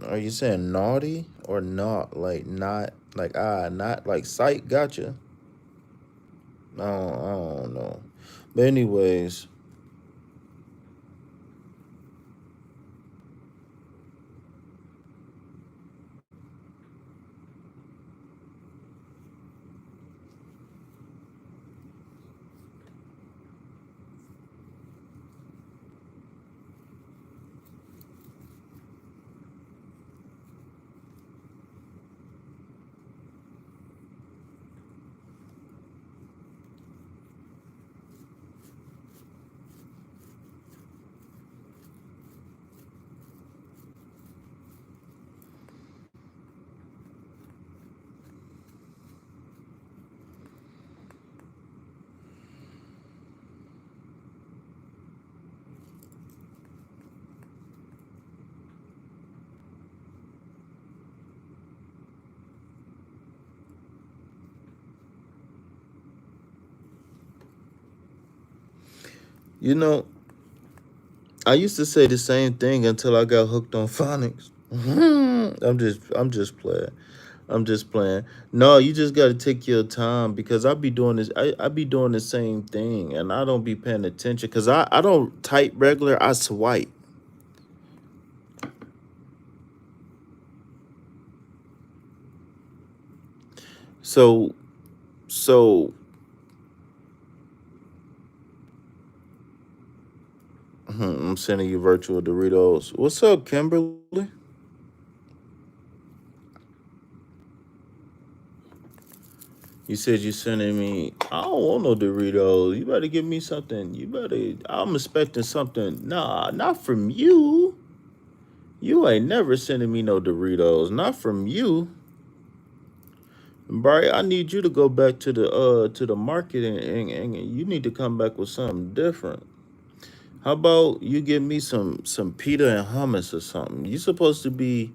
Are you saying naughty or not? Like not like not like sight? Gotcha. I don't know. But anyways, you know, I used to say the same thing until I got hooked on phonics. I'm just playing. I'm just playing. No, you just got to take your time because I be doing this. I be doing the same thing, and I don't be paying attention because I don't type regular. I swipe. So so I'm sending you virtual Doritos. What's up, Kimberly? You said you sending me. I don't want no Doritos. You better give me something. You better. I'm expecting something. Nah, not from you. You ain't never sending me no Doritos. Not from you. Bri, I need you to go back to the market and you need to come back with something different. How about you give me some pita and hummus or something? You supposed to be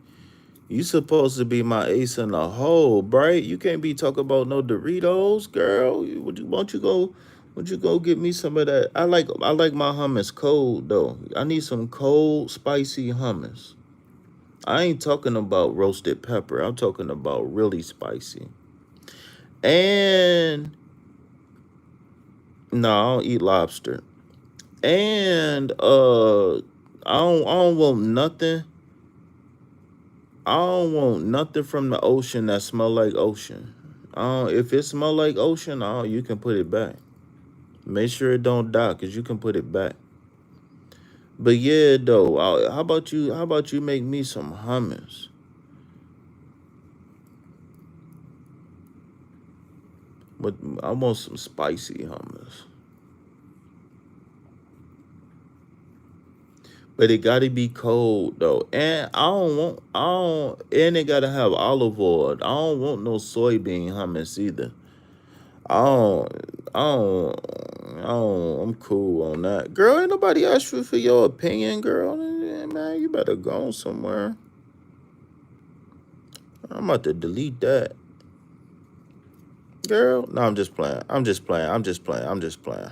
my ace in the hole, Bright. You can't be talking about no Doritos, girl. Won't you go get me some of that? I like my hummus cold though. I need some cold, spicy hummus. I ain't talking about roasted pepper. I'm talking about really spicy. And no, I don't eat lobster. And I don't want nothing. I don't want nothing from the ocean that smell like ocean. If it smell like ocean, you can put it back. Make sure it don't die, cause you can put it back. But yeah, though, how about you? How about you make me some hummus? But I want some spicy hummus. But it gotta be cold though, and and it gotta have olive oil. I don't want no soybean hummus either. I don't, I don't, I'm cool on that. Girl, ain't nobody asked you for your opinion, girl. Man, you better go somewhere. I'm about to delete that. Girl, no, I'm just playing. I'm just playing. I'm just playing. I'm just playing.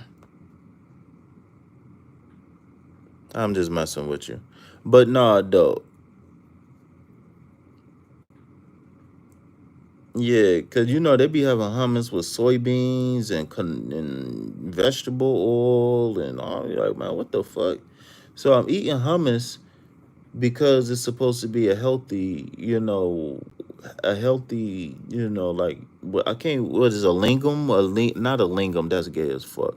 I'm just messing with you. But nah, though. Yeah, cause they be having hummus with soybeans and vegetable oil and all. You're like, man, what the fuck? So I'm eating hummus because it's supposed to be like what I can't. What is a lingam? Not a lingam. That's gay as fuck.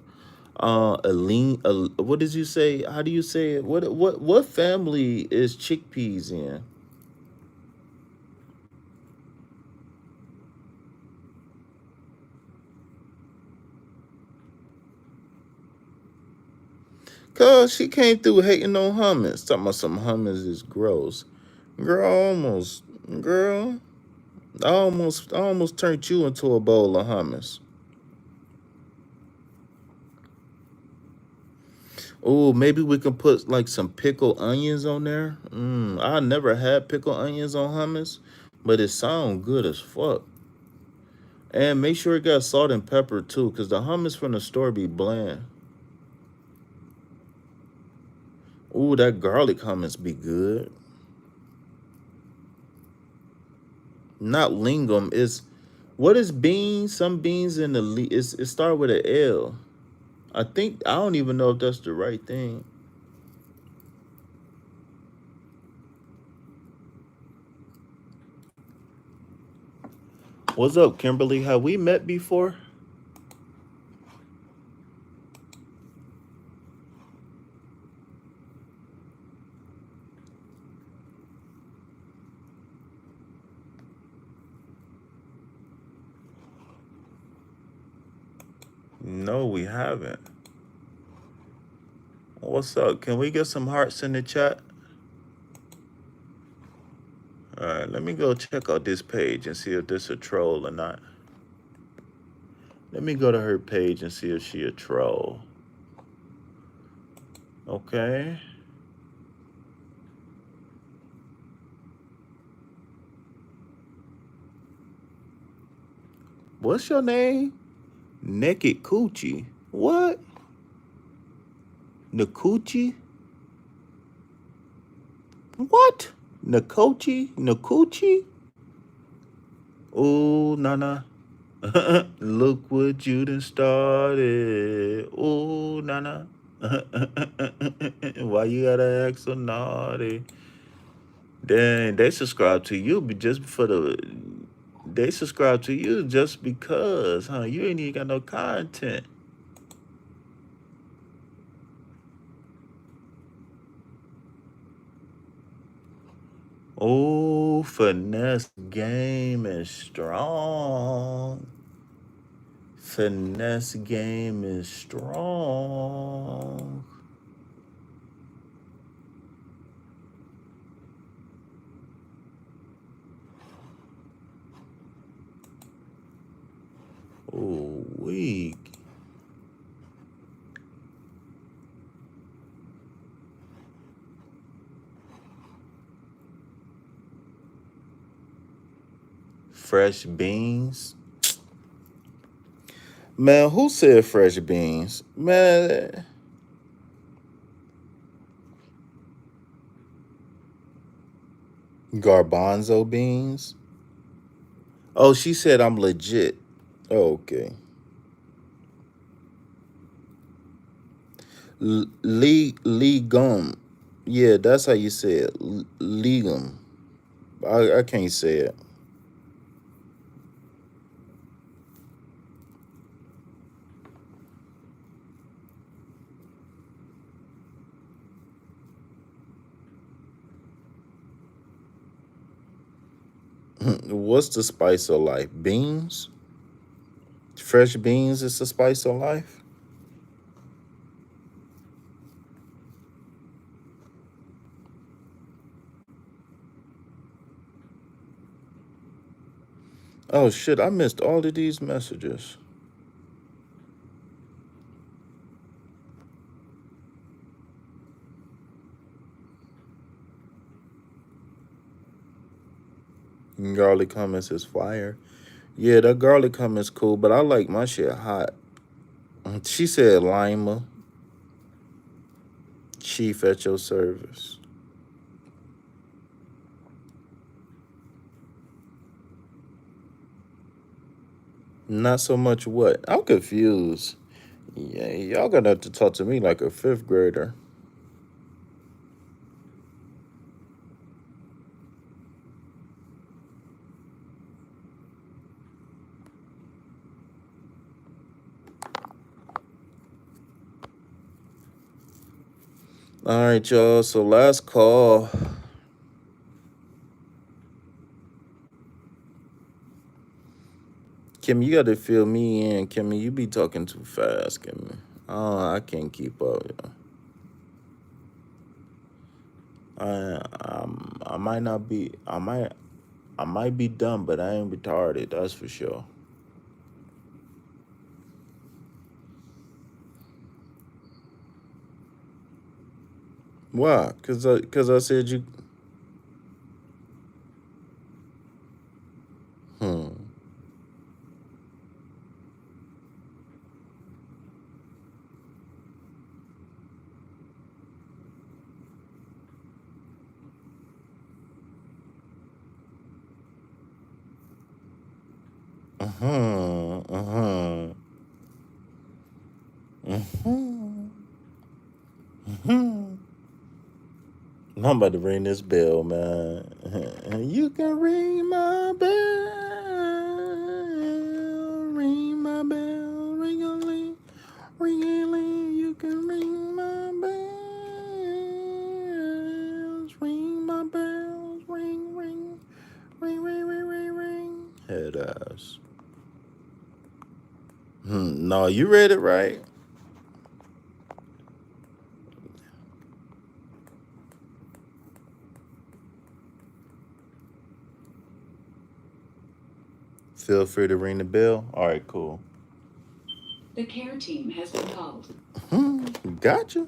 A lean. What did you say? How do you say it? What family is chickpeas in? Cause she came through hating on hummus. Talking about some hummus is gross. Girl, girl, I almost turned you into a bowl of hummus. Oh, maybe we can put like some pickled onions on there. I never had pickled onions on hummus, but it sounds good as fuck. And make sure it got salt and pepper too, because the hummus from the store be bland. Ooh, that garlic hummus be good. Not lingam. Is what is beans? Some beans in the it start with an L. I think I don't even know if that's the right thing. What's up, Kimberly? Have we met before? No, we haven't. What's up? Can we get some hearts in the chat? All right, let me go check out this page and see if this a troll or not. Let me go to her page and see if she a troll. Okay. What's your name? Naked Coochie. What? Nakuchi? What? Nakochi? Nakuchi? Oh, Nana. Look what you done started. Oh, Nana. Why you gotta act so naughty? Then they subscribe to you just for the. They subscribe to you just because, huh? You ain't even got no content. Oh, finesse game is strong. Finesse game is strong. Oh, weak. Fresh beans. Man, who said fresh beans? Man, garbanzo beans. Oh, she said I'm legit. Oh, okay. Legum. Yeah, that's how you say it. Legum. I can't say it. What's the spice of life? Beans? Fresh beans is the spice of life? Oh shit, I missed all of these messages. Garlic hummus is fire. Yeah, that garlic hummus cool, but I like my shit hot. She said Lima. Chief at your service. Not so much what? I'm confused. Yeah, y'all gonna have to talk to me like a fifth grader. All right, y'all. So last call. Kim, you gotta fill me in. Kimmy, you be talking too fast, Kimmy. Oh, I can't keep up. I might not be. I might be dumb, but I ain't retarded. That's for sure. Why? Cause I said you. Hmm. Uh-huh. Uh-huh. Uh-huh. Uh-huh. I'm about to ring this bell, man. You can ring my bell, ring my bell, ring-a-ling, ring-a-ling. You can ring my bells, ring my bells, ring, ring, ring, ring, ring, ring, ring. Head ass. No, you read it right. Feel free to ring the bell. All right, cool. The care team has been called. Gotcha.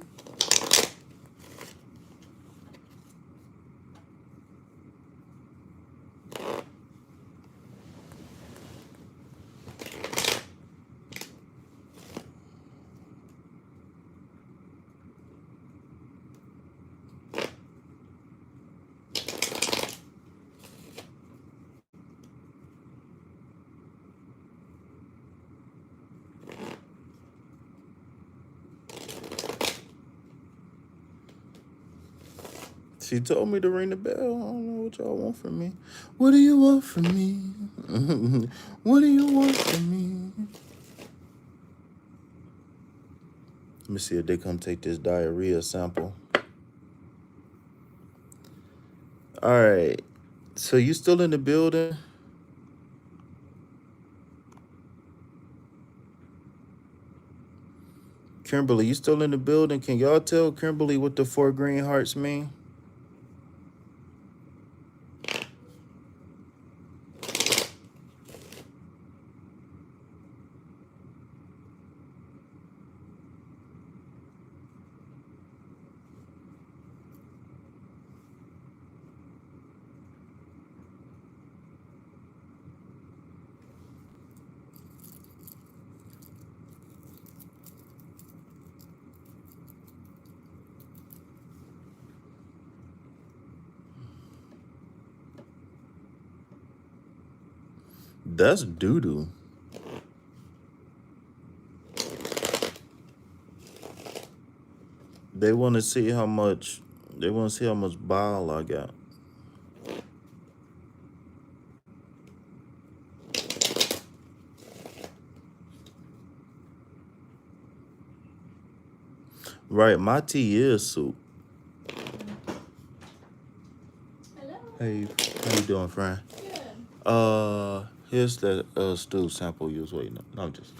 She told me to ring the bell. I don't know what y'all want from me. What do you want from me? What do you want from me? Let me see if they come take this diarrhea sample. All right. So you still in the building? Kimberly, you still in the building? Can y'all tell Kimberly what the 4 green hearts mean? That's doo-doo. They want to see how much. They want to see how much bile I got. Right, my tea is soup. Hello. Hey, how you doing, friend? Good. Here's the stew sample you was waiting on. No, I'm just.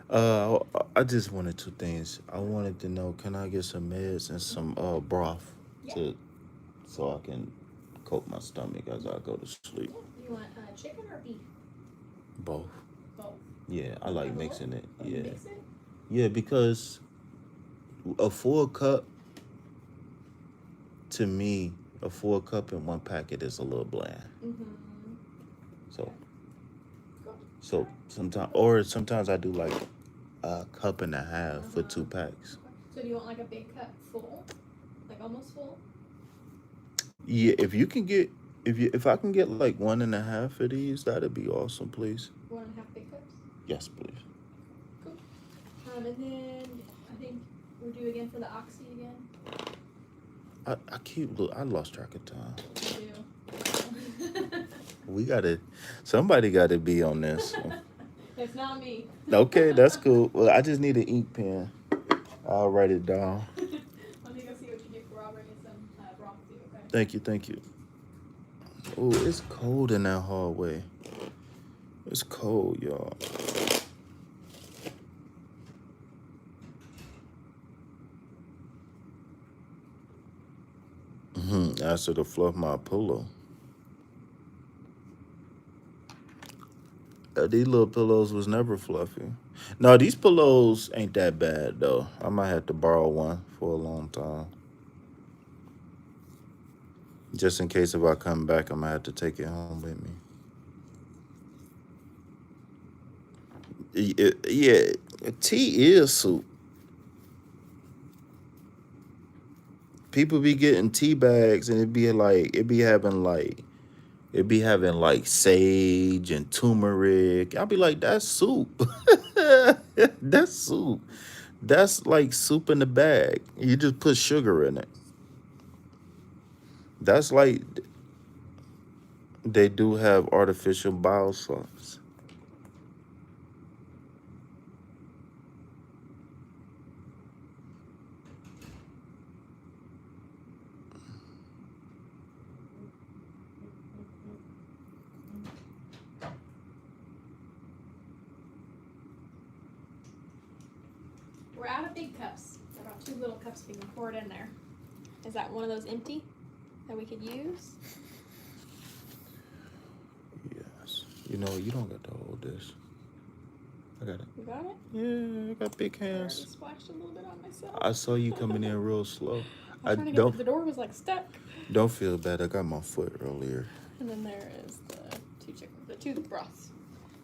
I just wanted 2 things. I wanted to know, can I get some meds and some broth to so I can coat my stomach as I go to sleep. You want chicken or beef? Both. Both. Yeah, I like mixing it. Oh, you Yeah. mix it? Yeah, because a full cup to me, a full cup in 1 packet is a little bland. So Cool. so sometimes I do like a cup and a half for 2 packs. So do you want like a big cup full? Like almost full? Yeah, if I can get like 1.5 of these, that'd be awesome, please. 1.5 big cups? Yes, please. Cool. And then I think we're due again for the oxy again. I lost track of time. We do. Somebody gotta be on this. It's not me. Okay, that's cool. Well, I just need an ink pen. I'll write it down. Let me go see what you get for I'll bring you some broth too, okay? Thank you. Oh, it's cold in that hallway. It's cold, y'all. Asked her to fluff my pillow. These little pillows was never fluffy. No, these pillows ain't that bad though. I might have to borrow one for a long time. Just in case if I come back, I'm gonna have to take it home with me. Yeah, tea is soup. People be getting tea bags and it be having like sage and turmeric. I'll be like, that's soup. That's soup. That's like soup in the bag. You just put sugar in it. That's like they do have artificial bile salts. We're out of big cups. There are about 2 little cups being poured in there. Is that one of those empty that we could use? Yes. You know, you don't got to hold this. I got it. You got it? Yeah, I got big I already hands. splashed a little bit on myself. I saw you coming in real slow. I was trying to get the door was like stuck. Don't feel bad. I got my foot earlier. And then there is the two broths.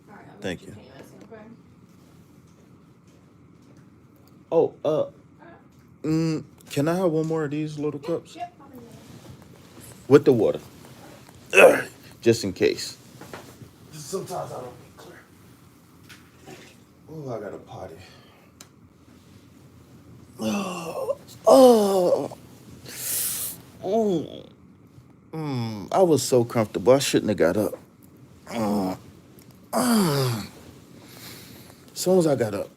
All right, I'll Thank you. Okay. Oh, can I have one more of these little cups? Yep. With the water. Ugh, just in case. Sometimes I don't be clear. Oh, I got a potty. Oh. I was so comfortable. I shouldn't have got up. As soon as I got up.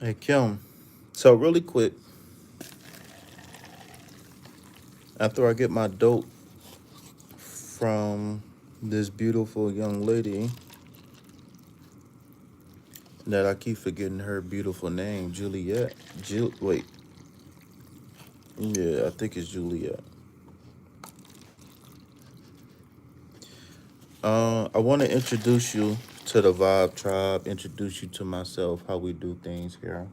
Hey, Kim. So, really quick, after I get my dope from this beautiful young lady that I keep forgetting her beautiful name, Juliet. Wait. Yeah, I think it's Juliet. I want to introduce you to the Vibe Tribe, introduce you to myself, how we do things here.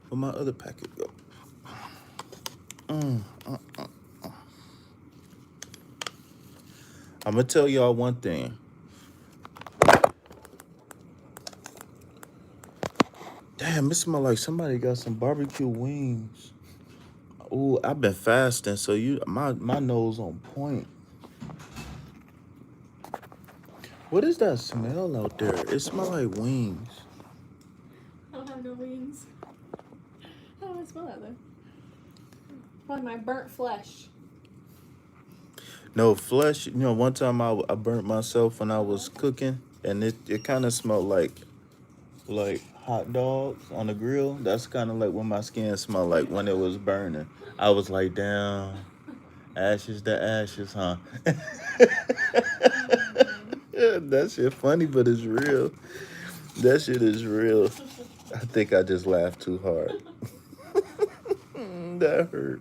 Where my other packet go? I'm going to tell y'all one thing. Damn, it smells like somebody got some barbecue wings. Ooh, I've been fasting, so my nose on point. What is that smell out there? It smells like wings. I don't have no wings. I don't smell that though. Probably my burnt flesh. No, flesh. You know, one time I burnt myself when I was cooking, and it kind of smelled like hot dogs on the grill. That's kind of like what my skin smelled like when it was burning. I was like, damn, ashes to ashes, huh? That shit funny, but it's real. That shit is real. I think I just laughed too hard. That hurt.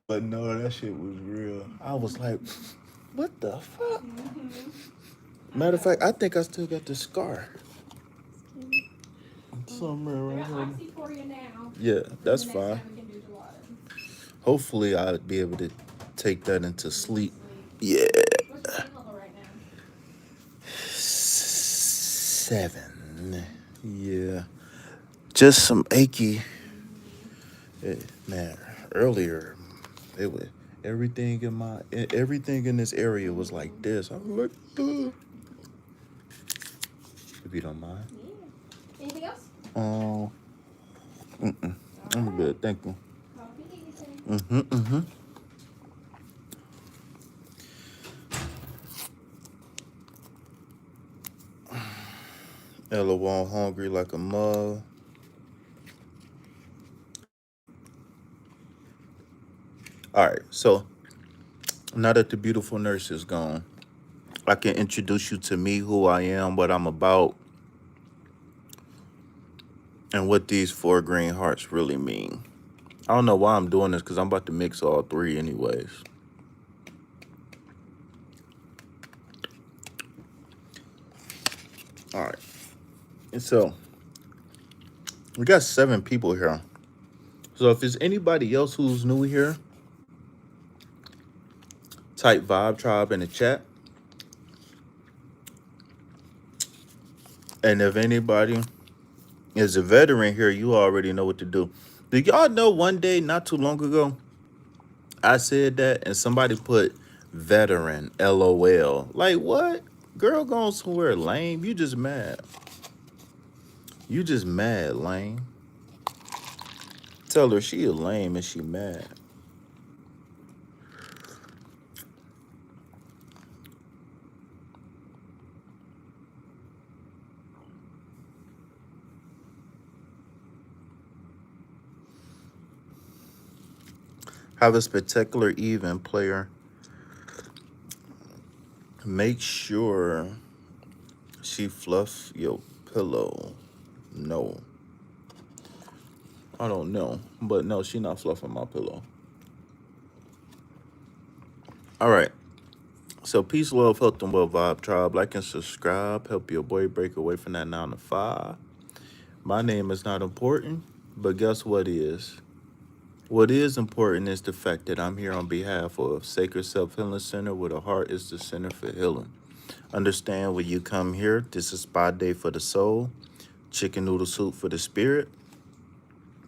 But no, that shit was real. I was like, what the fuck? Matter of fact, I think I still got the scar. Somewhere right I got here. oxy for you now. Yeah, that's The next fine. time we can do gelato. Hopefully, I'll be able to take that into sleep. Yeah. What's your pain level right now? 7. Yeah. Just some achy. Man, earlier, it was everything in this area was like this. I was like, if you don't mind. Yeah. Anything else? Um, All I'm right. good. Thank you. Copy anything. Mm-hmm. LOL, hungry like a mug. All right, so now that the beautiful nurse is gone, I can introduce you to me, who I am, what I'm about, and what these 4 green hearts really mean. I don't know why I'm doing this because I'm about to mix all 3 anyways. All right, and so we got 7 people here. So if there's anybody else who's new here, type Vibe Tribe in the chat. And if anybody is a veteran here, you already know what to do. Do y'all know one day, not too long ago, I said that and somebody put veteran, LOL. Like, what? Girl going somewhere lame. You just mad. You just mad, lame. Tell her she a lame and she mad. Have a spectacular even, player. Make sure she fluff your pillow. No. I don't know. But no, she not fluffing my pillow. All right. So peace, love, health, and well vibe tribe. Like and subscribe. Help your boy break away from that 9 to 5. My name is not important, but guess what is? What is important is the fact that I'm here on behalf of Sacred Self Healing Center, where the heart is the center for healing. Understand when you come here, this is spa day for the soul, chicken noodle soup for the spirit,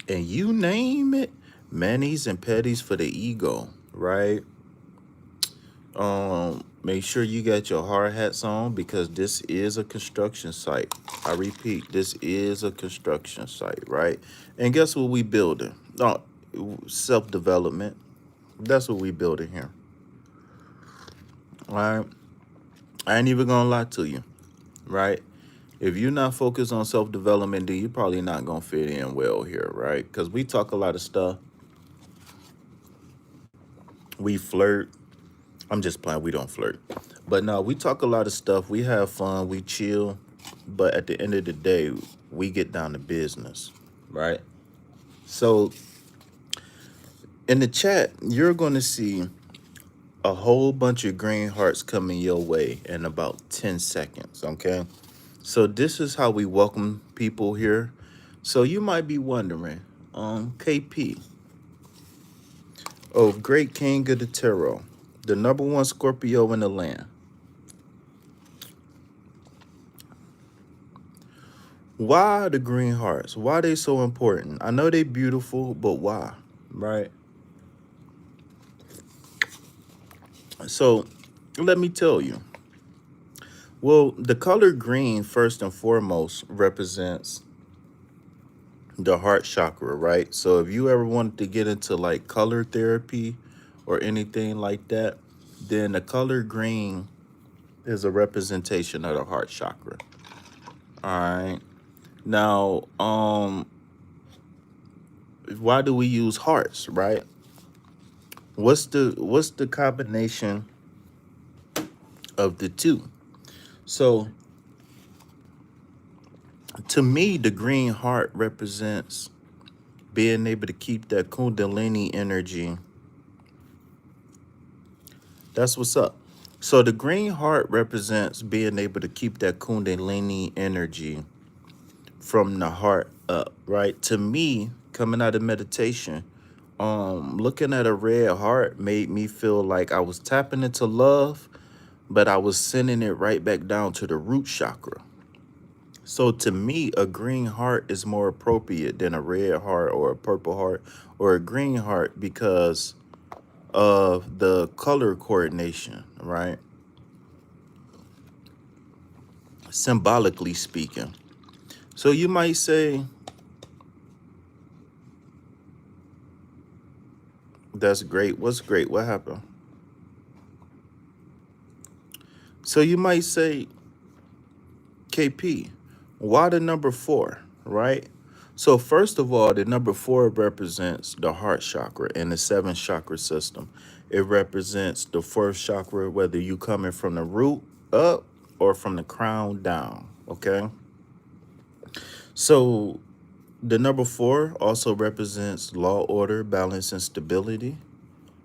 and you name it, manis and petties for the ego, right? Make sure you got your hard hats on because this is a construction site. I repeat, this is a construction site, right? And guess what we building? No, self-development. That's what we building here. All right. I ain't even gonna lie to you, right? If you're not focused on self-development, then you're probably not gonna fit in well here, right? Because we talk a lot of stuff. We flirt. I'm just playing. We don't flirt. But no, we talk a lot of stuff. We have fun. We chill. But at the end of the day, we get down to business, right? So in the chat, you're going to see a whole bunch of green hearts coming your way in about 10 seconds, okay? So this is how we welcome people here. So you might be wondering, KP, oh, great king of the tarot, the #1 Scorpio in the land. Why the green hearts? Why they so important? I know they beautiful, but why? Right? So let me tell you. Well, the color green, first and foremost, represents the heart chakra, right? So if you ever wanted to get into like color therapy or anything like that, then the color green is a representation of the heart chakra. All right. Now, why do we use hearts, right? What's the combination of the two? So to me, the green heart represents being able to keep that kundalini energy. That's what's up. So the green heart represents being able to keep that kundalini energy from the heart up, right? To me, coming out of meditation, looking at a red heart made me feel like I was tapping into love, but I was sending it right back down to the root chakra. So to me, a green heart is more appropriate than a red heart or a purple heart or a green heart because of the color coordination, right? Symbolically speaking. So you might say, that's great. What's great? What happened? So you might say, KP, why the number 4, right? So first of all, the number 4 represents the heart chakra in the 7th chakra system. It represents the 4th chakra, whether you coming from the root up or from the crown down, okay? So the number 4 also represents law, order, balance, and stability,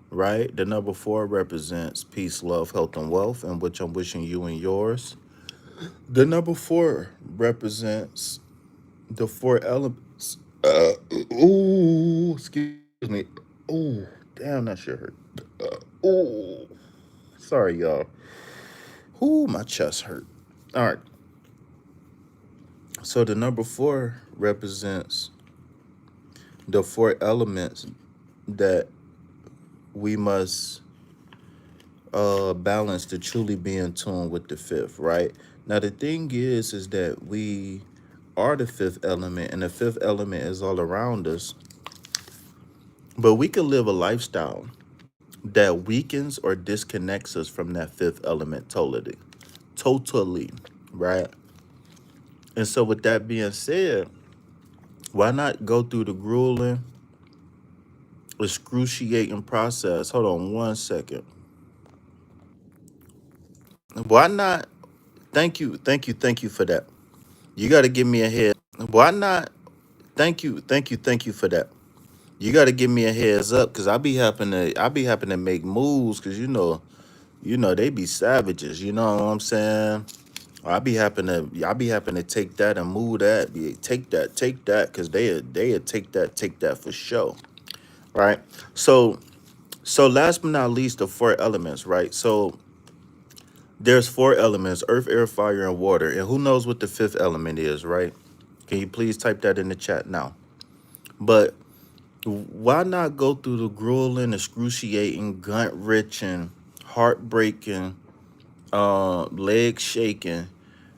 right? The number 4 represents peace, love, health, and wealth, and which I'm wishing you and yours. The number 4 represents the 4 elements. Ooh, excuse me. Ooh, damn, that shit hurt. Ooh, sorry, y'all. Ooh, my chest hurt. All right. So the number 4 represents the 4 elements that we must balance to truly be in tune with the 5th, right? Now the thing is that we are the 5th element, and the 5th element is all around us. But we can live a lifestyle that weakens or disconnects us from that 5th element totally, right? And so with that being said, why not go through the grueling, excruciating process? Hold on one second. Why not? Thank you for that. You got to give me a head. Why not? Thank you for that. You got to give me a heads up because I be happen to make moves because they be savages. You know what I'm saying? I be happen to take that and move that, take that, because they take that for sure, right? So last but not least, the 4 elements, right? So there's 4 elements: earth, air, fire, and water. And who knows what the 5th element is, right? Can you please type that in the chat now? But why not go through the grueling, excruciating, gut wrenching, heartbreaking, leg shaking,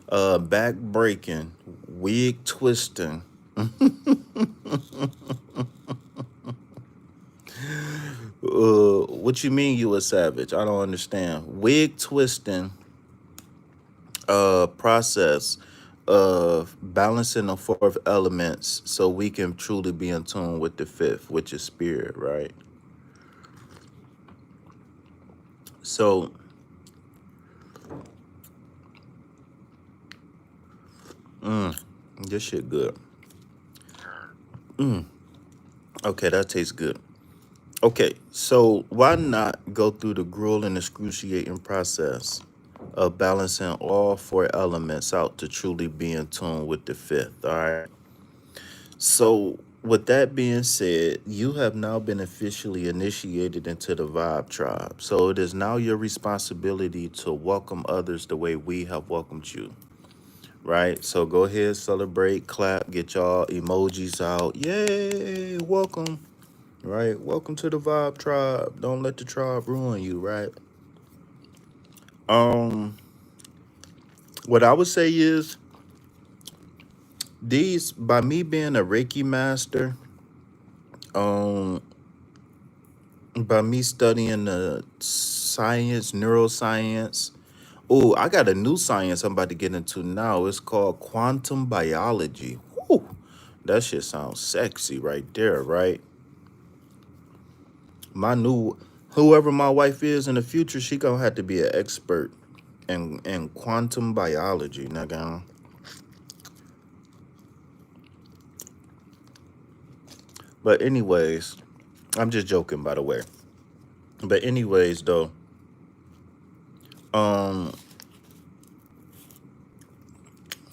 back breaking, wig twisting. What you mean you a savage? I don't understand. Wig twisting process of balancing the 4th elements so we can truly be in tune with the 5th, which is spirit, right? So this shit good. Okay, that tastes good. Okay, so why not go through the grueling, excruciating process of balancing all 4 elements out to truly be in tune with the 5th, all right? So, with that being said, you have now been officially initiated into the Vibe Tribe. So, it is now your responsibility to welcome others the way we have welcomed you, right? So, go ahead, celebrate, clap, get y'all emojis out. Yay, welcome. Right? Welcome to the Vibe Tribe. Don't let the tribe ruin you, right? Um, what I would say is these by me being a Reiki master, um, by me studying the science, neuroscience. Oh, I got a new science I'm about to get into now. It's called quantum biology. Whew, that shit sounds sexy right there, right? My new whoever my wife is in the future, she gonna have to be an expert in quantum biology, nigga. But anyways, I'm just joking, by the way. But anyways, though, um,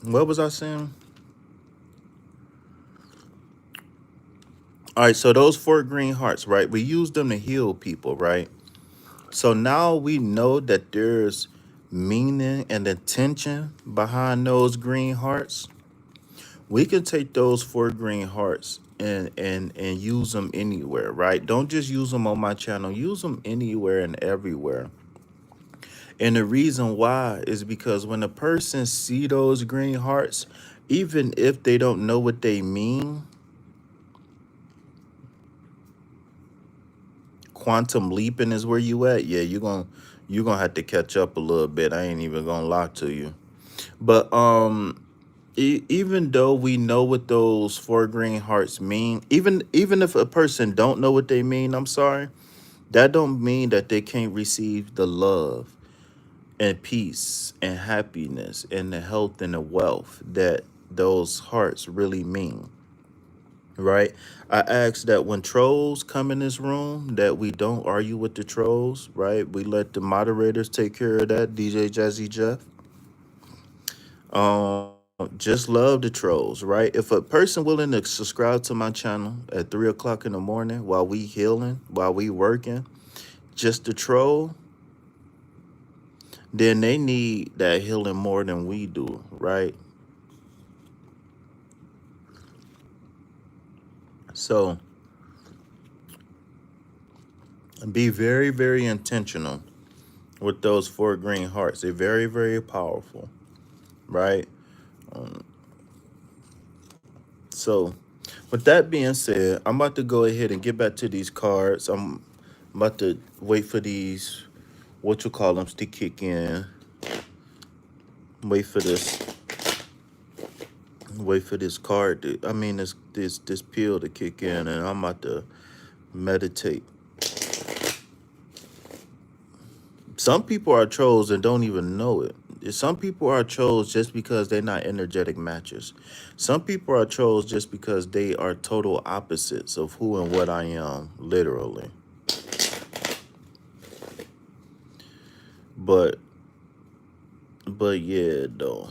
what was I saying? All right, so those four green hearts, right? We use them to heal people, right? So now we know that there's meaning and intention behind those green hearts. We can take those four green hearts and use them anywhere, right? Don't just use them on my channel. Use them anywhere and everywhere. And the reason why is because when a person see those green hearts, even if they don't know what they mean, quantum leaping is where you at. Yeah, you're gonna have to catch up a little bit. I ain't even gonna lie to you. But even though we know what those four green hearts mean, even if a person don't know what they mean, I'm sorry, that don't mean that they can't receive the love and peace and happiness and the health and the wealth that those hearts really mean. Right? I ask that when trolls come in this room, that we don't argue with the trolls, right? We let the moderators take care of that, DJ Jazzy Jeff. Just love the trolls, right? If a person willing to subscribe to my channel at 3 o'clock in the morning while we healing, while we working, just to troll, then they need that healing more than we do, right? So be very, very intentional with those four green hearts. They're very, very powerful, right? So with that being said, I'm about to go ahead and get back to these cards. I'm about to wait for these, what you call them, to kick in. Wait for this. Wait for this card. I mean, this pill to kick in, and I'm about to meditate. Some people are trolls and don't even know it. Some people are trolls just because they're not energetic matches. Some people are trolls just because they are total opposites of who and what I am, literally. But yeah, though.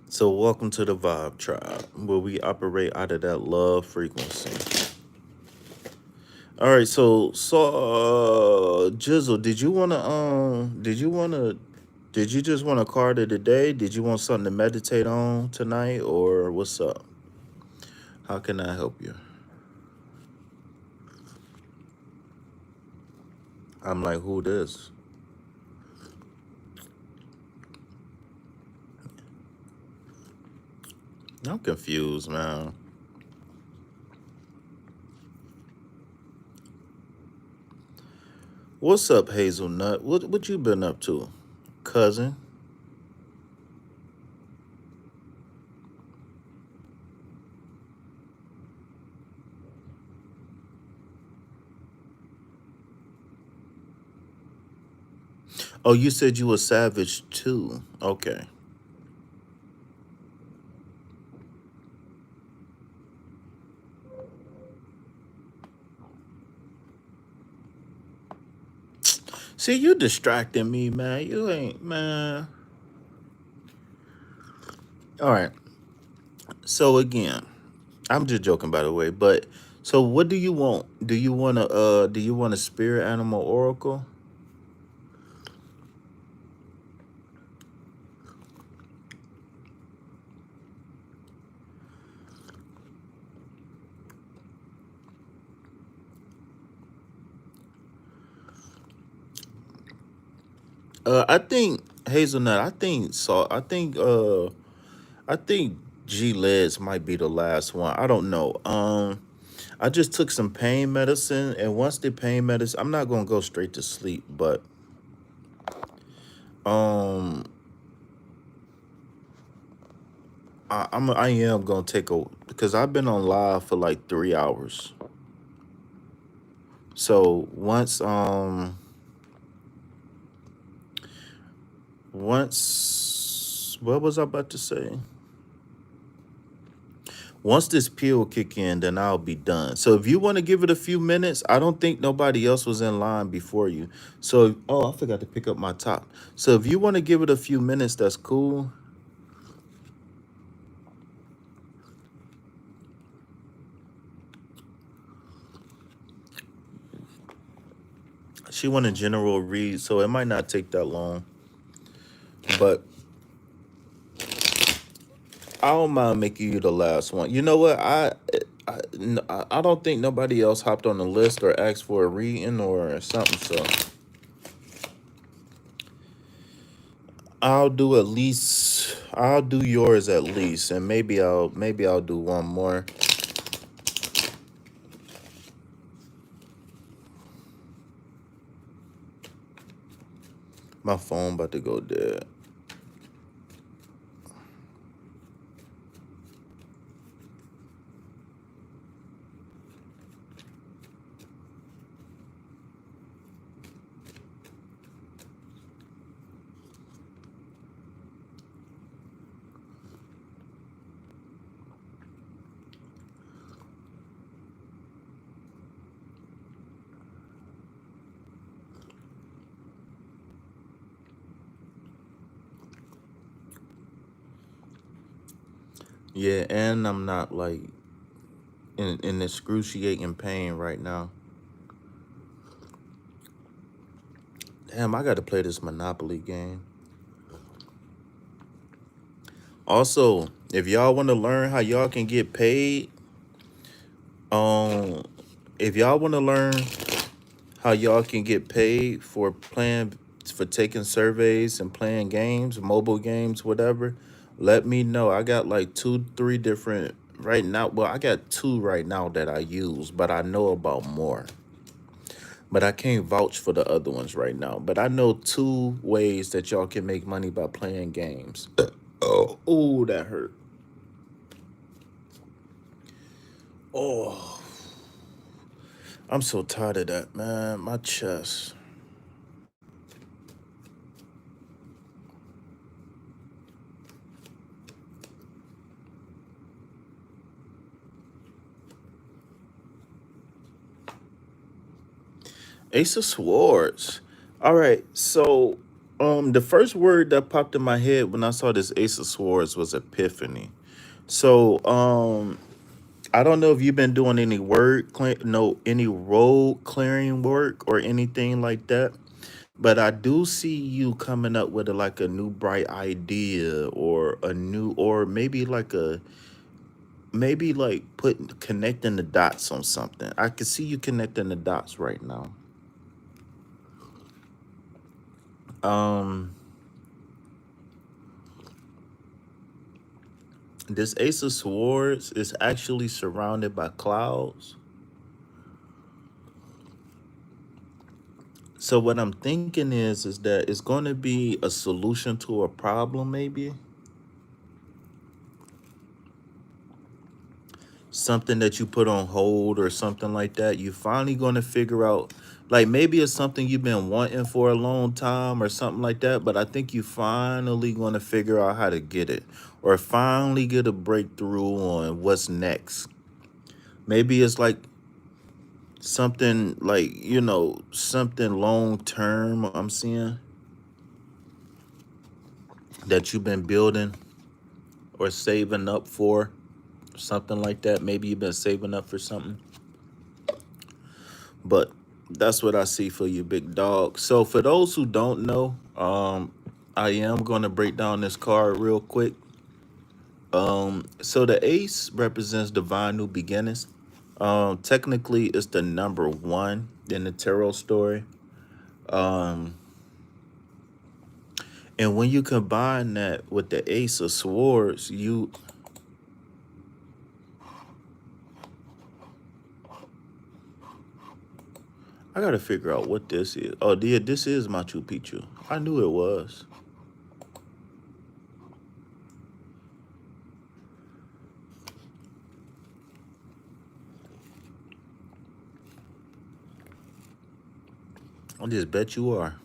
So welcome to the Vibe Tribe, where we operate out of that love frequency. All right, Jizzle, did you just want a card of the day? Did you want something to meditate on tonight, or what's up? How can I help you? I'm like, who this? I'm confused, man. What's up, Hazelnut? What you been up to, cousin? Oh, you said you were savage too. Okay. See, you distracting me, man. You ain't, man. All right. So again, I'm just joking, by the way. But so, what do you want? Do you want a spirit animal oracle? I think Hazelnut. I think G Lids might be the last one. I don't know. I just took some pain medicine, and once the pain medicine, I'm not gonna go straight to sleep, but um, I am gonna take a because I've been on live for like 3 hours. So once what was I about to say? Once this pill kick in, then I'll be done. So if you want to give it a few minutes, I don't think nobody else was in line before you. So, oh, I forgot to pick up my top. So if you want to give it a few minutes, that's cool. She want a general read, so it might not take that long. But I don't mind making you the last one. You know what? I don't think nobody else hopped on the list or asked for a reading or something. So I'll do at least. I'll do yours at least, and maybe I'll do one more. My phone about to go dead. Yeah, and I'm not like in excruciating pain right now. Damn, I got to play this Monopoly game. Also, if y'all want to learn how y'all can get paid, um, if y'all want to learn how y'all can get paid for playing, for taking surveys and playing games, mobile games, whatever, let me know. I got like 2, 3 different right now. Well, I got 2 right now that I use, but I know about more. But I can't vouch for the other ones right now. But I know 2 ways that y'all can make money by playing games. Oh, that hurt. Oh, I'm so tired of that, man. My chest. Ace of Swords. All right, so the first word that popped in my head when I saw this Ace of Swords was epiphany. So I don't know if you've been doing any any road clearing work or anything like that, but I do see you coming up with like a new bright idea or a new, or maybe like putting connecting the dots on something. I can see you connecting the dots right now. Um, this Ace of Swords is actually surrounded by clouds. So what I'm thinking is that it's going to be a solution to a problem, maybe something that you put on hold or something like that. You finally going to figure out, like maybe it's something you've been wanting for a long time or something like that. But I think you finally going to figure out how to get it, or finally get a breakthrough on what's next. Maybe it's like something like, something long term I'm seeing that you've been building or saving up for, something like that. Maybe you've been saving up for something, but that's what I see for you, big dog. So for those who don't know, I am going to break down this card real quick. So the ace represents divine new beginnings. Technically it's the number 1 in the tarot story. Um, And when you combine that with the Ace of Swords, I gotta figure out what this is. Oh, yeah, this is Machu Picchu. I knew it was. I just bet you are.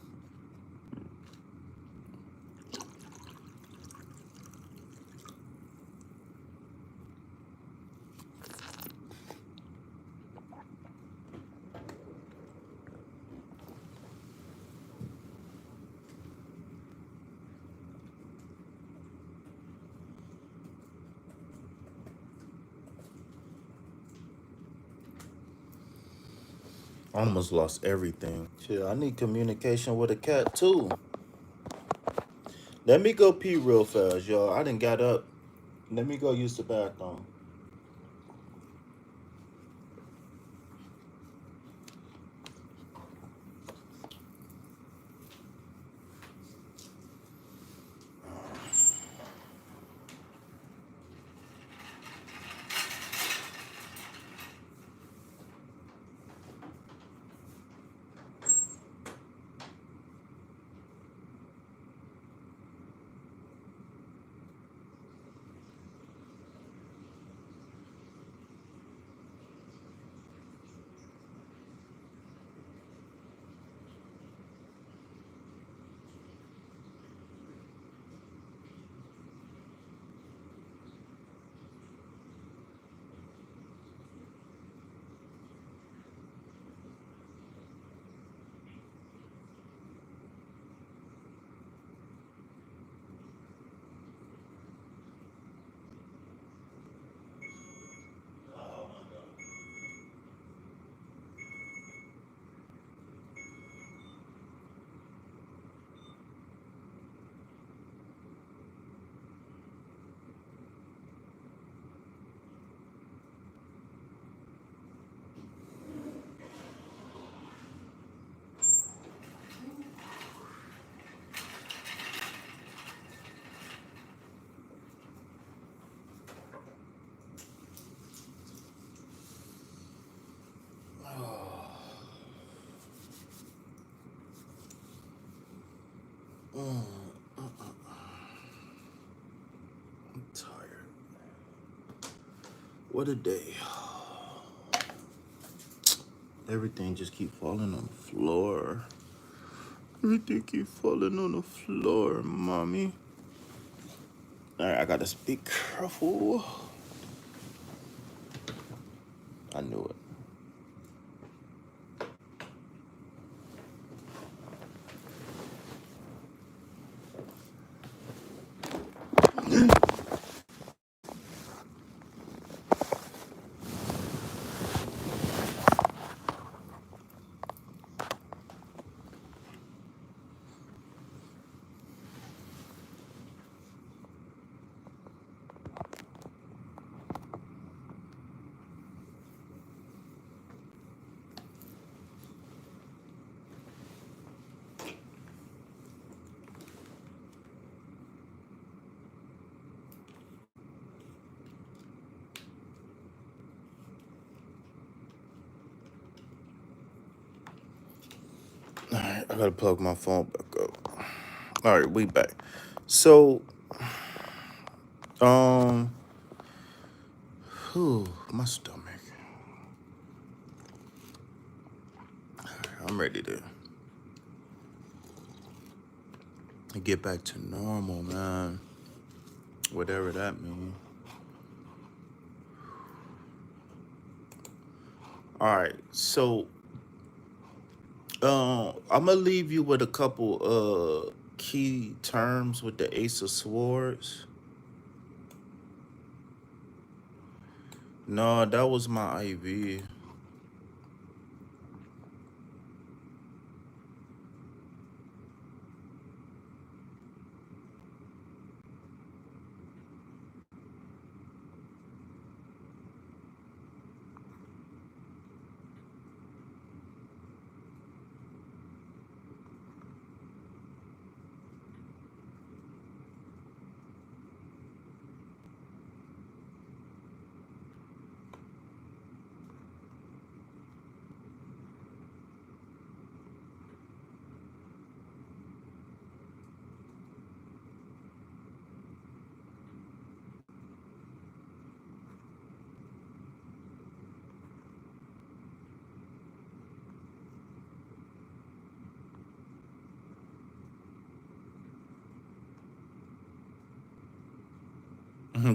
Almost lost everything. Shit, I need communication with a cat too. Let me go pee real fast, y'all. I done got up. Let me go use the bathroom. I'm tired. What a day. Everything just keep falling on the floor. Everything keep falling on the floor, mommy. Alright, I gotta be careful. I knew it. Alright, I gotta plug my phone back up. Alright, we back. So, my stomach. I'm ready to get back to normal, man. Whatever that means. Alright, so I'm gonna leave you with a couple key terms with the Ace of Swords. No, that was my IV.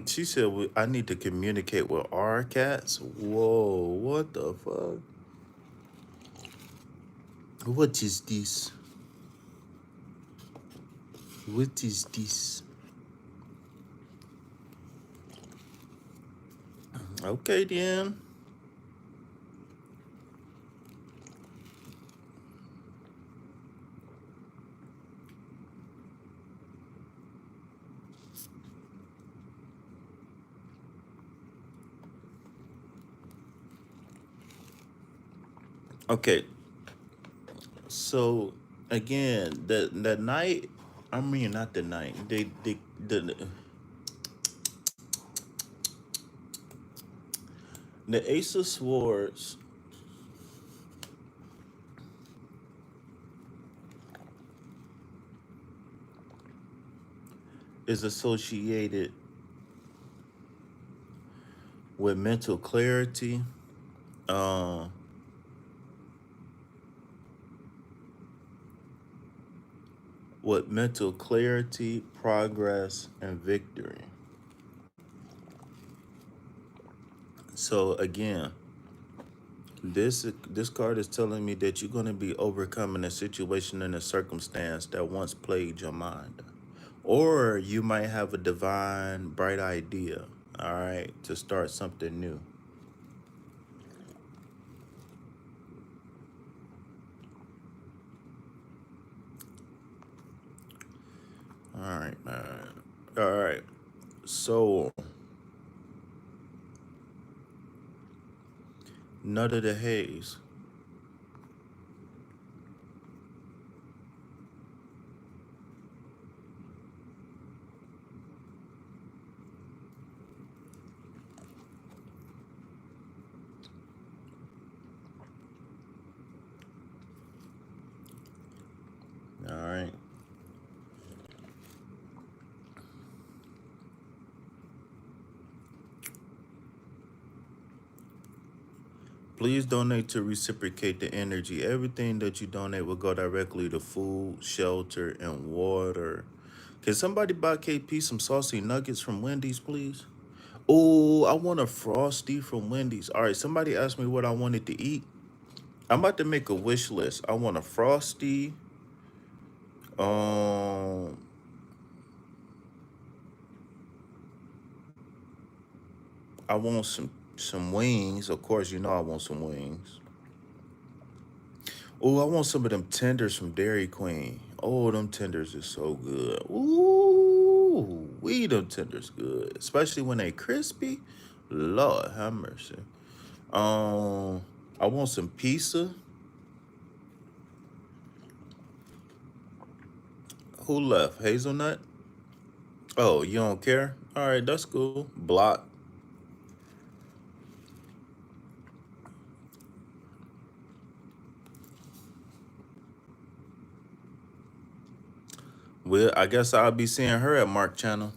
She said, I need to communicate with our cats. Whoa, what the fuck? What is this? What is this? Okay, then. Okay, so again, the night. I mean, not the night. The Ace of Swords is associated with mental clarity, uh, progress, and victory. So again, this card is telling me that you're going to be overcoming a situation and a circumstance that once plagued your mind, or you might have a divine, bright idea. All right, to start something new. All right, all right, all right. So none of the haze. All right. Please donate to reciprocate the energy. Everything that you donate will go directly to food, shelter, and water. Can somebody buy KP some saucy nuggets from Wendy's, please? Oh, I want a Frosty from Wendy's. All right, somebody asked me what I wanted to eat. I'm about to make a wish list. I want a Frosty. Um, I want some wings. Of course, you know I want some wings. Oh, I want some of them tenders from Dairy Queen. Oh, them tenders is so good. Ooh, them tenders good, especially when they crispy. Lord have mercy. Um, I want some pizza. Who left? Hazelnut? Oh, you don't care? All right, that's cool. Block. Well, I guess I'll be seeing her at Mark Channel.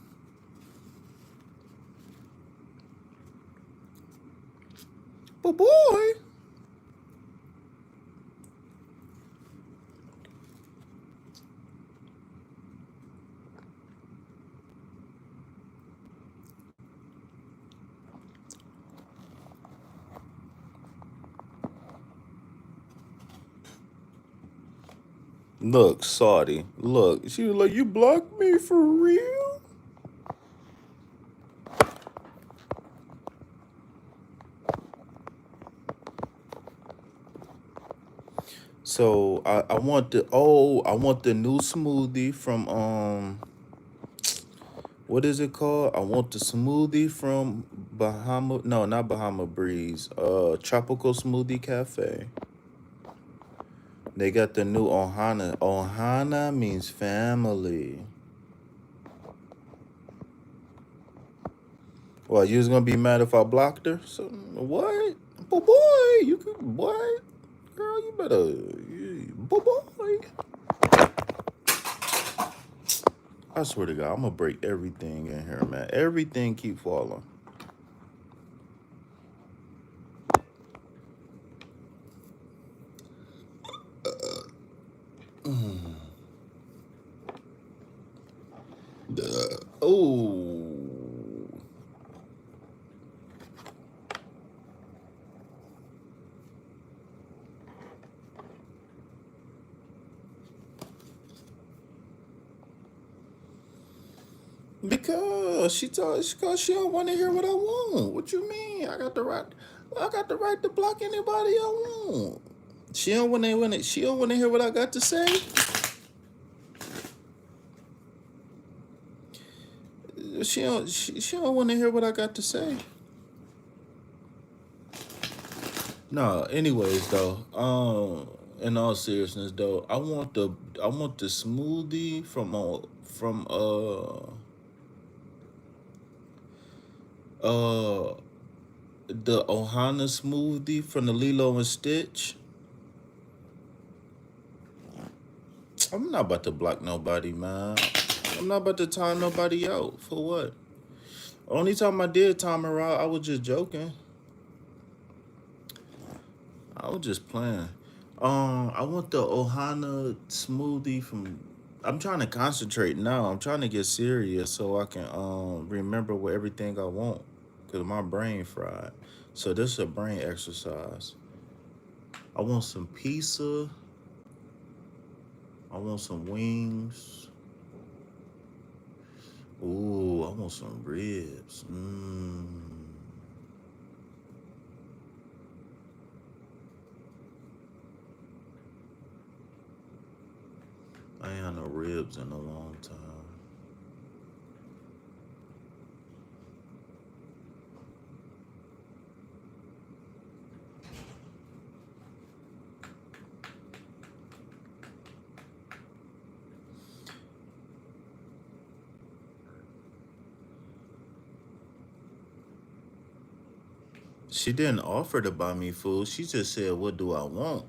But boy. Look, Saudi. Look, she was like, "You blocked me for real?" So I want the new smoothie from what is it called? I want the smoothie from Bahama. No, not Bahama Breeze. Tropical Smoothie Cafe. They got the new Ohana. Ohana means family. Well, you was gonna be mad if I blocked her? So what? Boy, you could what? Girl, you better boy. I swear to God, I'm gonna break everything in here, man. Everything keep falling. Oh. Because she don't want to hear what I want. What you mean? I got the right to block anybody I want. She don't want to hear what I got to say. She don't want to hear what I got to say. No, anyways though, in all seriousness though, I want the smoothie from uh the Ohana smoothie from the Lilo and Stitch. I'm not about to block nobody, man. I'm not about to time nobody out for what. Only time I did time her out, I was just joking. I was just playing. I want the Ohana smoothie from. I'm trying to concentrate now. I'm trying to get serious so I can remember what everything I want, cause my brain fried. So this is a brain exercise. I want some pizza. I want some wings. Ooh, I want some ribs. I ain't had no ribs in a long time. She didn't offer to buy me food. She just said, "What do I want?"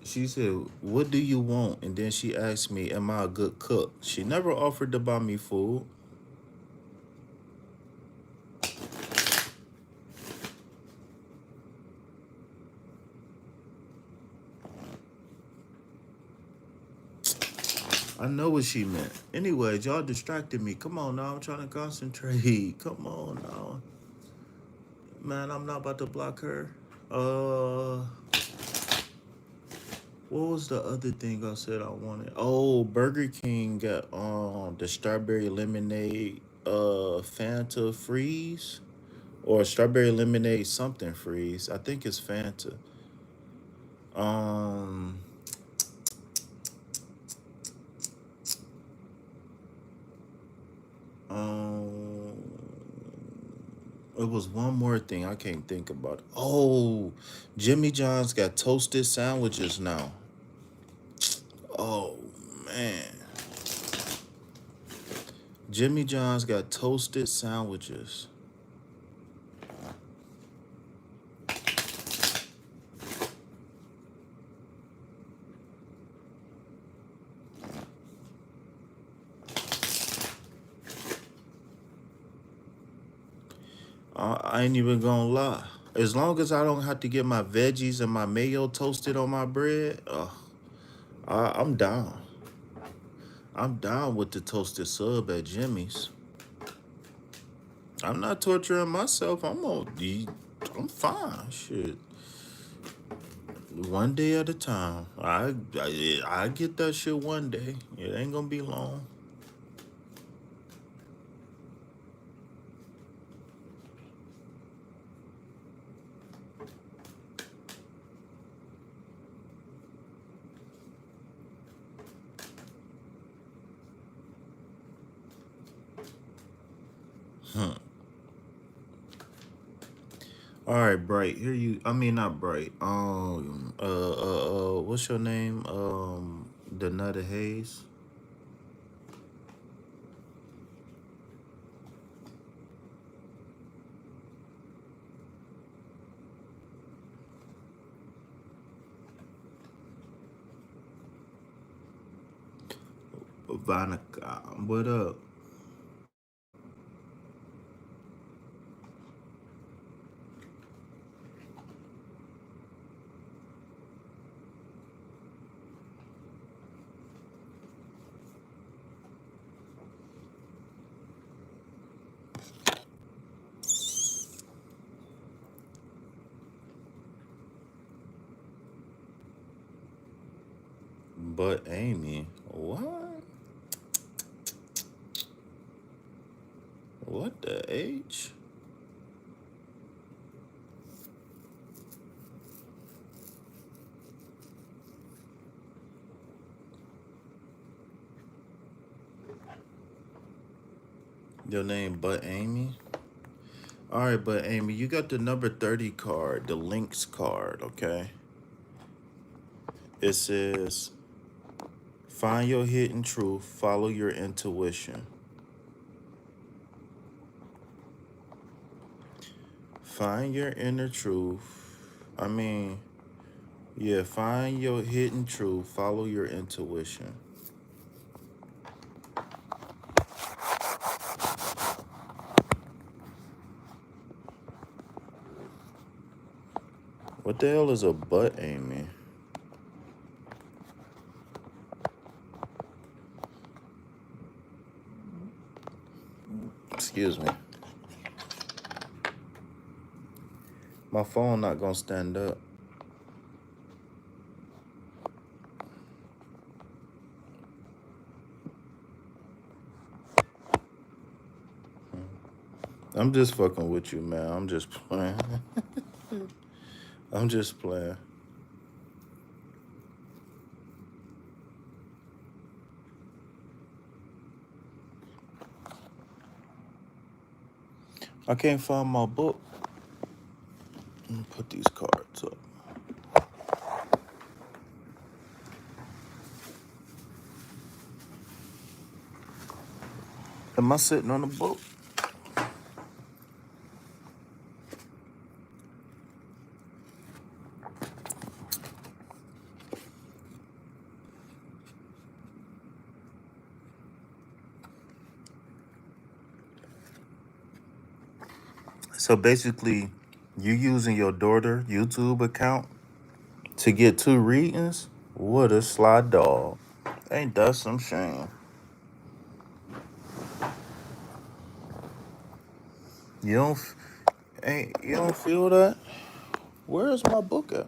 She said, "What do you want?" And then she asked me, "Am I a good cook?" She never offered to buy me food. I know what she meant. Anyways, y'all distracted me. Come on now, I'm trying to concentrate. Come on now. Man, I'm not about to block her. Uh, what was the other thing I said I wanted? Oh, Burger King got the strawberry lemonade Fanta freeze or strawberry lemonade something freeze. I think it's Fanta. Um um it was one more thing I can't think about. Oh, Jimmy John's got toasted sandwiches now. Oh man. Jimmy John's got toasted sandwiches. I ain't even gonna lie. As long as I don't have to get my veggies and my mayo toasted on my bread, I'm down. I'm down with the toasted sub at Jimmy's. I'm not torturing myself. I'm fine. Shit. One day at a time. I get that shit one day. It ain't gonna be long. All right, Bright. Here you. I mean, not Bright. What's your name? The Nutter Hayes. Vanica. What up? But Amy. What? What the H? Your name, but Amy. All right, but Amy, you got the number 30 card, the links card, okay? It says, find your hidden truth, follow your intuition. Find your inner truth. I mean, yeah, find your hidden truth, follow your intuition. What the hell is a butt, Amy? Excuse me. My phone not gonna stand up. I'm just fucking with you, man. I'm just playing. I'm just playing. I can't find my book. Let me put these cards up. Am I sitting on a book? So basically, you using your daughter YouTube account to get 2 readings? What a sly dog. Ain't that some shame? You don't you don't feel that? Where's my book at?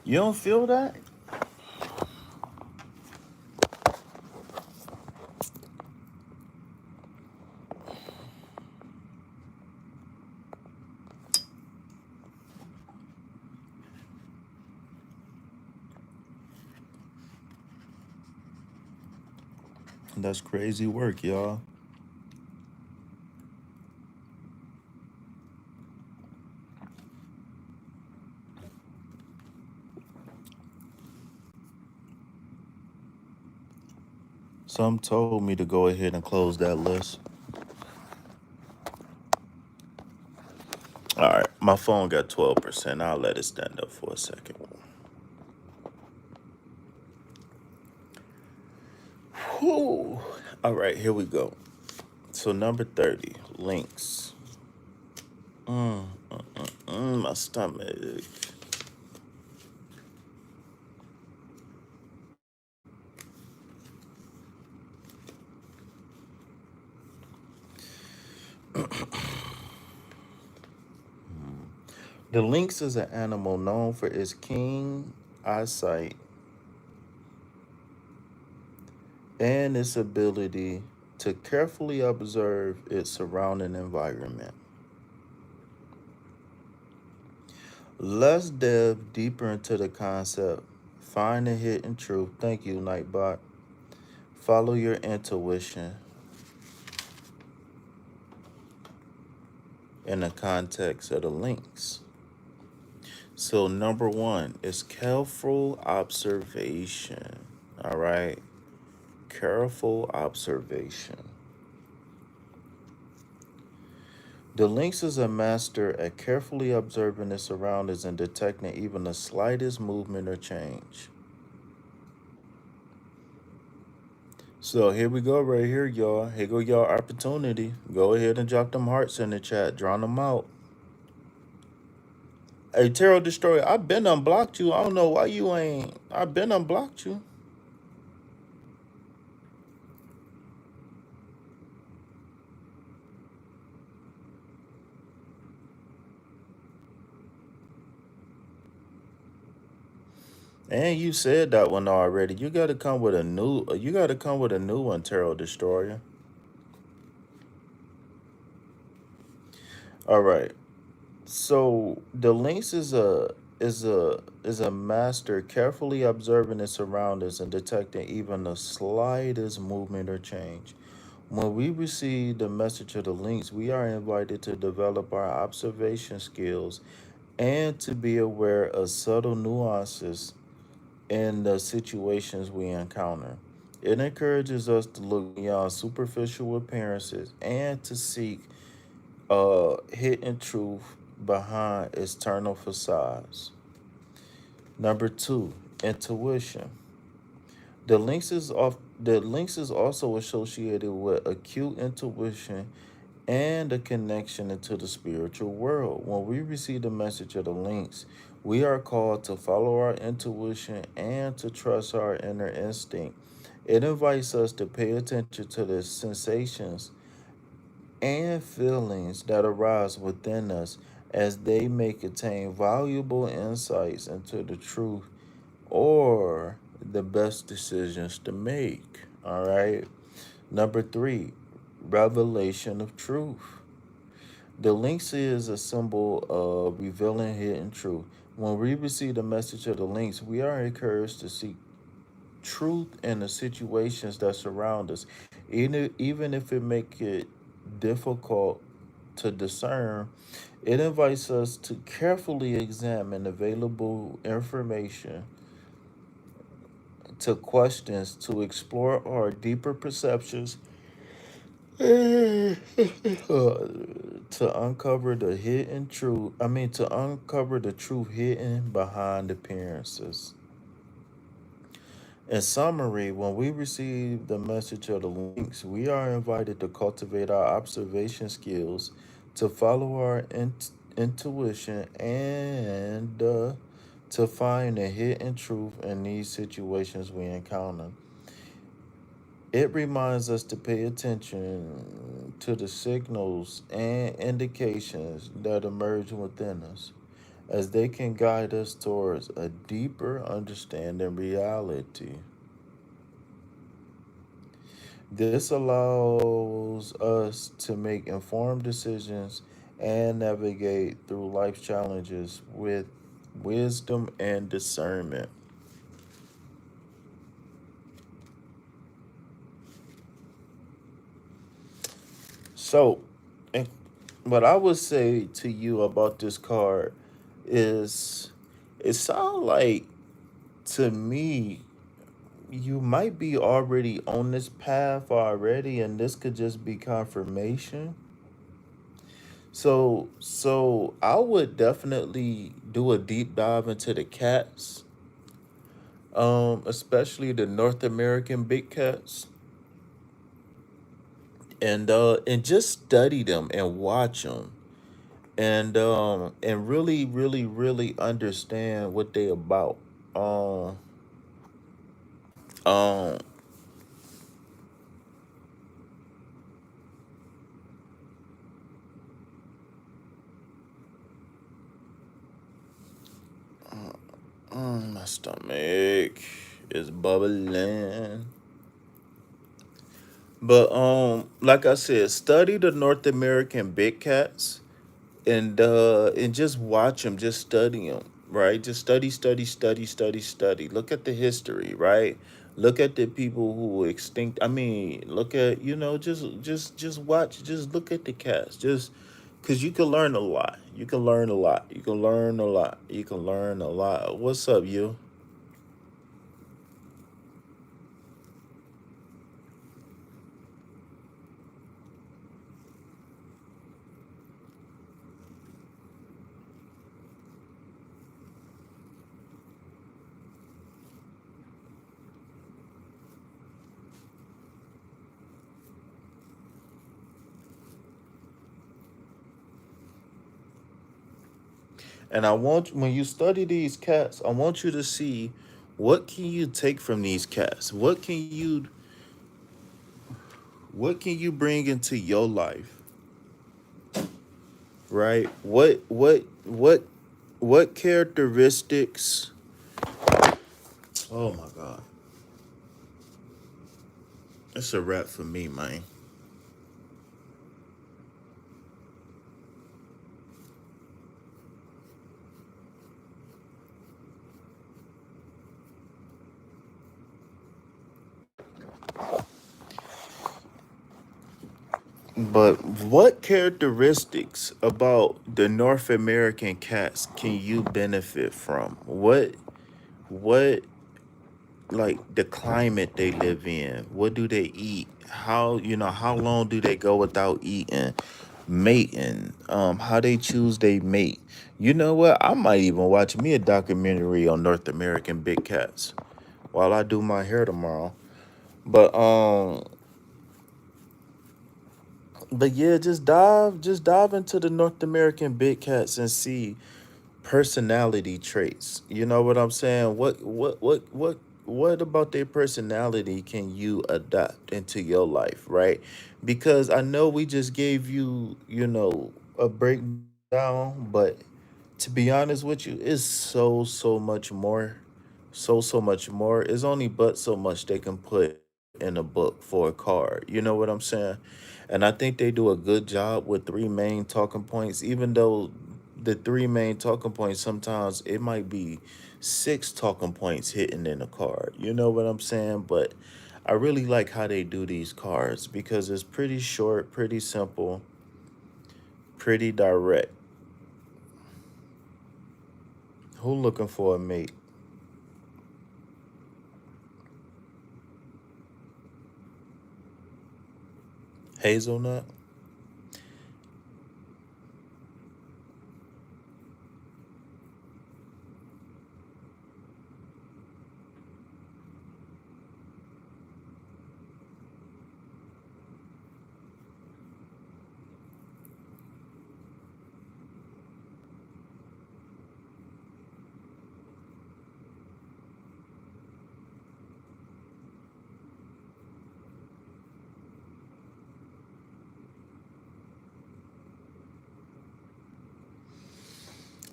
You don't feel that? That's crazy work, y'all. Some told me to go ahead and close that list. All right, my phone got 12%. I'll let it stand up for a second. Whew. All right, here we go. So number 30, links. My stomach. The lynx is an animal known for its keen eyesight and its ability to carefully observe its surrounding environment. Let's delve deeper into the concept. Find the hidden truth. Thank you, Nightbot. Follow your intuition in the context of the links. So, number 1 is careful observation. All right. Careful observation. The lynx is a master at carefully observing its surroundings and detecting even the slightest movement or change. So here we go right here, y'all. Here go y'all opportunity. Go ahead and drop them hearts in the chat. Draw them out. Hey, Tarot Destroyer, I've been unblocked you. I don't know why you ain't. I've been unblocked you. And you said that one already. You gotta come with a new. You gotta come with a new one, Tarot Destroyer. All right. So the lynx is a master carefully observing its surroundings and detecting even the slightest movement or change. When we receive the message of the links, we are invited to develop our observation skills and to be aware of subtle nuances in the situations we encounter. It encourages us to look beyond superficial appearances and to seek hidden truth behind external facades. Number two, intuition. The links is also associated with acute intuition and a connection into the spiritual world. When we receive the message of the links, we are called to follow our intuition and to trust our inner instinct. It invites us to pay attention to the sensations and feelings that arise within us as they may contain valuable insights into the truth or the best decisions to make. All right. Number three, revelation of truth. The links is a symbol of revealing hidden truth. When we receive the message of the links, we are encouraged to seek truth in the situations that surround us, even if it make it difficult to discern. It invites us to carefully examine available information, to questions, to explore our deeper perceptions, to uncover the hidden truth. To uncover the truth hidden behind appearances. In summary, when we receive the message of the links, we are invited to cultivate our observation skills, to follow our intuition, and to find the hidden truth in these situations we encounter. It reminds us to pay attention to the signals and indications that emerge within us, as they can guide us towards a deeper understanding reality. This allows us to make informed decisions and navigate through life's challenges with wisdom and discernment. So, and what I would say to you about this card is it sounds like to me you might be already on this path already, and this could just be confirmation. So I would definitely do a deep dive into the cats, especially the North American big cats, and just study them and watch them, and really, really, really understand what they about. Um, um, my stomach is bubbling. But like I said, study the North American big cats and just watch them, just study them, right? Just study, study, study, study, study. Look at the history, right? Look at the people who were extinct. Look at just watch, just look at the cats, just because you can learn a lot. You can learn a lot. You can learn a lot. You can learn a lot. What's up, you? And I want when you study these cats, I want you to see what can you take from these cats. What can you bring into your life, right? What characteristics? Oh my God, it's a wrap for me, man. But what characteristics about the North American cats can you benefit from? What like the climate they live in? What do they eat? How long do they go without eating? Mating, how they choose they mate. You know what? I might even watch me a documentary on North American big cats while I do my hair tomorrow. But yeah, just dive into the North American big cats and see personality traits. You know what I'm saying? What about their personality can you adapt into your life, right? Because I know we just gave you, a breakdown, but to be honest with you, it's so much more. So much more. It's only but so much they can put in a book for a card. You know what I'm saying? And I think they do a good job with three main talking points, even though the three main talking points sometimes it might be six talking points hidden in a card. You know what I'm saying? But I really like how they do these cards because it's pretty short, pretty simple, pretty direct. Who looking for a mate? Hazelnut?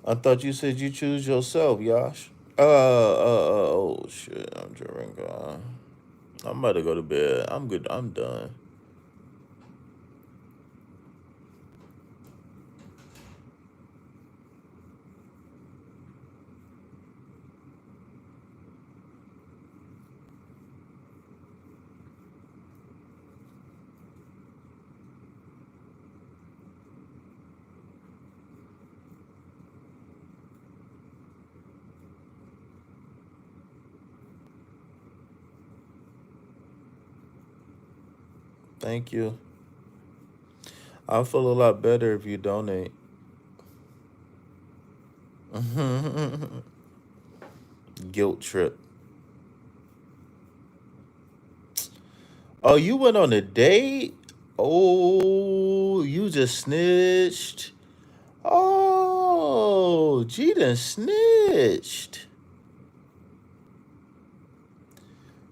I thought you said you choose yourself, Yash. Oh shit, I'm drinking. I'm about to go to bed. I'm good. I'm done. Thank you. I'll feel a lot better if you donate. Guilt trip. Oh, you went on a date? Oh, you just snitched. Oh, G done snitched.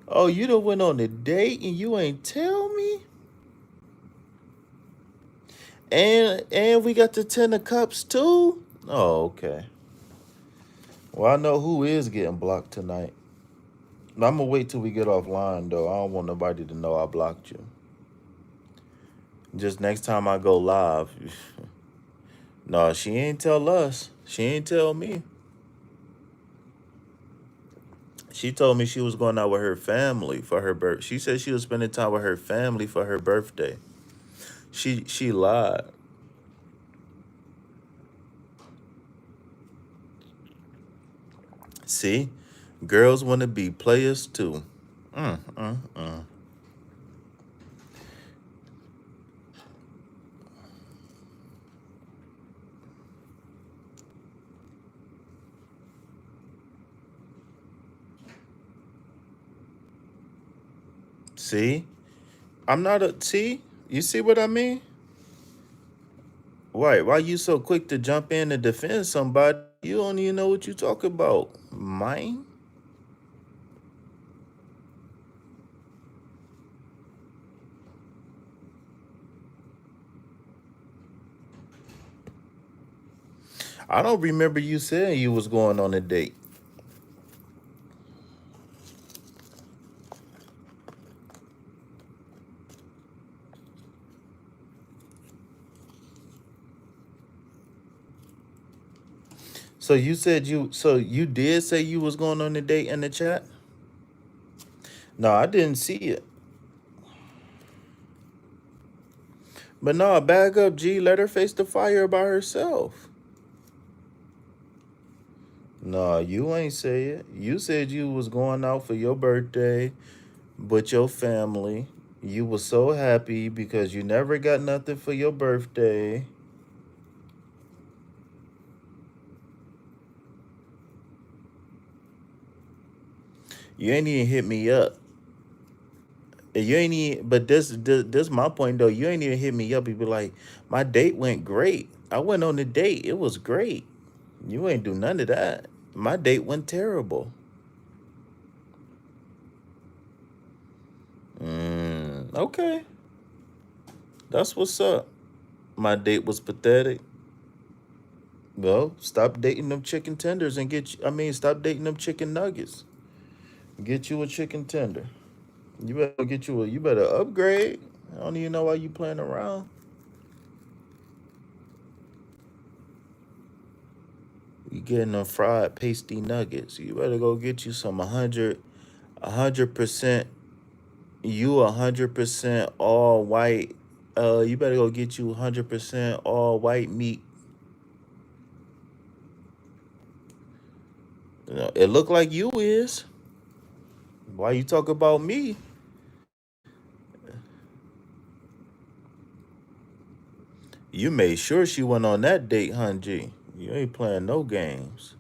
Oh, you done went on a date and you ain't tell me? And we got the ten of cups too? Oh, okay. Well, I know who is getting blocked tonight. I'm gonna wait till we get offline though. I don't want nobody to know I blocked you. Just next time I go live. No, she ain't tell us. She ain't tell me. She told me she was going out with her family for her birth. She said she was spending time with her family for her birthday. She lied. See, girls want to be players too. Mm. See, I'm not a. See, you see what I mean? Why you so quick to jump in and defend somebody? You don't even know what you talk about. Mine? I don't remember you saying you was going on a date. So you did say you was going on a date in the chat? No, I didn't see it. But no, back up, G. Let her face the fire by herself. No, you ain't say it. You said you was going out for your birthday with your family. You was so happy because you never got nothing for your birthday. You ain't even hit me up. You ain't even, but this my point though. You ain't even hit me up. You be like, my date went great. I went on the date. It was great. You ain't do none of that. My date went terrible. Okay, that's what's up. My date was pathetic. Well, stop dating them chicken tenders and get. I mean, stop dating them chicken nuggets. Get you a chicken tender. You better get you a. You better upgrade. I don't even know why you playing around. You getting them fried pasty nuggets. You better go get you some 100%. You 100% all white. You better go get you 100% all white meat. You know, it look like you is. Why you talk about me? You made sure she went on that date, hun G. You ain't playing no games.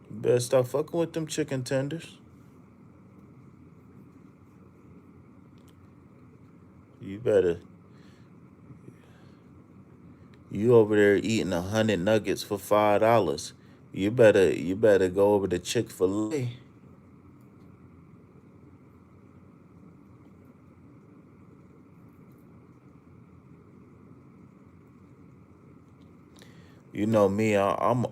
You better stop fucking with them chicken tenders. You better. You over there eating 100 nuggets for $5. You better go over to Chick-fil-A. You know me, I'm.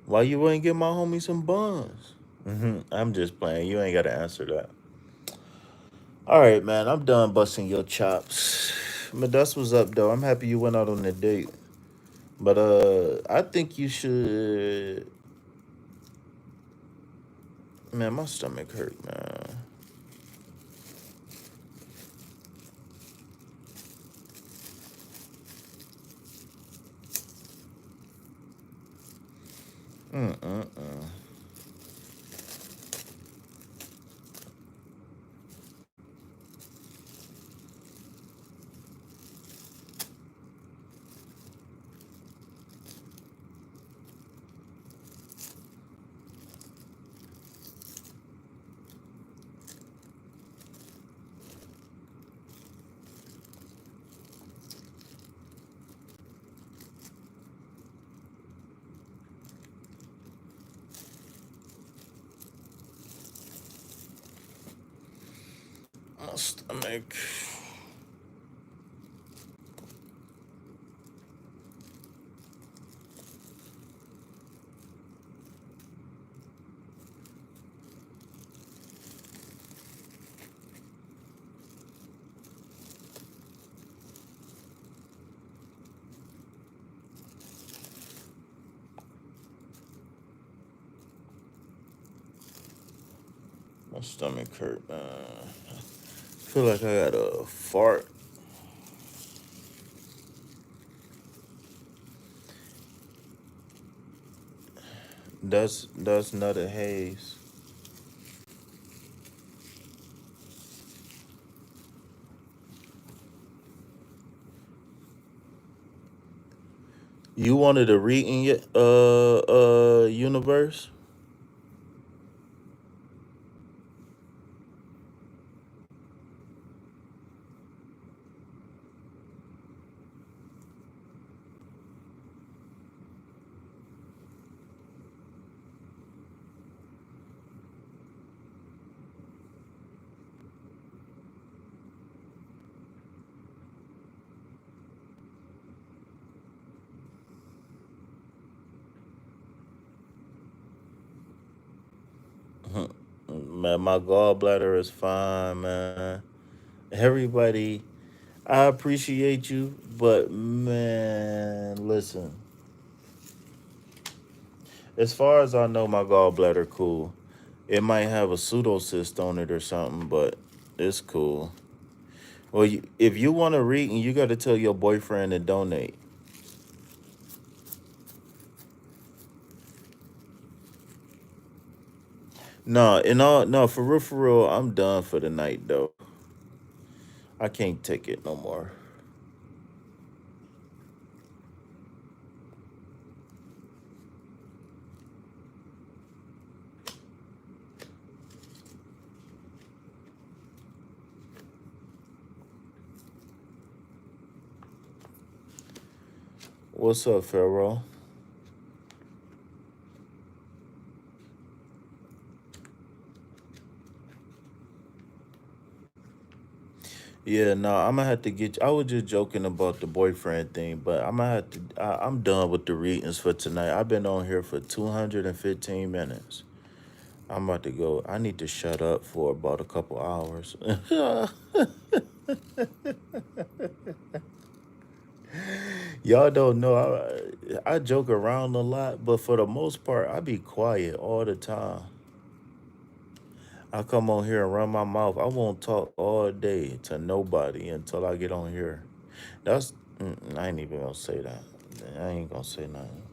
Why you ain't get my homie some buns? I'm just playing. You ain't gotta answer that. All right, man. I'm done busting your chops. But that's what's up, though. I'm happy you went out on a date. But I think you should. Man, my stomach hurt, man. Mm-mm-mm. My stomach. My stomach hurt, man. Feel like I got a fart. That's not a haze. You wanted a reading universe? Man, my gallbladder is fine, man. Everybody, I appreciate you, but man, listen. As far as I know, my gallbladder cool. It might have a pseudocyst on it or something, but it's cool. Well, if you want to read, and you got to tell your boyfriend to donate. No, no, for real, I'm done for the night though. I can't take it no more. What's up, Pharaoh? Yeah, no, I'm gonna have to get. I was just joking about the boyfriend thing, but I'm gonna have to. I'm done with the readings for tonight. I've been on here for 215 minutes. I'm about to go. I need to shut up for about a couple hours. Y'all don't know. I joke around a lot, but for the most part, I be quiet all the time. I come on here and run my mouth. I won't talk all day to nobody until I get on here. That's I ain't even gonna say that. I ain't gonna say nothing.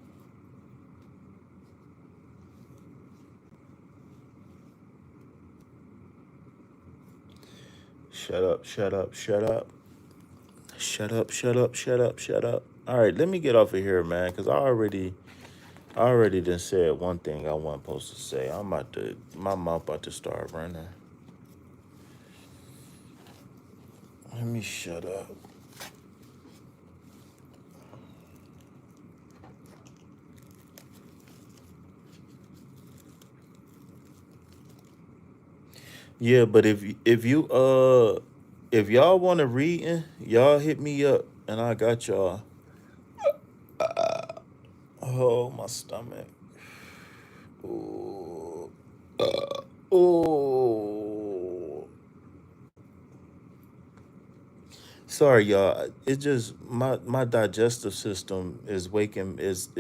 Shut up, shut up, shut up. Shut up, shut up, shut up, shut up. All right, let me get off of here, man, because I already done said one thing I wasn't supposed to say. I'm about to, my mouth about to start running. Let me shut up. Yeah, but if y'all want to read, y'all hit me up and I got y'all. Oh, my stomach. Ooh. Ooh. Sorry, y'all. It just my digestive system is waking is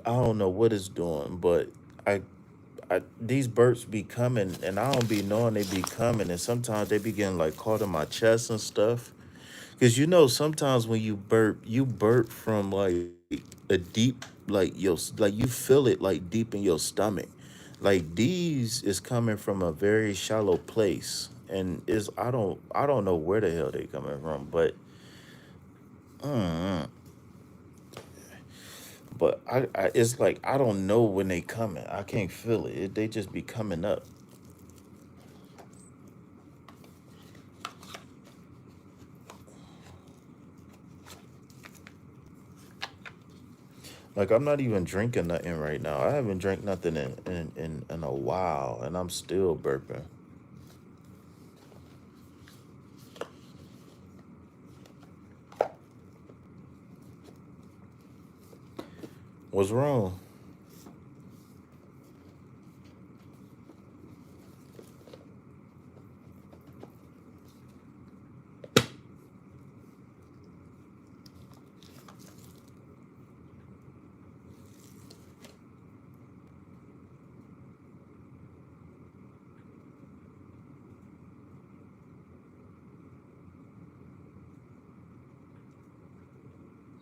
I don't know what it's doing, but I these burps be coming and I don't be knowing they be coming, and sometimes they be getting like caught in my chest and stuff. Cause sometimes when you burp from like a deep like you feel it like deep in your stomach. Like these is coming from a very shallow place, and is I don't know where the hell they coming from, mm, but I it's like I don't know when they coming. I can't feel it. They just be coming up. Like I'm not even drinking nothing right now. I haven't drank nothing in a while, and I'm still burping. What's wrong?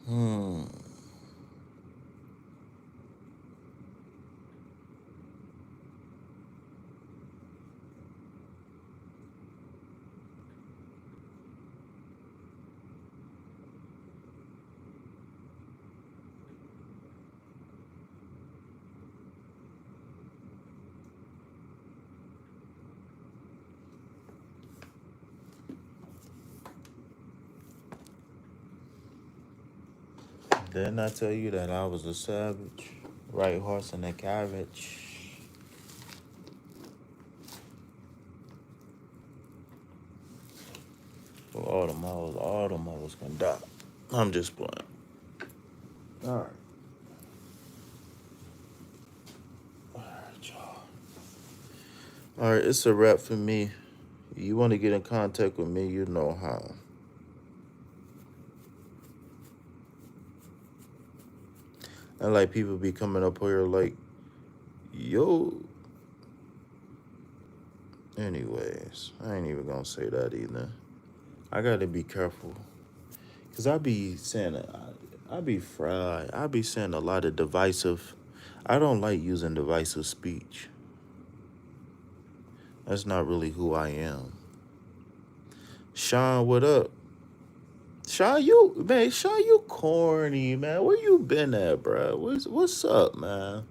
Hmm. Didn't I tell you that I was a savage? Right horse and a carriage. For all the models can die. I'm just playing. All right. All right, y'all. All right, it's a wrap for me. You want to get in contact with me, you know how. And like people be coming up here like, yo. Anyways, I ain't even gonna say that either. I gotta be careful. Cause I be saying, I be fried. I be saying a lot of divisive. I don't like using divisive speech. That's not really who I am. Sean, what up? Sean, you corny, man. Where you been at, bro? What's up, man?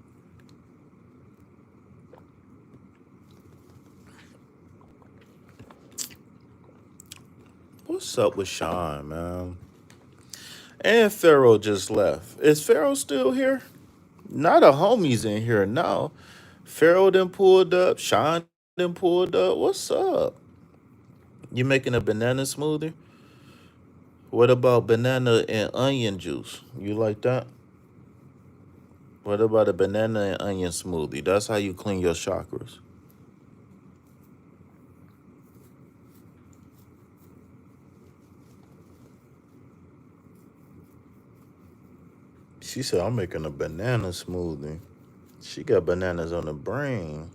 What's up with Sean, man? And Pharaoh just left. Is Pharaoh still here? Not a homie's in here now. Pharaoh done pulled up. Sean done pulled up. What's up? You making a banana smoothie? What about banana and onion juice? You like that? What about a banana and onion smoothie? That's how you clean your chakras. She said, I'm making a banana smoothie. She got bananas on the brain.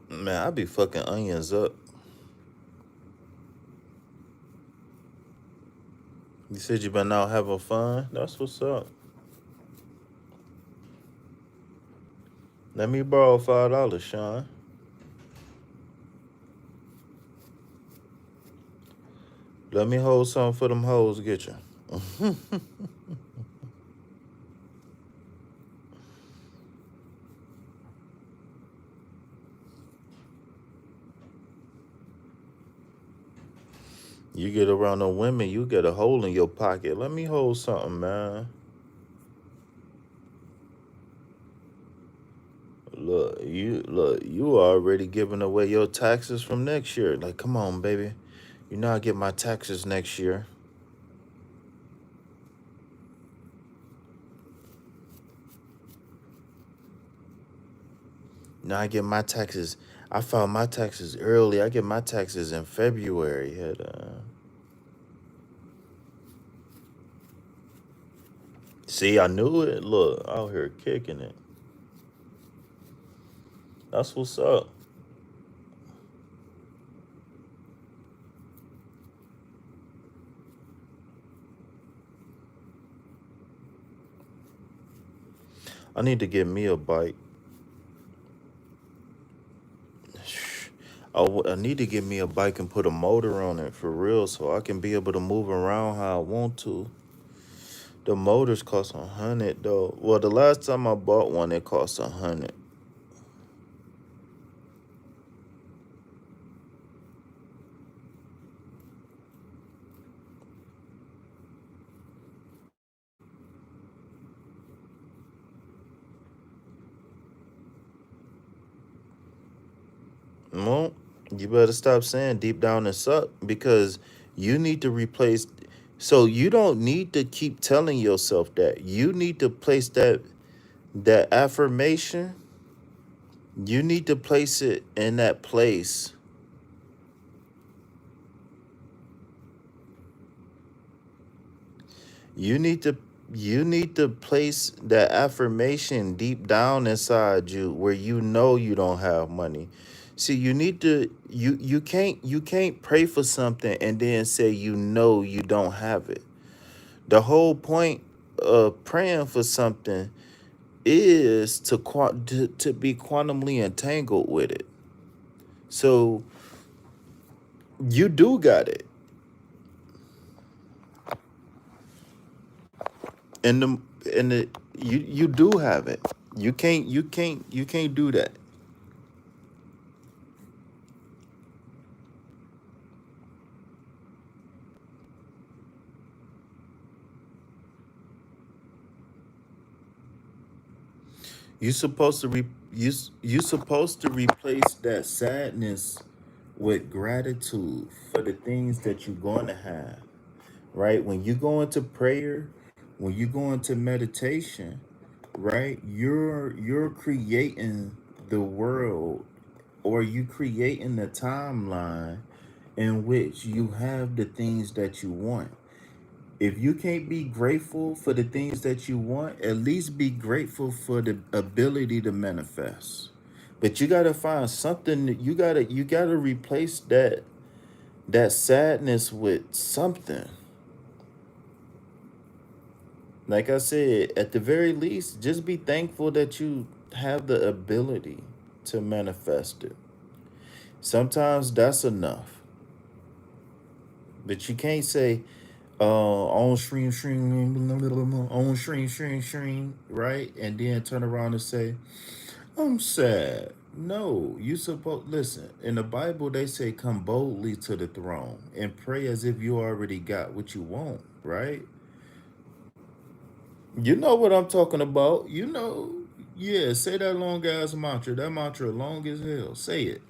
Man, I be fucking onions up. You said you been out having fun? That's what's up. Let me borrow $5, Sean. Let me hold something for them hoes get you. You get around the women, you get a hole in your pocket. Let me hold something, man. You already giving away your taxes from next year. Like, come on, baby. You know I get my taxes next year. Now I get my taxes. I filed my taxes early. I get my taxes in February. See, I knew it. Look, out here kicking it. That's what's up. I need to get me a bike. I need to get me a bike and put a motor on it for real so I can be able to move around how I want to. The motors cost 100 though. Well, the last time I bought one, it cost 100. Well, you better stop saying deep down it suck because you need to replace. So you don't need to keep telling yourself that. You need to place that affirmation. You need to place it in that place. You need to you need to place that affirmation deep down inside you where you know you don't have money. See, you can't pray for something and then say you know you don't have it. The whole point of praying for something is to be quantumly entangled with it. So you do got it. And the you do have it. You can't do that. You supposed to you supposed to replace that sadness with gratitude for the things that you're going to have. Right? When you go into prayer, when you go into meditation, right? You're creating the world or you creating a timeline in which you have the things that you want. If you can't be grateful for the things that you want, at least be grateful for the ability to manifest. But you gotta find something you gotta replace that sadness with something. Like I said, at the very least, just be thankful that you have the ability to manifest it. Sometimes that's enough. But you can't say, on stream, right? And then turn around and say, I'm sad. No, you supposed listen. In the Bible, they say, come boldly to the throne and pray as if you already got what you want, right? You know what I'm talking about. Yeah, say that long ass mantra. That mantra long as hell. Say it.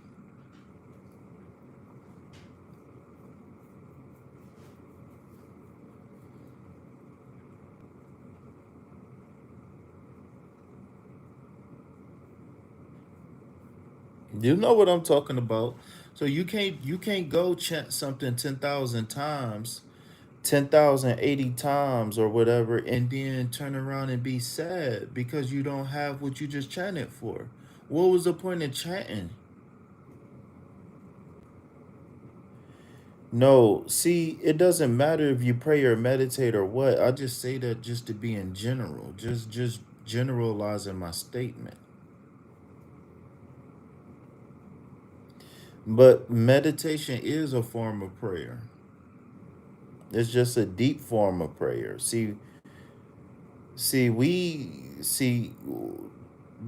You know what I'm talking about. So you can't go chant something 10,000 times, 10,080 times or whatever, and then turn around and be sad because you don't have what you just chanted for. What was the point of chanting? No, see, it doesn't matter if you pray or meditate or what. I just say that just to be in general, just generalizing my statement. But meditation is a form of prayer. It's just a deep form of prayer. See,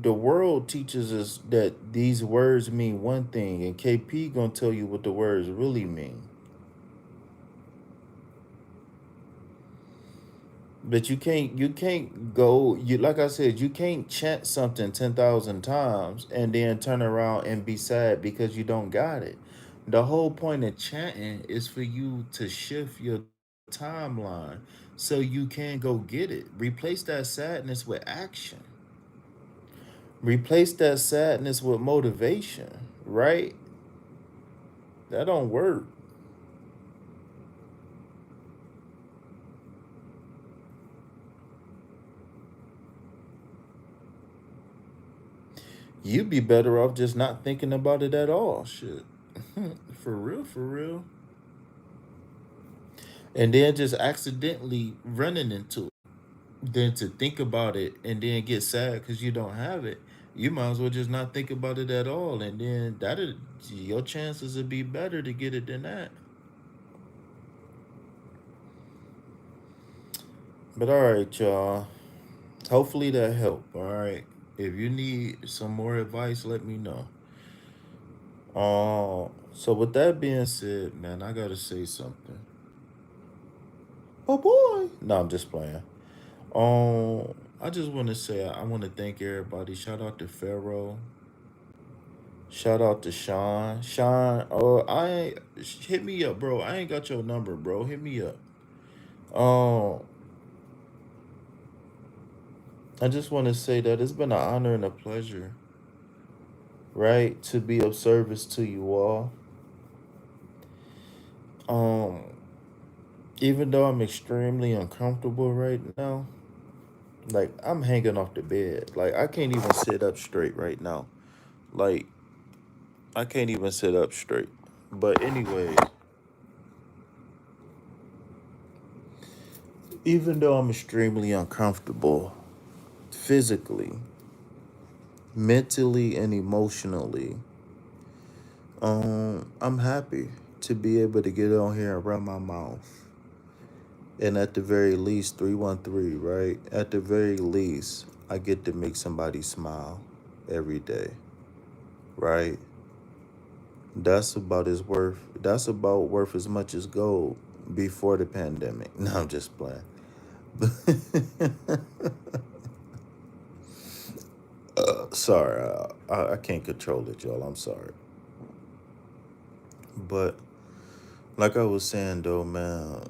the world teaches us that these words mean one thing, and KP gonna tell you what the words really mean. But you can't go you like I said, you can't chant something 10,000 times and then turn around and be sad because you don't got it. The whole point of chanting is for you to shift your timeline so you can go get it. Replace that sadness with action. Replace that sadness with motivation, right? That don't work. You'd be better off just not thinking about it at all. Shit. For real, for real. And then just accidentally running into it. Then to think about it and then get sad because you don't have it, you might as well just not think about it at all. And then your chances would be better to get it than that. But all right, y'all. Hopefully that helped. All right. If you need some more advice, let me know. So with that being said, man, I gotta say something. Oh boy. No, I'm just playing. I just want to say I want to thank everybody. Shout out to Pharaoh. Shout out to Sean. Sean, hit me up, bro. I ain't got your number, bro. Hit me up. Um, I just want to say that it's been an honor and a pleasure, right, to be of service to you all. Um, Even though I'm extremely uncomfortable right now, like I'm hanging off the bed. Like I can't even sit up straight right now. Like I can't even sit up straight. But anyways, even though I'm extremely uncomfortable physically, mentally and emotionally, I'm happy to be able to get on here and run my mouth. And at the very least, 313, right? At the very least, I get to make somebody smile every day, right? That's about worth as much as gold before the pandemic. No, I'm just playing. Sorry, I can't control it, y'all. I'm sorry. But like I was saying though, man,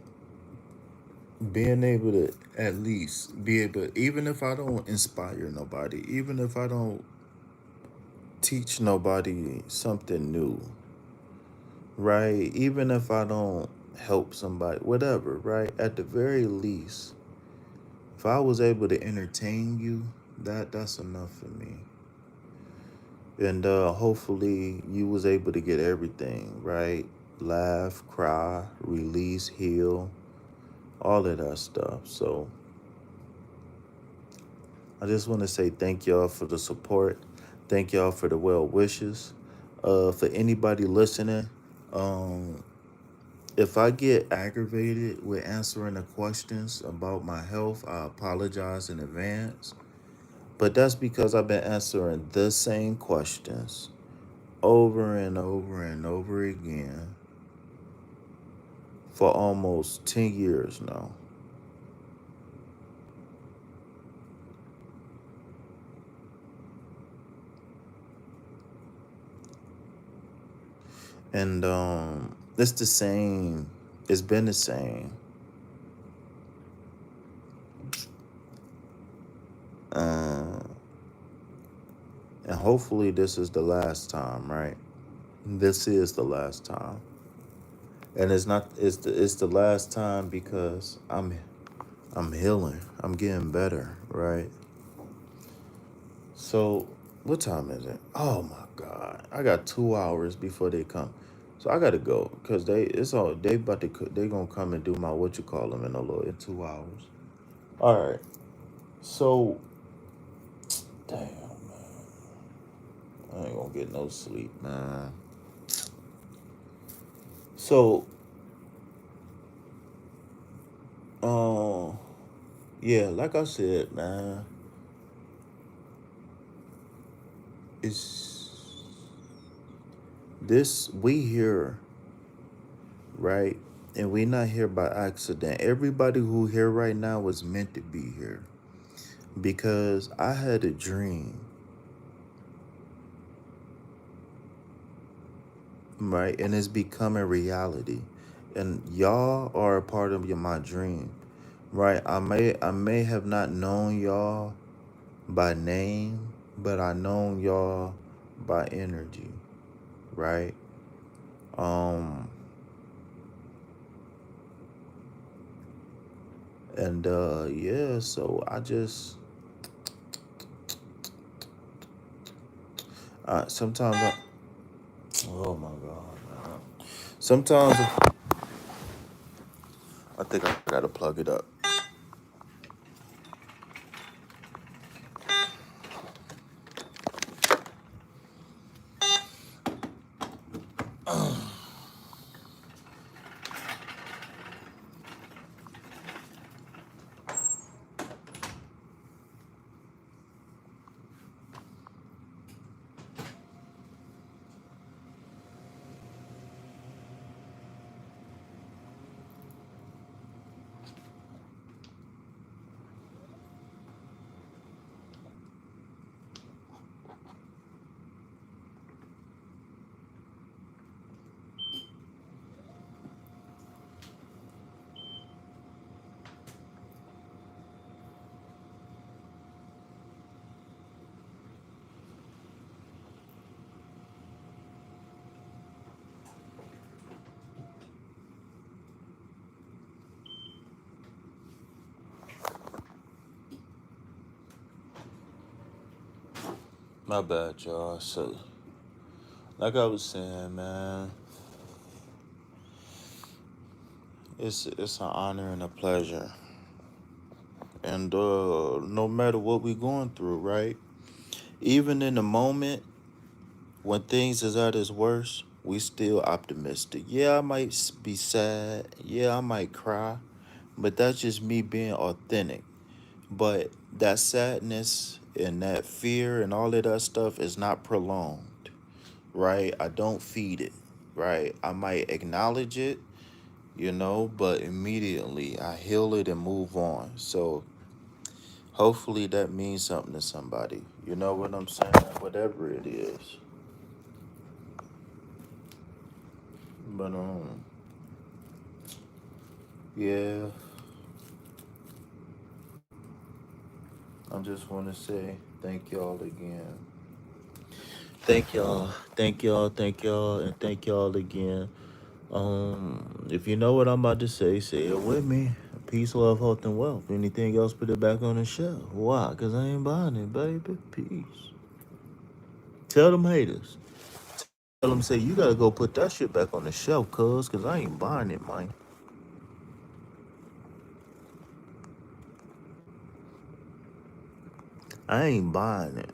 being able to at least be able, even if I don't inspire nobody, even if I don't teach nobody something new, right? Even if I don't help somebody, whatever, right? At the very least, if I was able to entertain you, that's enough for me. And hopefully you was able to get everything, right? Laugh, cry, release, heal, all of that stuff. So I just want to say thank y'all for the support. Thank y'all for the well wishes. For anybody listening, um, if I get aggravated with answering the questions about my health, I apologize in advance. But that's because I've been answering the same questions over and over and over again for almost 10 years now. And it's the same. It's been the same. Uh, and hopefully this is the last time, right? This is the last time. And it's not it's the last time because I'm healing. I'm getting better, right? So, what time is it? Oh my God, I got 2 hours before they come, so I gotta go because they about to they gonna come and do my what you call them in a little in 2 hours. All right, so damn man, I ain't gonna get no sleep, man. So, um, yeah, like I said, man, it's this we here, right? And we not here by accident. Everybody who here right now was meant to be here because I had a dream, right? And it's becoming reality. And y'all are a part of my dream, right? I may have not known y'all by name, but I known y'all by energy, right? Um and yeah, so I just sometimes oh my god, man. Sometimes I think I gotta plug it up. My bad, y'all. So, like I was saying, man, it's an honor and a pleasure. And no matter what we going through, right? Even in the moment when things is at its worst, we still optimistic. Yeah, I might be sad. Yeah, I might cry, but that's just me being authentic. But that sadness and that fear and all of that stuff is not prolonged, right? I don't feed it, right? I might acknowledge it, but immediately I heal it and move on. So hopefully that means something to somebody. You know what I'm saying? Whatever it is. But yeah, I just want to say thank y'all again. Thank y'all. Thank y'all. Thank y'all. And thank y'all again. If you know what I'm about to say it with me. Peace, love, health, and wealth. Anything else, put it back on the shelf. Why? Because I ain't buying it, baby. Peace. Tell them haters. Tell them, say, you gotta go put that shit back on the shelf, cuz, because I ain't buying it, man. I ain't buying it.